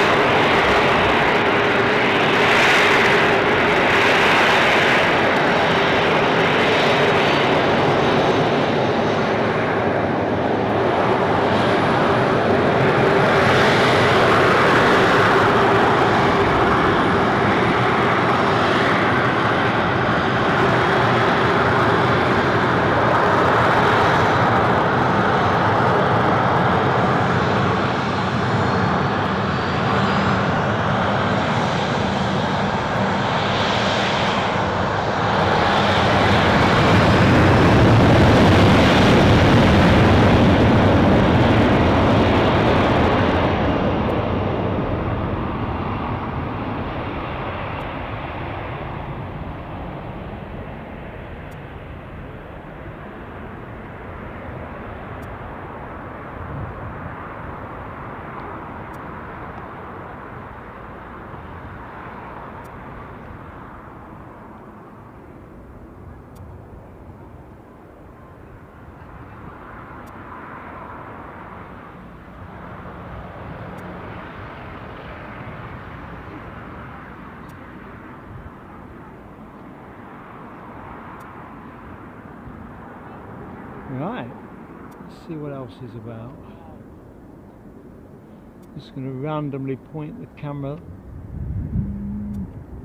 Right, let's see what else is about. Just going to randomly point the camera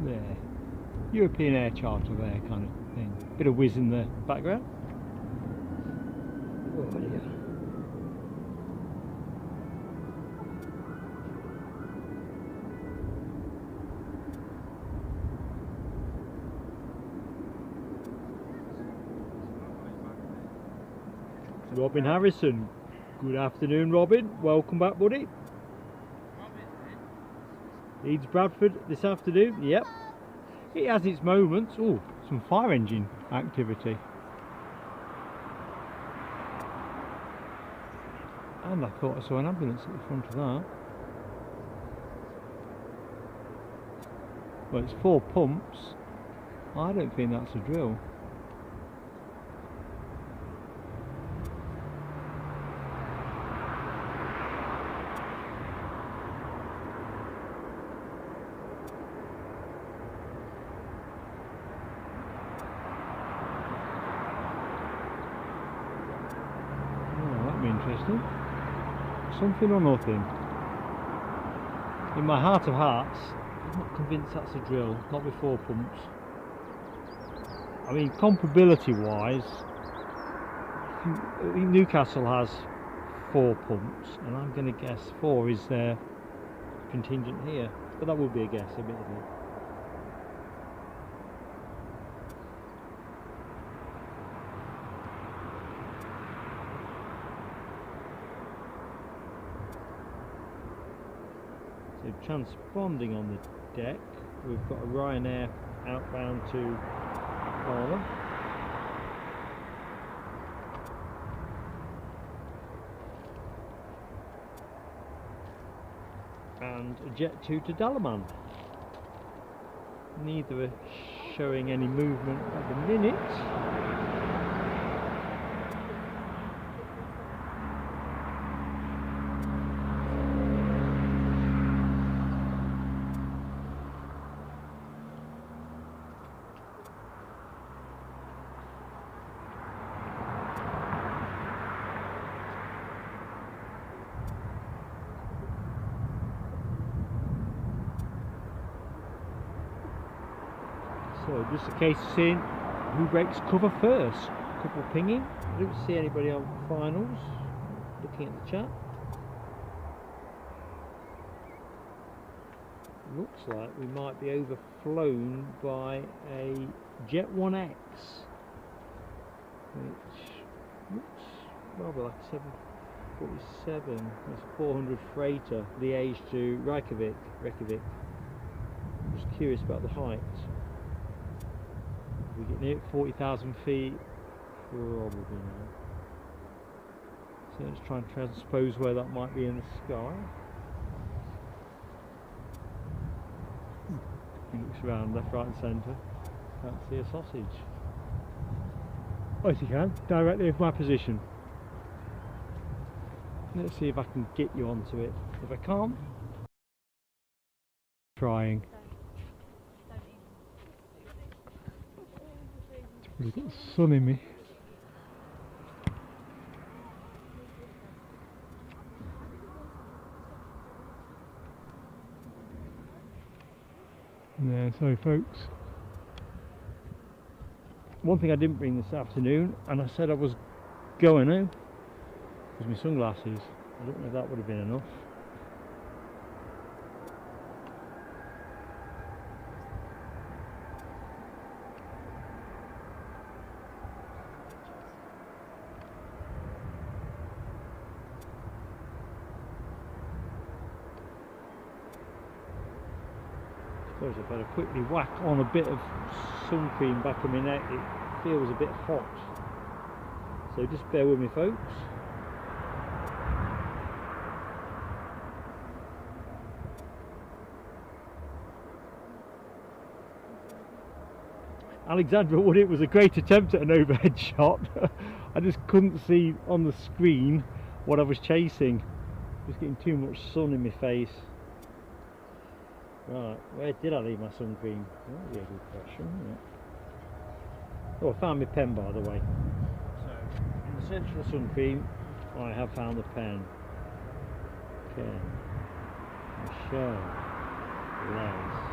there. European air charter there, kind of thing. Bit of whiz in the background. Oh dear. Robin Harrison. Good afternoon, Robin. Welcome back, buddy. Leeds Bradford this afternoon. Yep. It has its moments. Oh, some fire engine activity. And I thought I saw an ambulance at the front of that. Well, it's 4 pumps. I don't think that's a drill. Interesting. Something or nothing. In my heart of hearts, I'm not convinced that's a drill, not with 4 pumps. I mean, comparability wise, I think Newcastle has 4 pumps, and I'm going to guess 4 is their contingent here. But that would be a guess, admittedly. So transponding on the deck, we've got a Ryanair outbound to Palma. And a Jet 2 to Dalaman. Neither are showing any movement at the minute. So just a case of seeing who breaks cover first. A couple pinging. I don't see anybody on finals. Looking at the chat. Looks like we might be overflown by a Jet 1X, which looks rather like a 47. That's a 400 freighter. Liège to Reykjavik. I'm just curious about the height. We get near 40,000 feet. Probably not. So let's try and transpose where that might be in the sky. He looks around left, right and centre. Can't see a sausage. Oh yes you can, directly of my position. Let's see if I can get you onto it. If I can't, trying. We've got the sun in me. Yeah, sorry folks. One thing I didn't bring this afternoon, and I said I was going to, was my sunglasses. I don't know if that would have been enough. I suppose if I'd have quickly whack on a bit of sun cream back of my neck, it feels a bit hot. So just bear with me folks. Alexandra Woodett was a great attempt at an overhead shot. I just couldn't see on the screen what I was chasing. Just getting too much sun in my face. Right, where did I leave my sun cream? That would be a good question, wouldn't it? Oh, I found my pen by the way. So, in the centre of the sun cream, I have found the pen. Ken. Michelle. Les.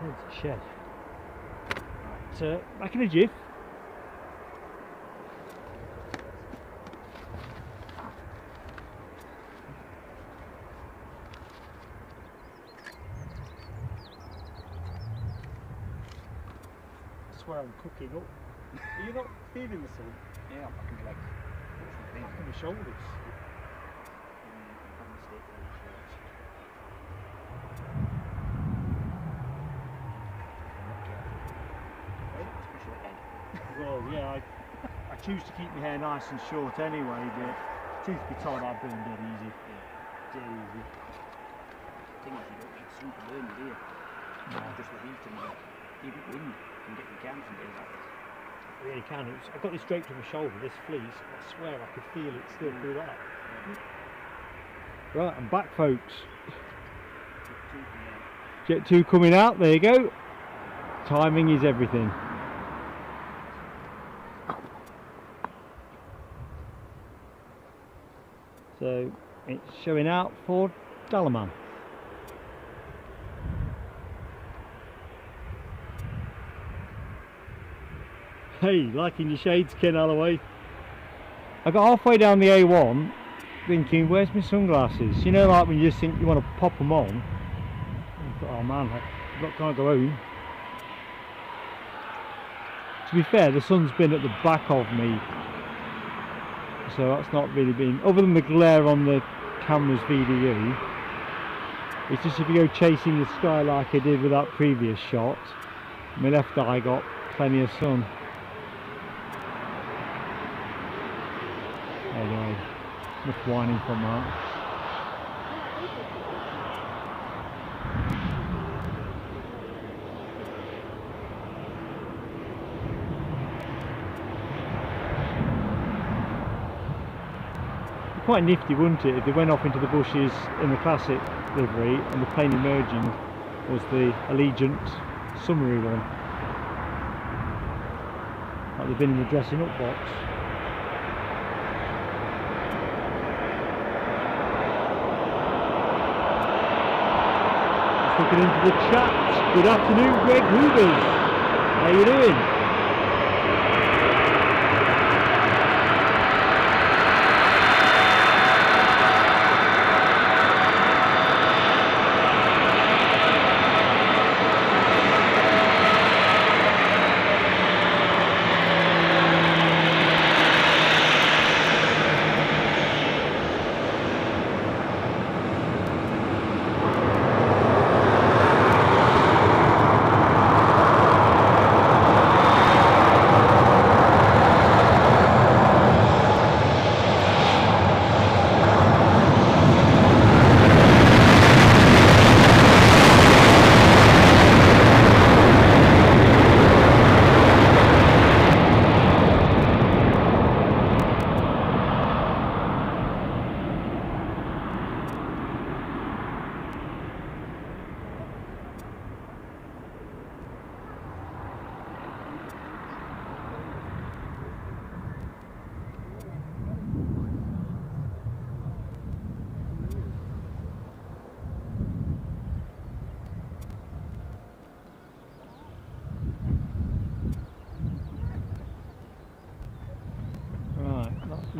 There's a shed. Right, back in a jiff. That's where I'm cooking up. Are you not feeling the sun? Yeah, I'm fucking legs. Back on the shoulders. Well, yeah, I choose to keep my hair nice and short anyway, but truth be told, I burn dead easy. Yeah, dead easy. The thing is, you don't need sun to burn you, do you? No. Just the heat and keep it wind and get your cans and things like that. I really can. I got this draped on my shoulder, this fleece. I swear I could feel it still through that. Right, I'm back, folks. Jet 2 coming out, there you go. Timing is everything. So it's showing out for Dalaman. Hey, liking your shades, Ken Alloway. I got halfway down the A1 thinking, where's my sunglasses? You know, like when you just think you want to pop them on. I thought, oh man, I can't go home. To be fair, the sun's been at the back of me, so that's not really been, other than the glare on the camera's VDU, it's just if you go chasing the sky like I did with that previous shot, my left eye got plenty of sun. Anyway, enough whining from that. Quite nifty, wouldn't it, if they went off into the bushes in the classic livery and the plane emerging was the Allegiant summary one, like they've been in the dressing up box. Just looking into the chat. Good afternoon, Greg Hoovers. How you doing?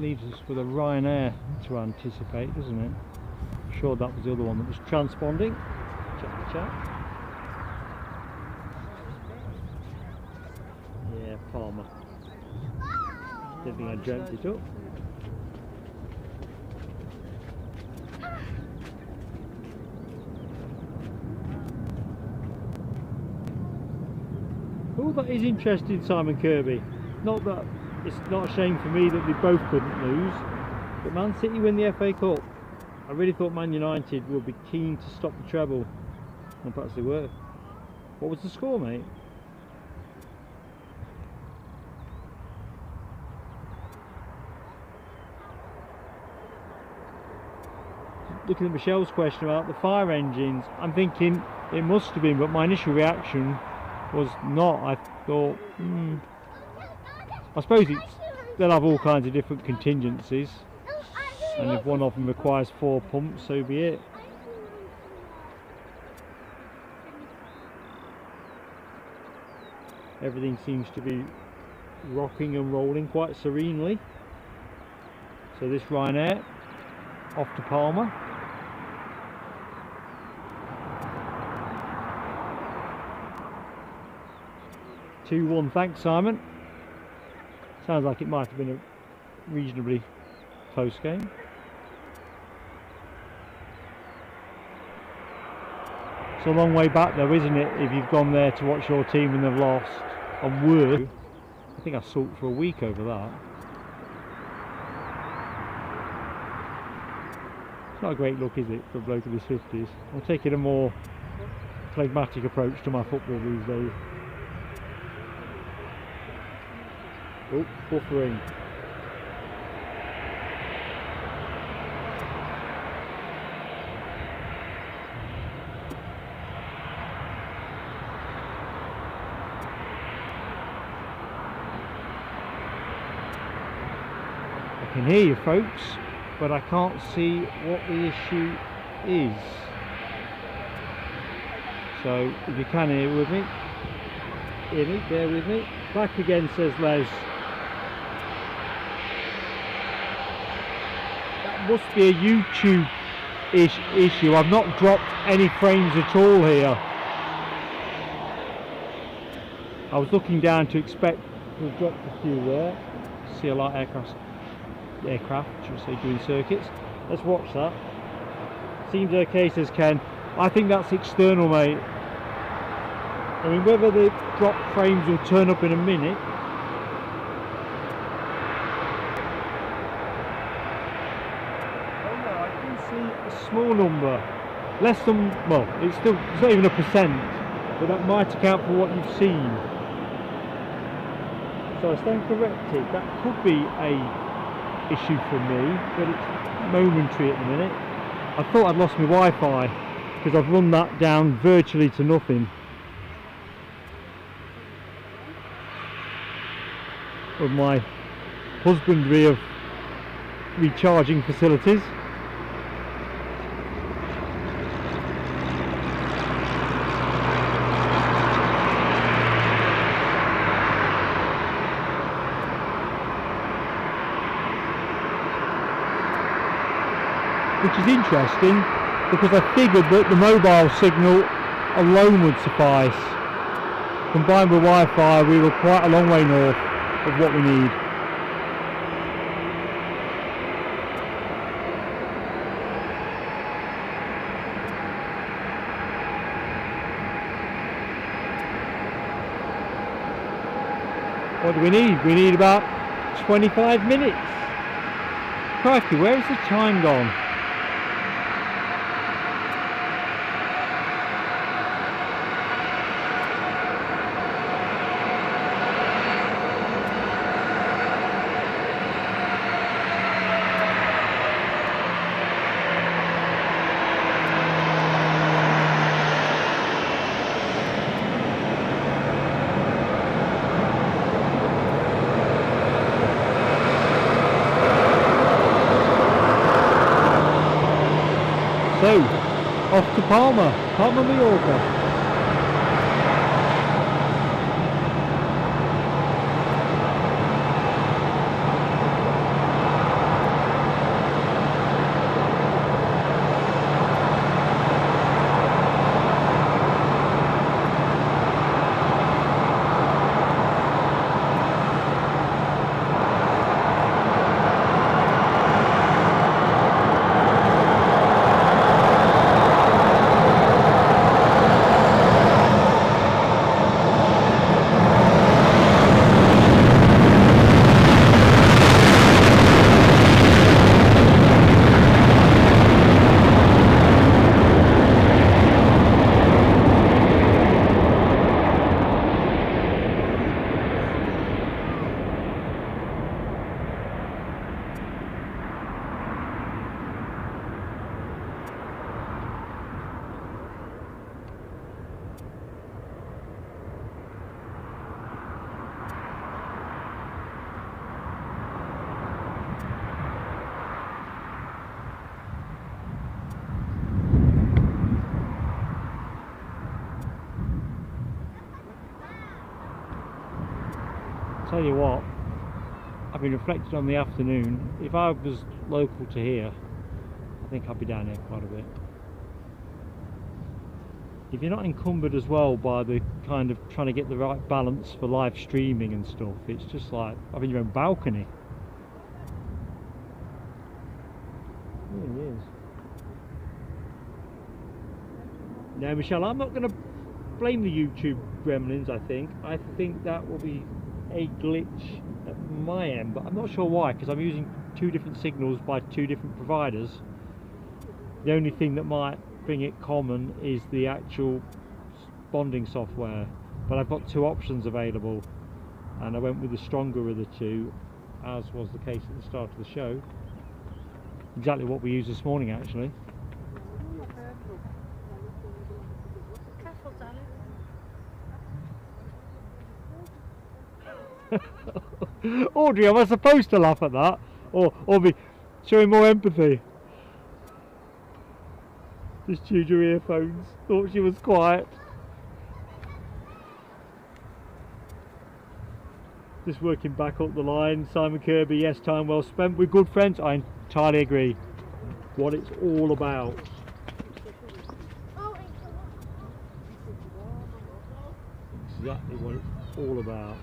leaves us with a Ryanair to anticipate, doesn't it? I'm sure that was the other one that was transponding. Check the chat. Yeah, Palmer. Didn't think I dreamt it up. Oh, that is interesting, Simon Kirby. Not that it's not a shame for me that they both couldn't lose, but Man City win the FA Cup. I really thought Man United would be keen to stop the treble, and perhaps they were. What was the score, mate? Looking at Michelle's question about the fire engines, I'm thinking it must have been, but my initial reaction was not. I thought, I suppose they'll have all kinds of different contingencies, and if one of them requires 4 pumps, so be it. Everything seems to be rocking and rolling quite serenely. So this Ryanair off to Palmer. (2-1), thanks Simon. Sounds like it might have been a reasonably close game. It's a long way back though, isn't it, if you've gone there to watch your team and they've lost, and were. I think I sulked for a week over that. It's not a great look, is it, for a bloke in his 50s. I'm taking a more phlegmatic approach to my football these days. Oh, buffering. I can hear you folks, but I can't see what the issue is. So if you can hear me, bear with me. Back again, says Les. That must be a YouTube issue. I've not dropped any frames at all here. I was looking down to expect to have dropped a few there. See a light aircraft, should I say, doing circuits. Let's watch that. Seems okay, says Ken. I think that's external, mate. I mean, whether the drop frames will turn up in a minute. Oh no, I can see a small number. Less than, well, it's not even a percent, but that might account for what you've seen. So I stand corrected. That could be a issue for me, but it's momentary at the minute. I thought I'd lost my Wi-Fi because I've run that down virtually to nothing. Of my husbandry of recharging facilities. Which is interesting because I figured that the mobile signal alone would suffice. Combined with Wi-Fi, we were quite a long way north of what we need. What do we need? We need about 25 minutes. Crikey, where has the time gone? So, off to Palmer, Mallorca. Tell you what, I've been reflecting on the afternoon. If I was local to here, I think I'd be down here quite a bit. If you're not encumbered as well by the kind of trying to get the right balance for live streaming and stuff, it's just like having your own balcony. It really is. Now, Michelle, I'm not going to blame the YouTube gremlins. I think that will be a glitch at my end, but I'm not sure why, because I'm using two different signals by two different providers. The only thing that might bring it common is the actual bonding software, but I've got two options available and I went with the stronger of the two, as was the case at the start of the show. Exactly what we used this morning, actually. Careful, darling. Audrey, am I supposed to laugh at that, or be showing more empathy? Just chewed your earphones, thought she was quiet. Just working back up the line. Simon Kirby, yes, time well spent with good friends. I entirely agree. What it's all about. Exactly what it's all about.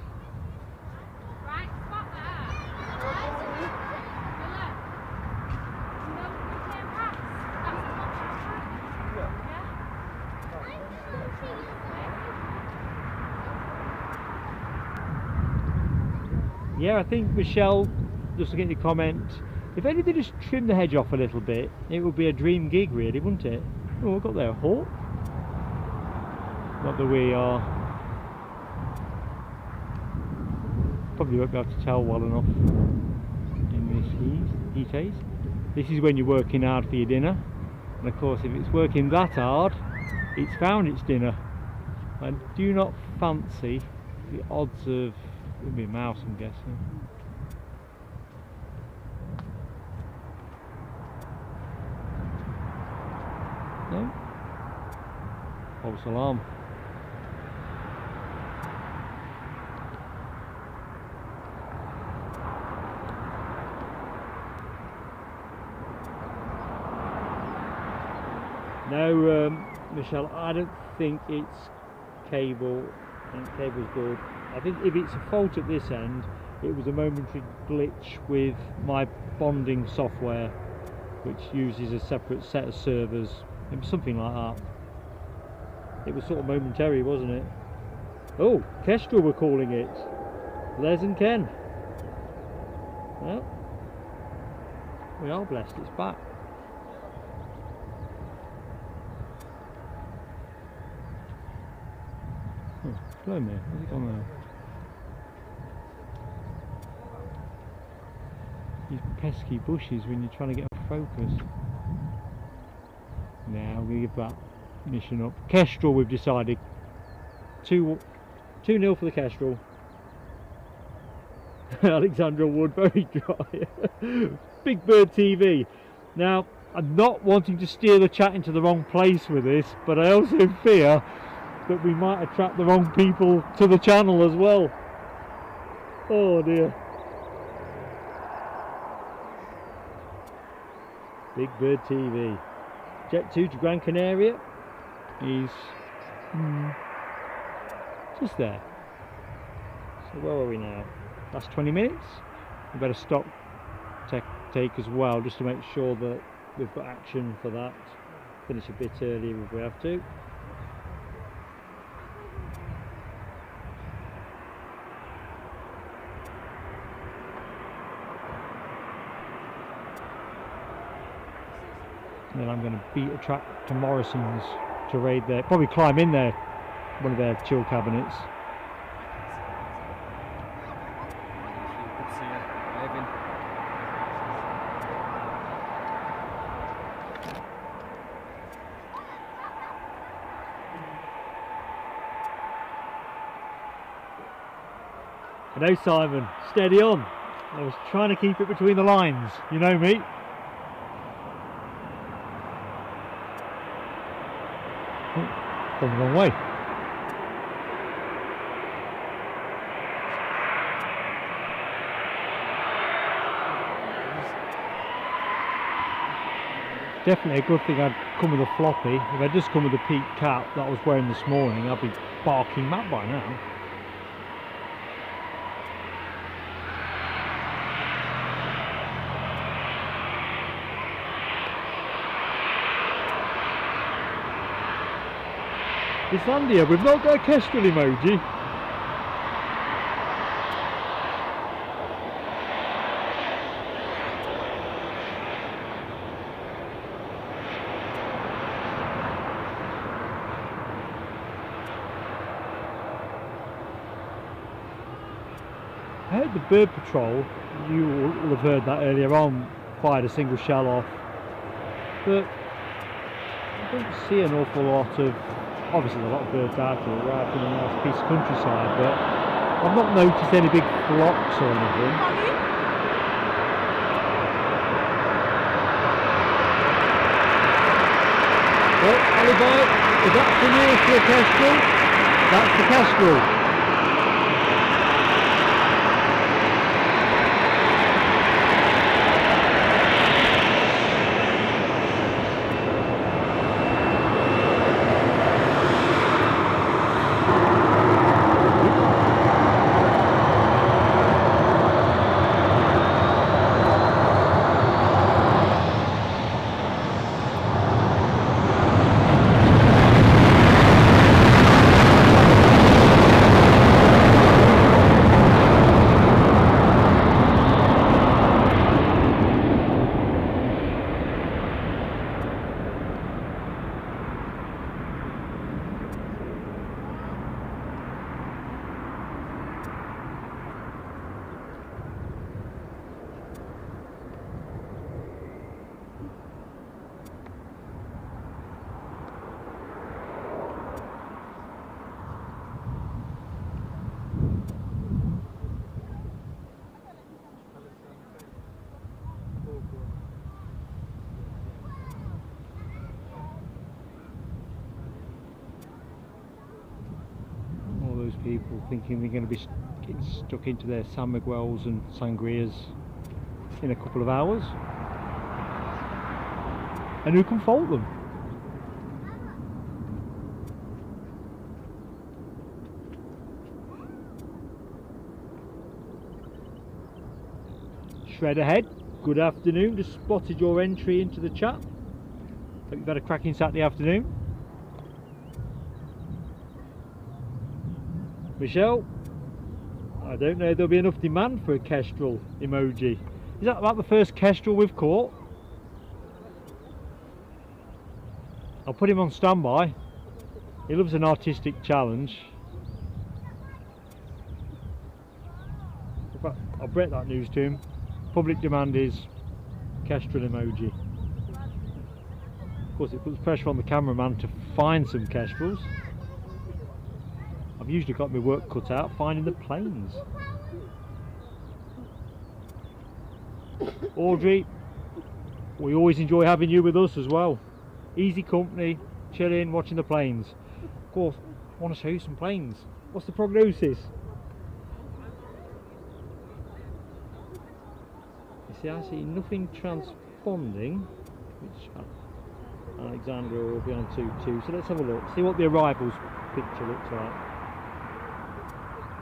Right, spot there. Yeah, I think, Michelle, just looking at your comment, if only they just trim the hedge off a little bit, it would be a dream gig really, wouldn't it? Oh, we've got there a hawk. Not that we are. Probably won't be able to tell well enough in this heat haze. This is when you're working hard for your dinner, and of course if it's working that hard, it's found its dinner. I do not fancy the odds of, it would be a mouse I'm guessing. No? False alarm. No, Michelle, I don't think it's cable. I think cable's good. I think if it's a fault at this end, it was a momentary glitch with my bonding software, which uses a separate set of servers. It was something like that. It was sort of momentary, wasn't it? Oh, Kestrel we're calling it. Les and Ken. Well, we are blessed, it's back. Blow me, where's it gone now? These pesky bushes when you're trying to get a focus. Now I'm going to give that mission up. Kestrel, we've decided. 2-0 for the Kestrel. Alexandra Wood, very dry. Big Bird TV. Now, I'm not wanting to steer the chat into the wrong place with this, but I also fear that we might attract the wrong people to the channel as well. Oh dear. Big Bird TV. Jet 2 to Gran Canaria is just there. So where are we now? Last 20 minutes. We better stop take as well, just to make sure that we've got action for that. Finish a bit earlier if we have to. And then I'm going to beat a track to Morrison's to raid there, probably climb in there, one of their chill cabinets. No, Simon, steady on. I was trying to keep it between the lines, you know me. Gone the wrong way. Definitely a good thing I'd come with a floppy. If I'd just come with the peak cap that I was wearing this morning, I'd be barking mad by now. Islandia, we've not got a kestrel emoji. I heard the bird patrol, you will have heard that earlier on, fired a single shell off, but I don't see an awful lot of, obviously there's a lot of birds out here, right in a nice piece of countryside, but I've not noticed any big flocks or anything. Well, Alibi, if that's the nearest to a kestrel, that's the kestrel. People thinking they're going to be getting stuck into their San Miguels and Sangrias in a couple of hours, and who can fault them? Shred ahead, good afternoon, just spotted your entry into the chat. Hope you've had a cracking Saturday afternoon. Michelle, I don't know if there'll be enough demand for a kestrel emoji. Is that about the first kestrel we've caught? I'll put him on standby. He loves an artistic challenge. In fact, I'll break that news to him. Public demand is kestrel emoji. Of course, it puts pressure on the cameraman to find some kestrels. I've usually got my work cut out finding the planes. Audrey, we always enjoy having you with us as well. Easy company, chilling, watching the planes. Of course, I want to show you some planes. What's the prognosis? You see, I see nothing transponding, which Alexandra will be on 2-2. So let's have a look, see what the arrivals picture looks like.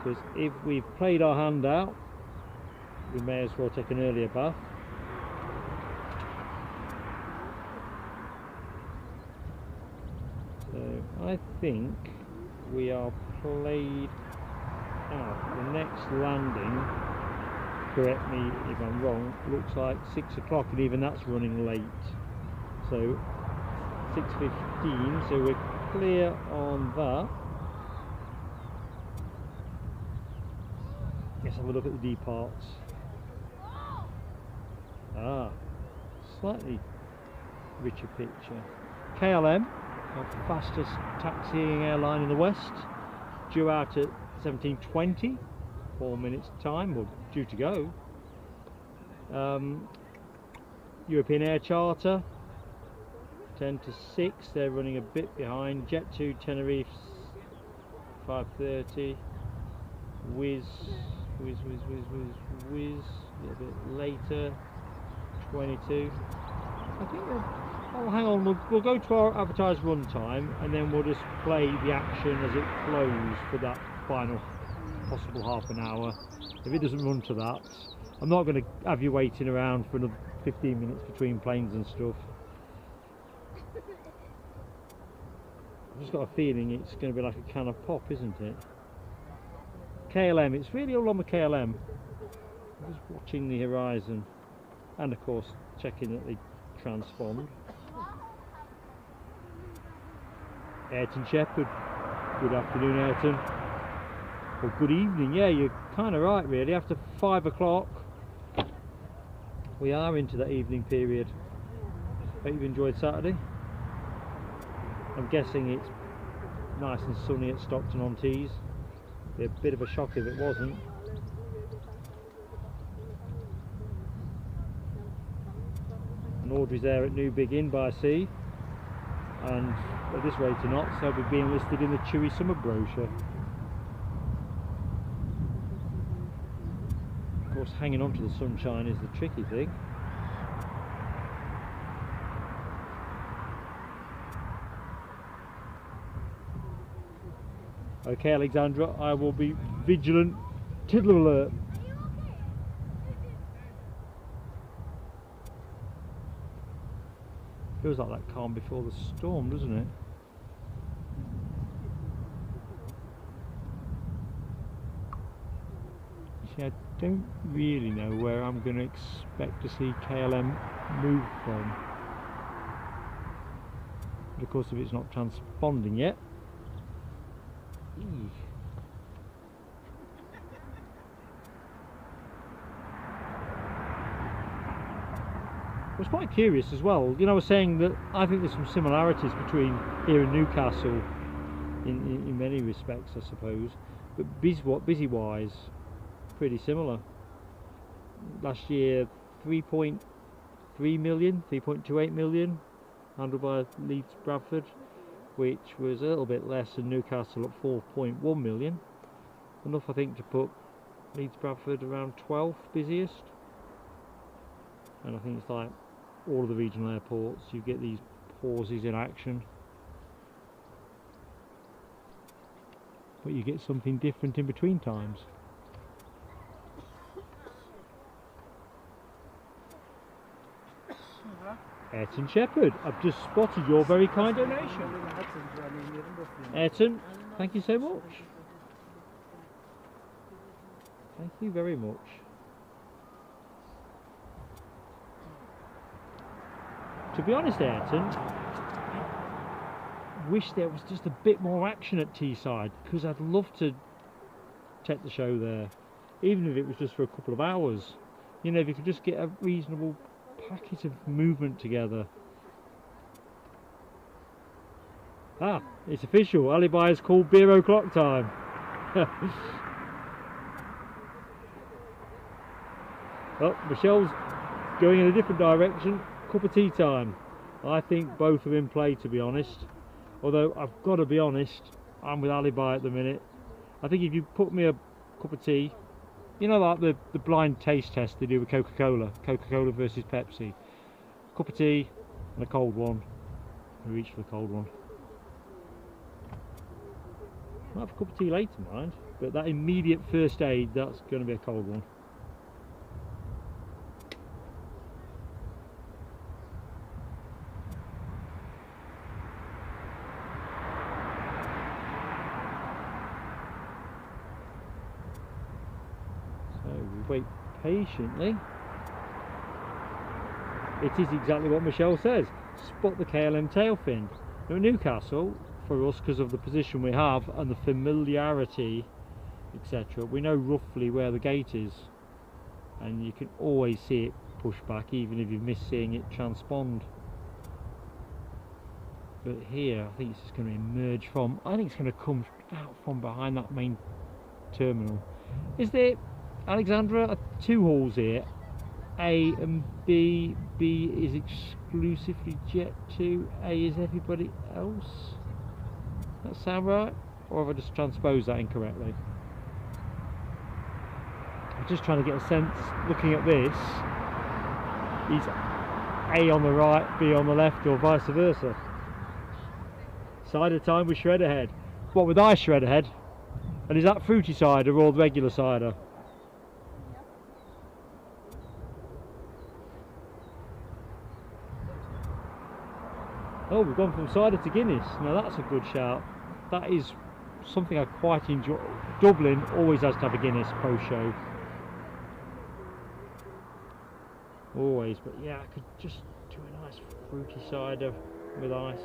Because if we've played our hand out, we may as well take an earlier bath. So I think we are played out. The next landing, correct me if I'm wrong, looks like 6 o'clock, and even that's running late. So 6:15, so we're clear on that. Let's have a look at the departs. Slightly richer picture. KLM, our fastest taxiing airline in the West, due out at 17:20, 4 minutes time, or due to go. European Air Charter, 10 to 6, they're running a bit behind. Jet2 Tenerife, 5:30. Wizz, a little bit later, 22. I think they're Oh, hang on, we'll go to our advertised run time and then we'll just play the action as it flows for that final possible half an hour. If it doesn't run to that, I'm not going to have you waiting around for another 15 minutes between planes and stuff. I've just got a feeling it's going to be like a can of pop, isn't it? KLM, it's really all on the KLM. I'm just watching the horizon and of course checking that they transpond. Ayrton Shepherd, good afternoon Ayrton. Or good evening, yeah, you're kind of right really, after 5 o'clock we are into that evening period. Hope you've enjoyed Saturday. I'm guessing it's nice and sunny at Stockton-on-Tees. Be a bit of a shock if it wasn't. And Audrey's there at New Big Inn by Sea, and at this rate of knots they'll be being listed in the Chewy Summer brochure. Of course, hanging on to the sunshine is the tricky thing. Okay, Alexandra, I will be vigilant. Tiddler alert. Feels like that calm before the storm, doesn't it? You see, I don't really know where I'm going to expect to see KLM move from. But of course, if it's not transponding yet. I was quite curious as well, you know, I was saying that I think there's some similarities between here and Newcastle in many respects, I suppose, but busy-wise, pretty similar. Last year 3.3 million, 3.28 million handled by Leeds Bradford, which was a little bit less than Newcastle at 4.1 million. Enough, I think, to put Leeds Bradford around 12th busiest. And I think it's like all of the regional airports, you get these pauses in action. But you get something different in between times. Ayrton Shepherd, I've just spotted your very kind donation. Ayrton, thank you so much. Thank you very much. To be honest, Ayrton, wish there was just a bit more action at Teesside, because I'd love to take the show there, even if it was just for a couple of hours. You know, if you could just get a reasonable packet of movement together. Ah, it's official. Alibi is called beer o'clock time. Oh, Michelle's going in a different direction. Cup of tea time. I think both are in play, to be honest. Although I've got to be honest, I'm with Alibi at the minute. I think if you put me a cup of tea, you know, like the blind taste test they do with Coca-Cola versus Pepsi. Cup of tea and a cold one. I reach for the cold one. I'll have a cup of tea later, mind. But that immediate first aid, that's going to be a cold one. Wait patiently. It is exactly what Michelle says. Spot the KLM tail fin. Now at Newcastle, for us, because of the position we have and the familiarity, etc., we know roughly where the gate is, and you can always see it push back, even if you've missed seeing it transpond. But here, I think it's just going to emerge from. I think it's going to come out from behind that main terminal. Is there, Alexandra, 2 halls here, A and B. B is exclusively Jet 2, A is everybody else. That sound right? Or have I just transposed that incorrectly? I'm just trying to get a sense, looking at this, is A on the right, B on the left, or vice versa. Cider time with shredder head. What, with ice shredder head? And is that fruity cider or the regular cider? Oh, we've gone from cider to Guinness. Now that's a good shout. That is something I quite enjoy. Dublin always has to have a Guinness post-show. Always, but yeah, I could just do a nice fruity cider with ice.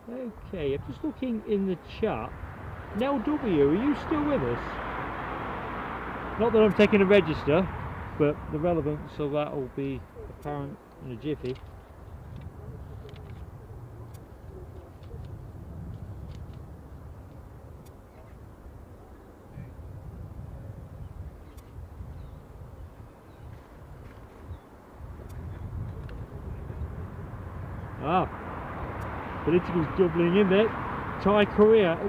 Okay, I'm just looking in the chat. Nell W, are you still with us? Not that I'm taking a register, but the relevance of that will be apparent in a jiffy. Ah, politicals doubling in there. Carry out.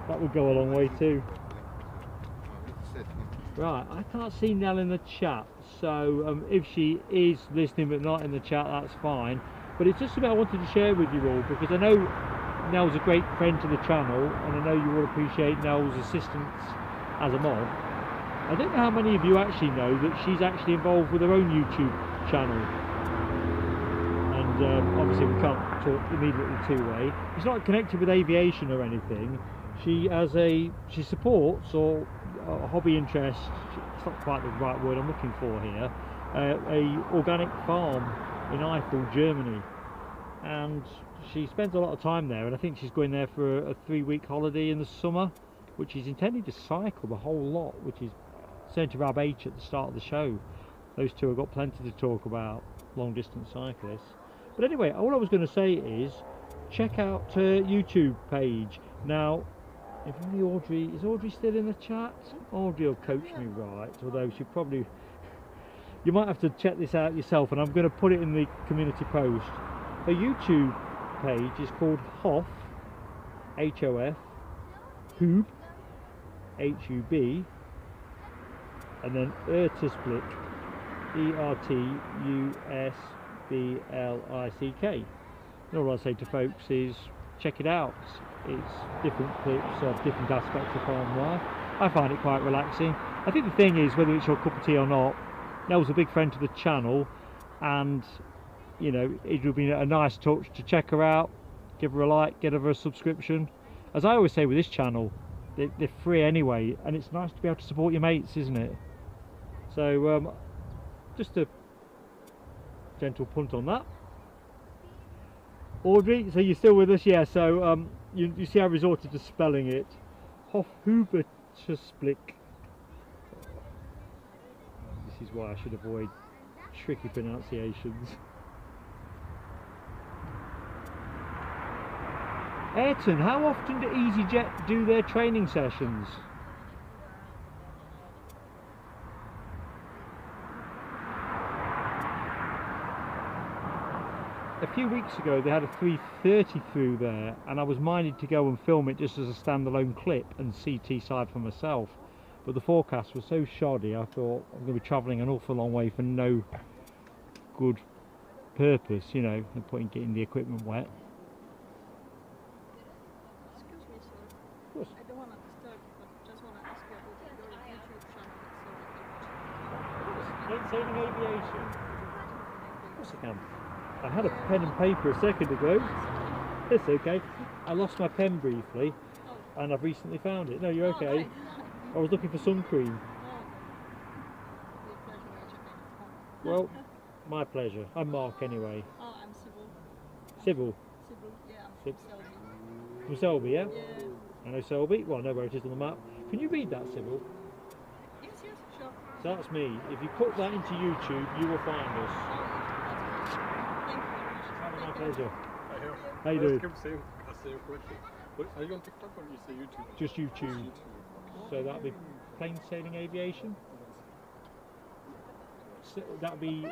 That would go a long way too. Right, I can't see Nell in the chat, so if she is listening but not in the chat, that's fine. But it's just something I wanted to share with you all, because I know Nell's a great friend to the channel, and I know you all appreciate Nell's assistance as a mod. I don't know how many of you actually know that she's actually involved with her own YouTube channel. And obviously we can't talk immediately two-way. She's not connected with aviation or anything. She supports or a hobby interest, it's not quite the right word I'm looking for here, a organic farm in Eiffel, Germany, and she spends a lot of time there, and I think she's going there for a 3-week holiday in the summer, which is intended to cycle the whole lot, which is saying to Rab H at the start of the show. Those two have got plenty to talk about, long distance cyclists. But anyway, all I was going to say is check out her YouTube page. Now, if only Audrey, is Audrey still in the chat? Audrey will coach me right, although she probably, you might have to check this out yourself, and I'm going to put it in the community post. Her YouTube page is called HOF, H-O-F, Hub, H-U-B, and then Ertusblick, E-R-T-U-S-B-L-I-C-K. And all I say to folks is check it out. It's different clips of different aspects of farm life. I find it quite relaxing. I think the thing is, whether it's your cup of tea or not, Nell's a big friend to the channel, and you know, it would be a nice touch to check her out, give her a like, get her a subscription. As I always say with this channel, they're free anyway, and it's nice to be able to support your mates, isn't it? So just a gentle punt on that. Audrey, so you're still with us? Yeah, so you see I resorted to spelling it. Hofhubertusblick. This is why I should avoid tricky pronunciations. Ayrton, how often do EasyJet do their training sessions? A few weeks ago they had a 330 through there, and I was minded to go and film it just as a standalone clip and CT side for myself, but the forecast was so shoddy I thought I'm going to be travelling an awful long way for no good purpose, you know, and getting the equipment wet. Excuse me, sir. Of course. I don't want to disturb you, but just want to ask you about your YouTube channel so Plain Sailing Aviation. Of course I can. I had a pen and paper a second ago. It's okay. I lost my pen briefly, and I've recently found it. No, you're okay. I was looking for sun cream. Well, my pleasure. I'm Mark anyway. Oh, I'm Sybil. Sybil. Sybil, yeah, I'm from Selby. From Selby, yeah? Yeah. I know Selby. Well, I know where it is on the map. Can you read that, Sybil? Yes, yes, sure. So that's me. If you put that into YouTube, you will find us. Thank you very much. My pleasure. How How you doing? keep saying correctly. But are you on TikTok or you say YouTube? Just YouTube. So that'd be Plain Sailing Aviation. So that'd be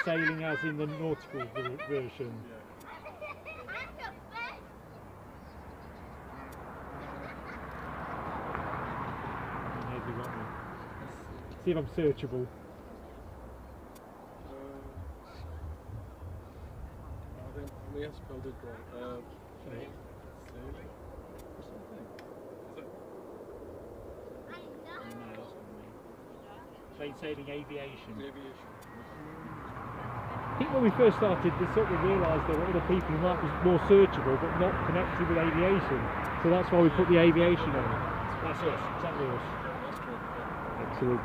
sailing as in the nautical version. Yeah. See if I'm searchable. I may have spelled it wrong. Plane sailing or something. Plane sailing aviation. Aviation. I think when we first started, we sort of realised there were other people who might be more searchable but not connected with aviation. So that's why we put the aviation on. That's us, exactly us. Excellent.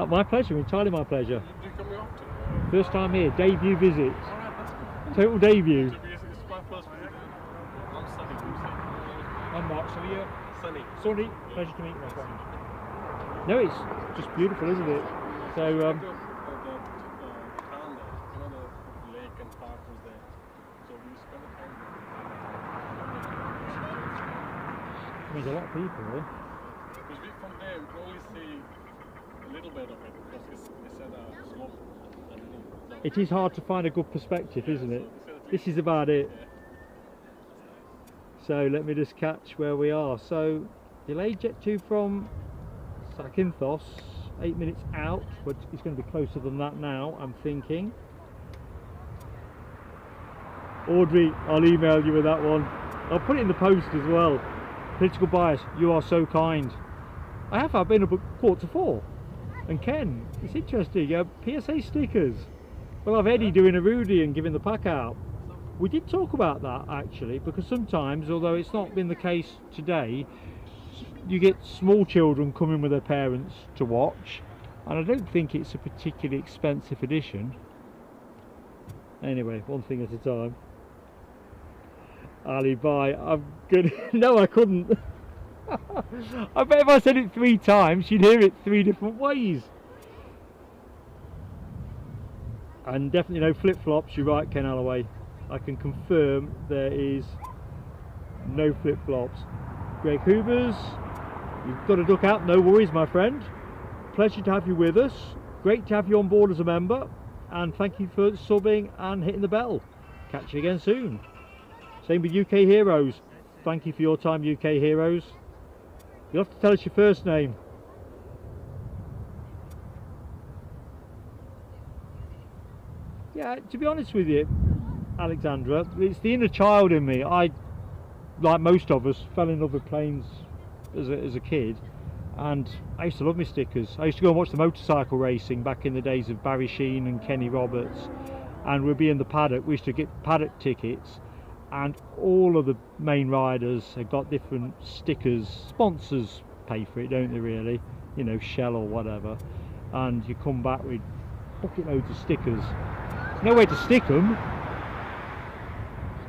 My pleasure, entirely my pleasure. Do you come here often? First time here, debut visit. Alright, that's good. Total debut. It's my first visit. I'm Sunny. I'm Mark, so you? Sunny. Sunny, pleasure to meet you, my friend. No, it's just beautiful, isn't it? So, The town there, you know, the lake and park was there. So we spent the time there. there's a lot of people there. Because from there we can only see a little bit of it because it's at a slope underneath. It is hard to find a good perspective, isn't it? This is about it. So let me just catch where we are. So delayed Jet 2 from Zakynthos, 8 minutes out, but it's going to be closer than that now, I'm thinking. Audrey, I'll email you with that one. I'll put it in the post as well. Political bias, you are so kind. I've been up at 4:45. And Ken, it's interesting, PSA stickers. Well, I've Eddie doing a Rudy and giving the pack out. We did talk about that actually, because sometimes, although it's not been the case today, you get small children coming with their parents to watch, and I don't think it's a particularly expensive edition. Anyway, one thing at a time. Ali, bye. I'm good. No, I couldn't. I bet if I said it 3 times, you'd hear it 3 different ways. And definitely no flip-flops. You're right, Ken Alloway. I can confirm there is no flip-flops. Greg Hoovers, you've got to duck out. No worries, my friend. Pleasure to have you with us. Great to have you on board as a member. And thank you for subbing and hitting the bell. Catch you again soon. Same with UK Heroes. Thank you for your time, UK Heroes. You'll have to tell us your first name. Yeah, to be honest with you, Alexandra, it's the inner child in me. I, like most of us, fell in love with planes as a kid, and I used to love my stickers. I used to go and watch the motorcycle racing back in the days of Barry Sheen and Kenny Roberts, and we'd be in the paddock. We used to get paddock tickets, and all of the main riders have got different stickers. Sponsors pay for it, don't they, really? You know, Shell or whatever. And you come back with bucket loads of stickers. Nowhere to stick them.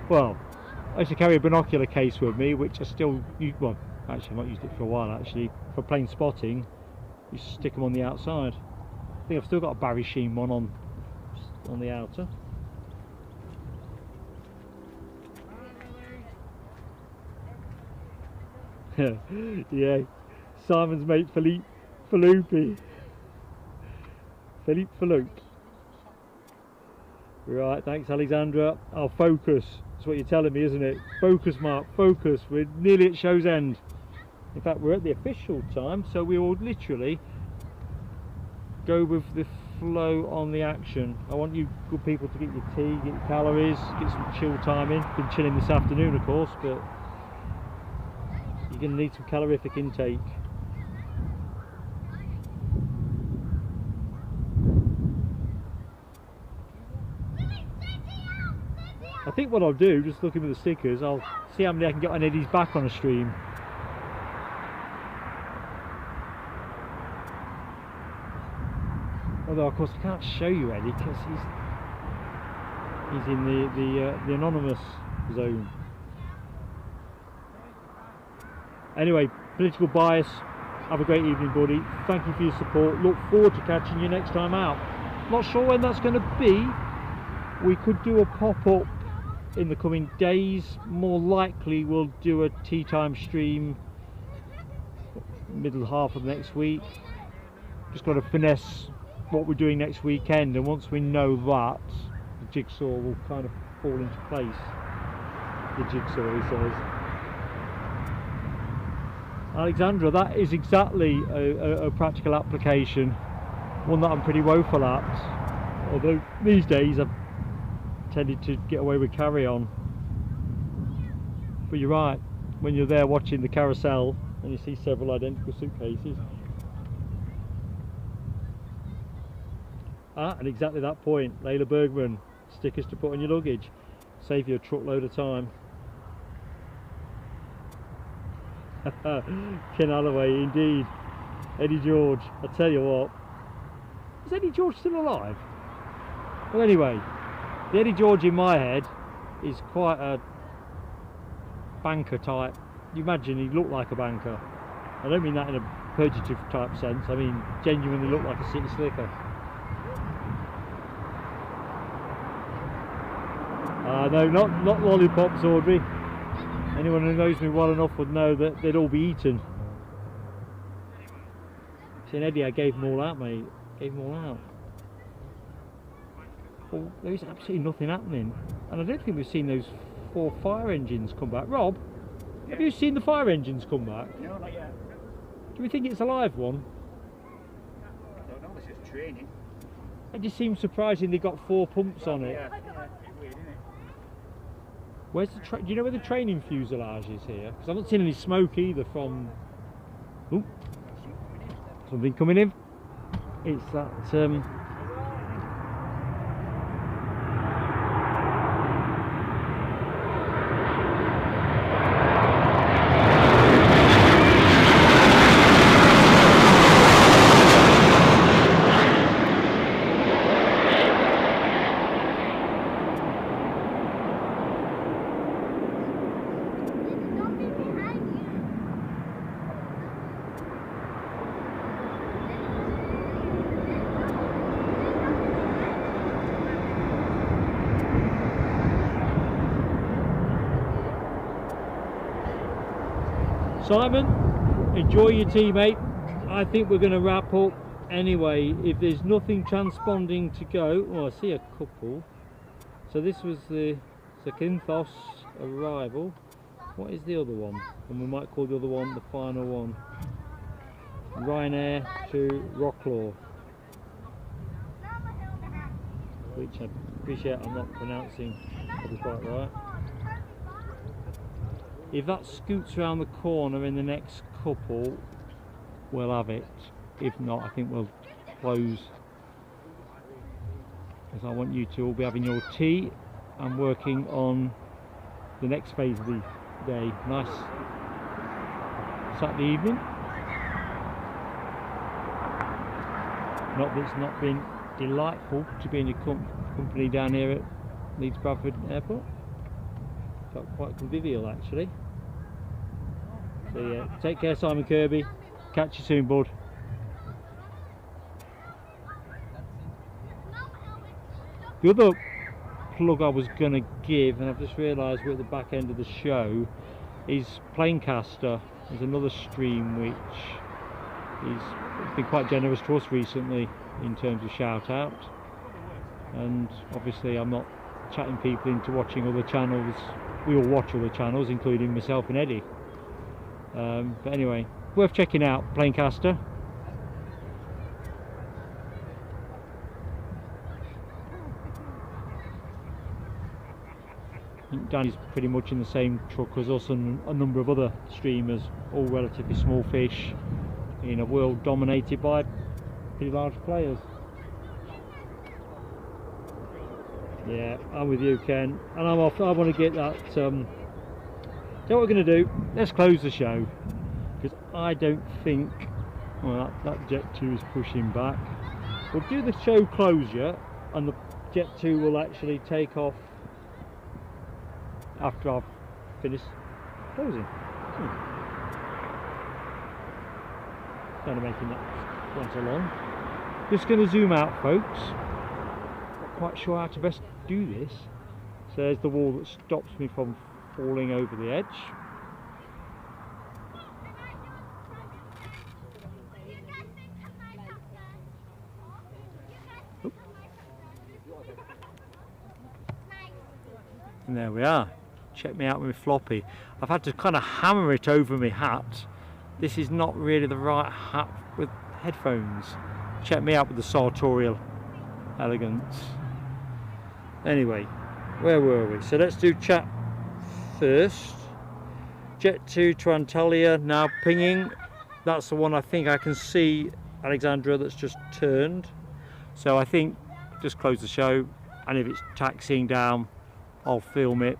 Well, I used to carry a binocular case with me, which I still use. Well, actually I've not used it for a while actually. For plane spotting, you stick them on the outside. I think I've still got a Barry Sheen one on the outer. Yeah, Simon's mate Philippe Falupi. Philippe Falup. Right, thanks Alexandra. I'll focus. That's what you're telling me, isn't it? Focus, Mark, focus. We're nearly at show's end. In fact, we're at the official time, so we will literally go with the flow on the action. I want you good people to get your tea, get your calories, get some chill time in. Been chilling this afternoon, of course, but you're going to need some calorific intake. I think what I'll do, just looking at the stickers, I'll see how many I can get on Eddie's back on a stream. Although of course I can't show you Eddie because he's in the anonymous zone. Anyway, political bias. Have a great evening, buddy. Thank you for your support. Look forward to catching you next time out. Not sure when that's going to be. We could do a pop-up in the coming days. More likely we'll do a tea time stream middle half of next week. Just got to finesse what we're doing next weekend, and once we know that, the jigsaw will kind of fall into place. The jigsaw, he says. Alexandra, that is exactly a practical application, one that I'm pretty woeful at, although these days I've tended to get away with carry-on. But you're right, when you're there watching the carousel and you see several identical suitcases. And exactly that point, Layla Bergman, stickers to put on your luggage, save you a truckload of time. Ken Alloway, indeed. Eddie George, I tell you what, is Eddie George still alive? Well, anyway, the Eddie George in my head is quite a banker type. You imagine he looked like a banker. I don't mean that in a purgative type sense, I mean genuinely looked like a city slicker. No, not lollipops, Audrey. Anyone who knows me well enough would know that they'd all be eaten. See, Eddie, I gave them all out, mate. Gave them all out. Well, there is absolutely nothing happening. And I don't think we've seen those 4 fire engines come back. Rob, have you seen the fire engines come back? No, not yet. Do we think it's a live one? I don't know, it's just training. It just seems surprising they got 4 pumps on it. Yeah, it's weird, isn't it? Where's the do you know where the training fuselage is here? Because I've not seen any smoke either from... Ooh, something coming in. It's that... Simon, enjoy your tea, mate. I think we're going to wrap up anyway. If there's nothing transponding to go, oh, I see a couple. So this was the Zakynthos arrival. What is the other one? And we might call the other one the final one. Ryanair to Rocklaw, which I appreciate I'm not pronouncing probably quite right. If that scoots around the corner in the next couple, we'll have it. If not, I think we'll close, as I want you to all be having your tea and working on the next phase of the day. Nice Saturday evening. Not that it's not been delightful to be in your company down here at Leeds Bradford Airport. Felt quite convivial actually. So yeah, take care, Simon Kirby. Catch you soon, bud. The other plug I was going to give, and I've just realised we're at the back end of the show, is Planecaster. There's another stream which has been quite generous to us recently in terms of shout out. And obviously I'm not chatting people into watching other channels. We all watch other channels, including myself and Eddie. But anyway, worth checking out, Planecaster. I think Danny's pretty much in the same truck as us and a number of other streamers, all relatively small fish in a world dominated by pretty large players. Yeah, I'm with you, Ken, and I'm off. I want to get that. So what we're going to do, let's close the show, because I don't think, well, that Jet 2 is pushing back. We'll do the show closure and the Jet 2 will actually take off after I've finished closing. Kind of making that quite along. Just going to zoom out, folks. Not quite sure how to best do this. So there's the wall that stops me from falling over the edge. Oop. And there we are. Check me out with my floppy. I've had to kind of hammer it over my hat this is not really the right hat with headphones. Check me out with the sartorial elegance. Anyway, where were we? So let's do chat first. Jet 2 to Antalya now pinging. That's the one I think I can see, Alexandra, that's just turned. So I think just close the show, and if it's taxiing down, I'll film it,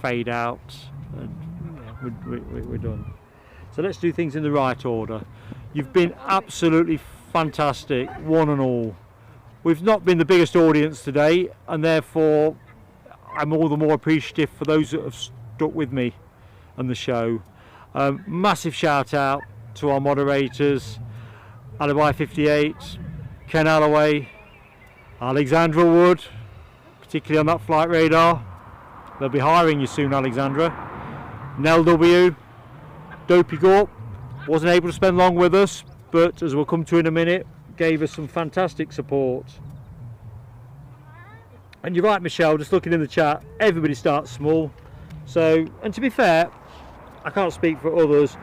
fade out, and we're done. So let's do things in the right order. You've been absolutely fantastic, one and all. We've not been the biggest audience today, and therefore I'm all the more appreciative for those that have stuck with me and the show. Massive shout out to our moderators, Alibi 58, Ken Alloway, Alexandra Wood, particularly on that flight radar. They'll be hiring you soon, Alexandra. Nell W, Dopey Gorp, wasn't able to spend long with us, but as we'll come to in a minute, gave us some fantastic support. And you're right, Michelle, just looking in the chat, everybody starts small. So, and to be fair, I can't speak for others,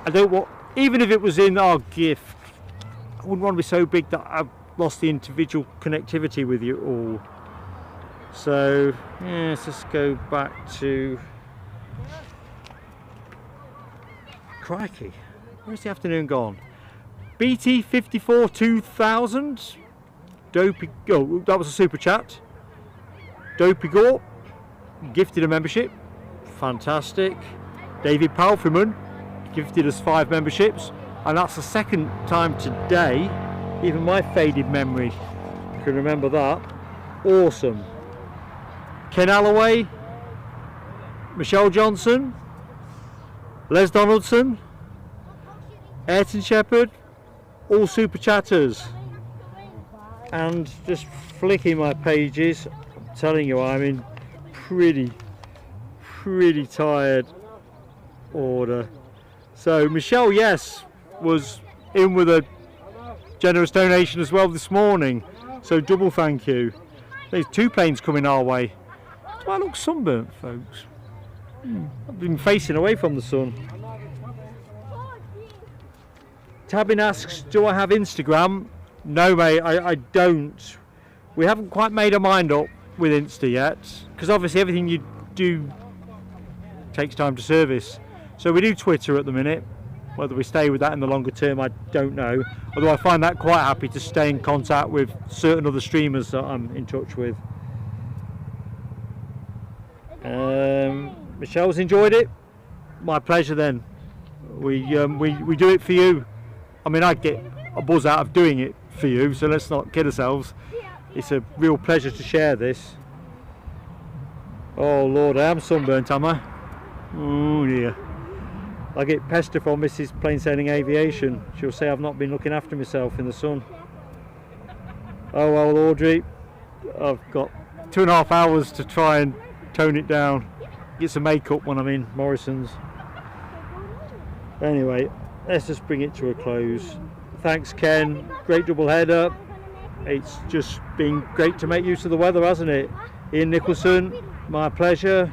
I don't want, even if it was in our gift, I wouldn't want to be so big that I've lost the individual connectivity with you all. So yeah, let's just go back to, crikey, where's the afternoon gone? BT 54 2000, Dopey, oh, that was a super chat. Dopey Gorp gifted a membership, fantastic. David Palfreman gifted us 5 memberships, and that's the second time today, even my faded memory can remember that. Awesome. Ken Alloway, Michelle Johnson, Les Donaldson, Ayrton Shepherd, all super chatters. And just flicking my pages, I'm telling you, I'm in pretty tired order. So Michelle, yes, was in with a generous donation as well this morning, so double thank you. There's 2 planes coming our way. Do I look sunburnt, folks? I've been facing away from the sun. Tabin asks, do I have Instagram? No mate, I don't. We haven't quite made our mind up with Insta yet, because obviously everything you do takes time to service. So we do Twitter at the minute. Whether we stay with that in the longer term, I don't know. Although I find that quite happy to stay in contact with certain other streamers that I'm in touch with. Michelle's enjoyed it. My pleasure then. We do it for you. I mean, I get a buzz out of doing it for you, so let's not kid ourselves. It's a real pleasure to share this. Oh Lord, I am sunburnt, am I? Oh dear. I get pestered from Mrs. Plain Sailing Aviation. She'll say I've not been looking after myself in the sun. Oh well, Audrey, I've got 2.5 hours to try and tone it down. Get some makeup when I'm in Morrison's. Anyway, let's just bring it to a close. Thanks Ken, great double header. It's just been great to make use of the weather, hasn't it? Ian Nicholson, my pleasure.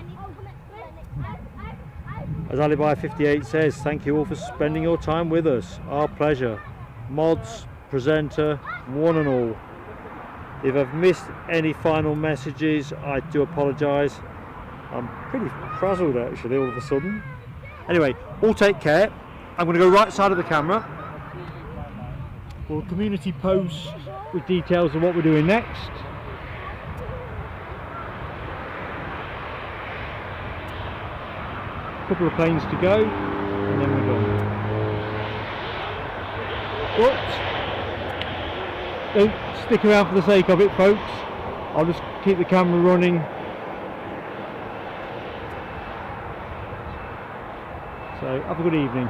As Alibi 58 says, thank you all for spending your time with us. Our pleasure. Mods, presenter, one and all. If I've missed any final messages, I do apologise. I'm pretty frazzled actually all of a sudden. Anyway, all take care. I'm going to go right side of the camera. We'll community post with details of what we're doing next. Couple of planes to go, and then we're done. But don't stick around for the sake of it, folks. I'll just keep the camera running. So have a good evening.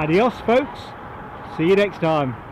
Adios, folks. See you next time.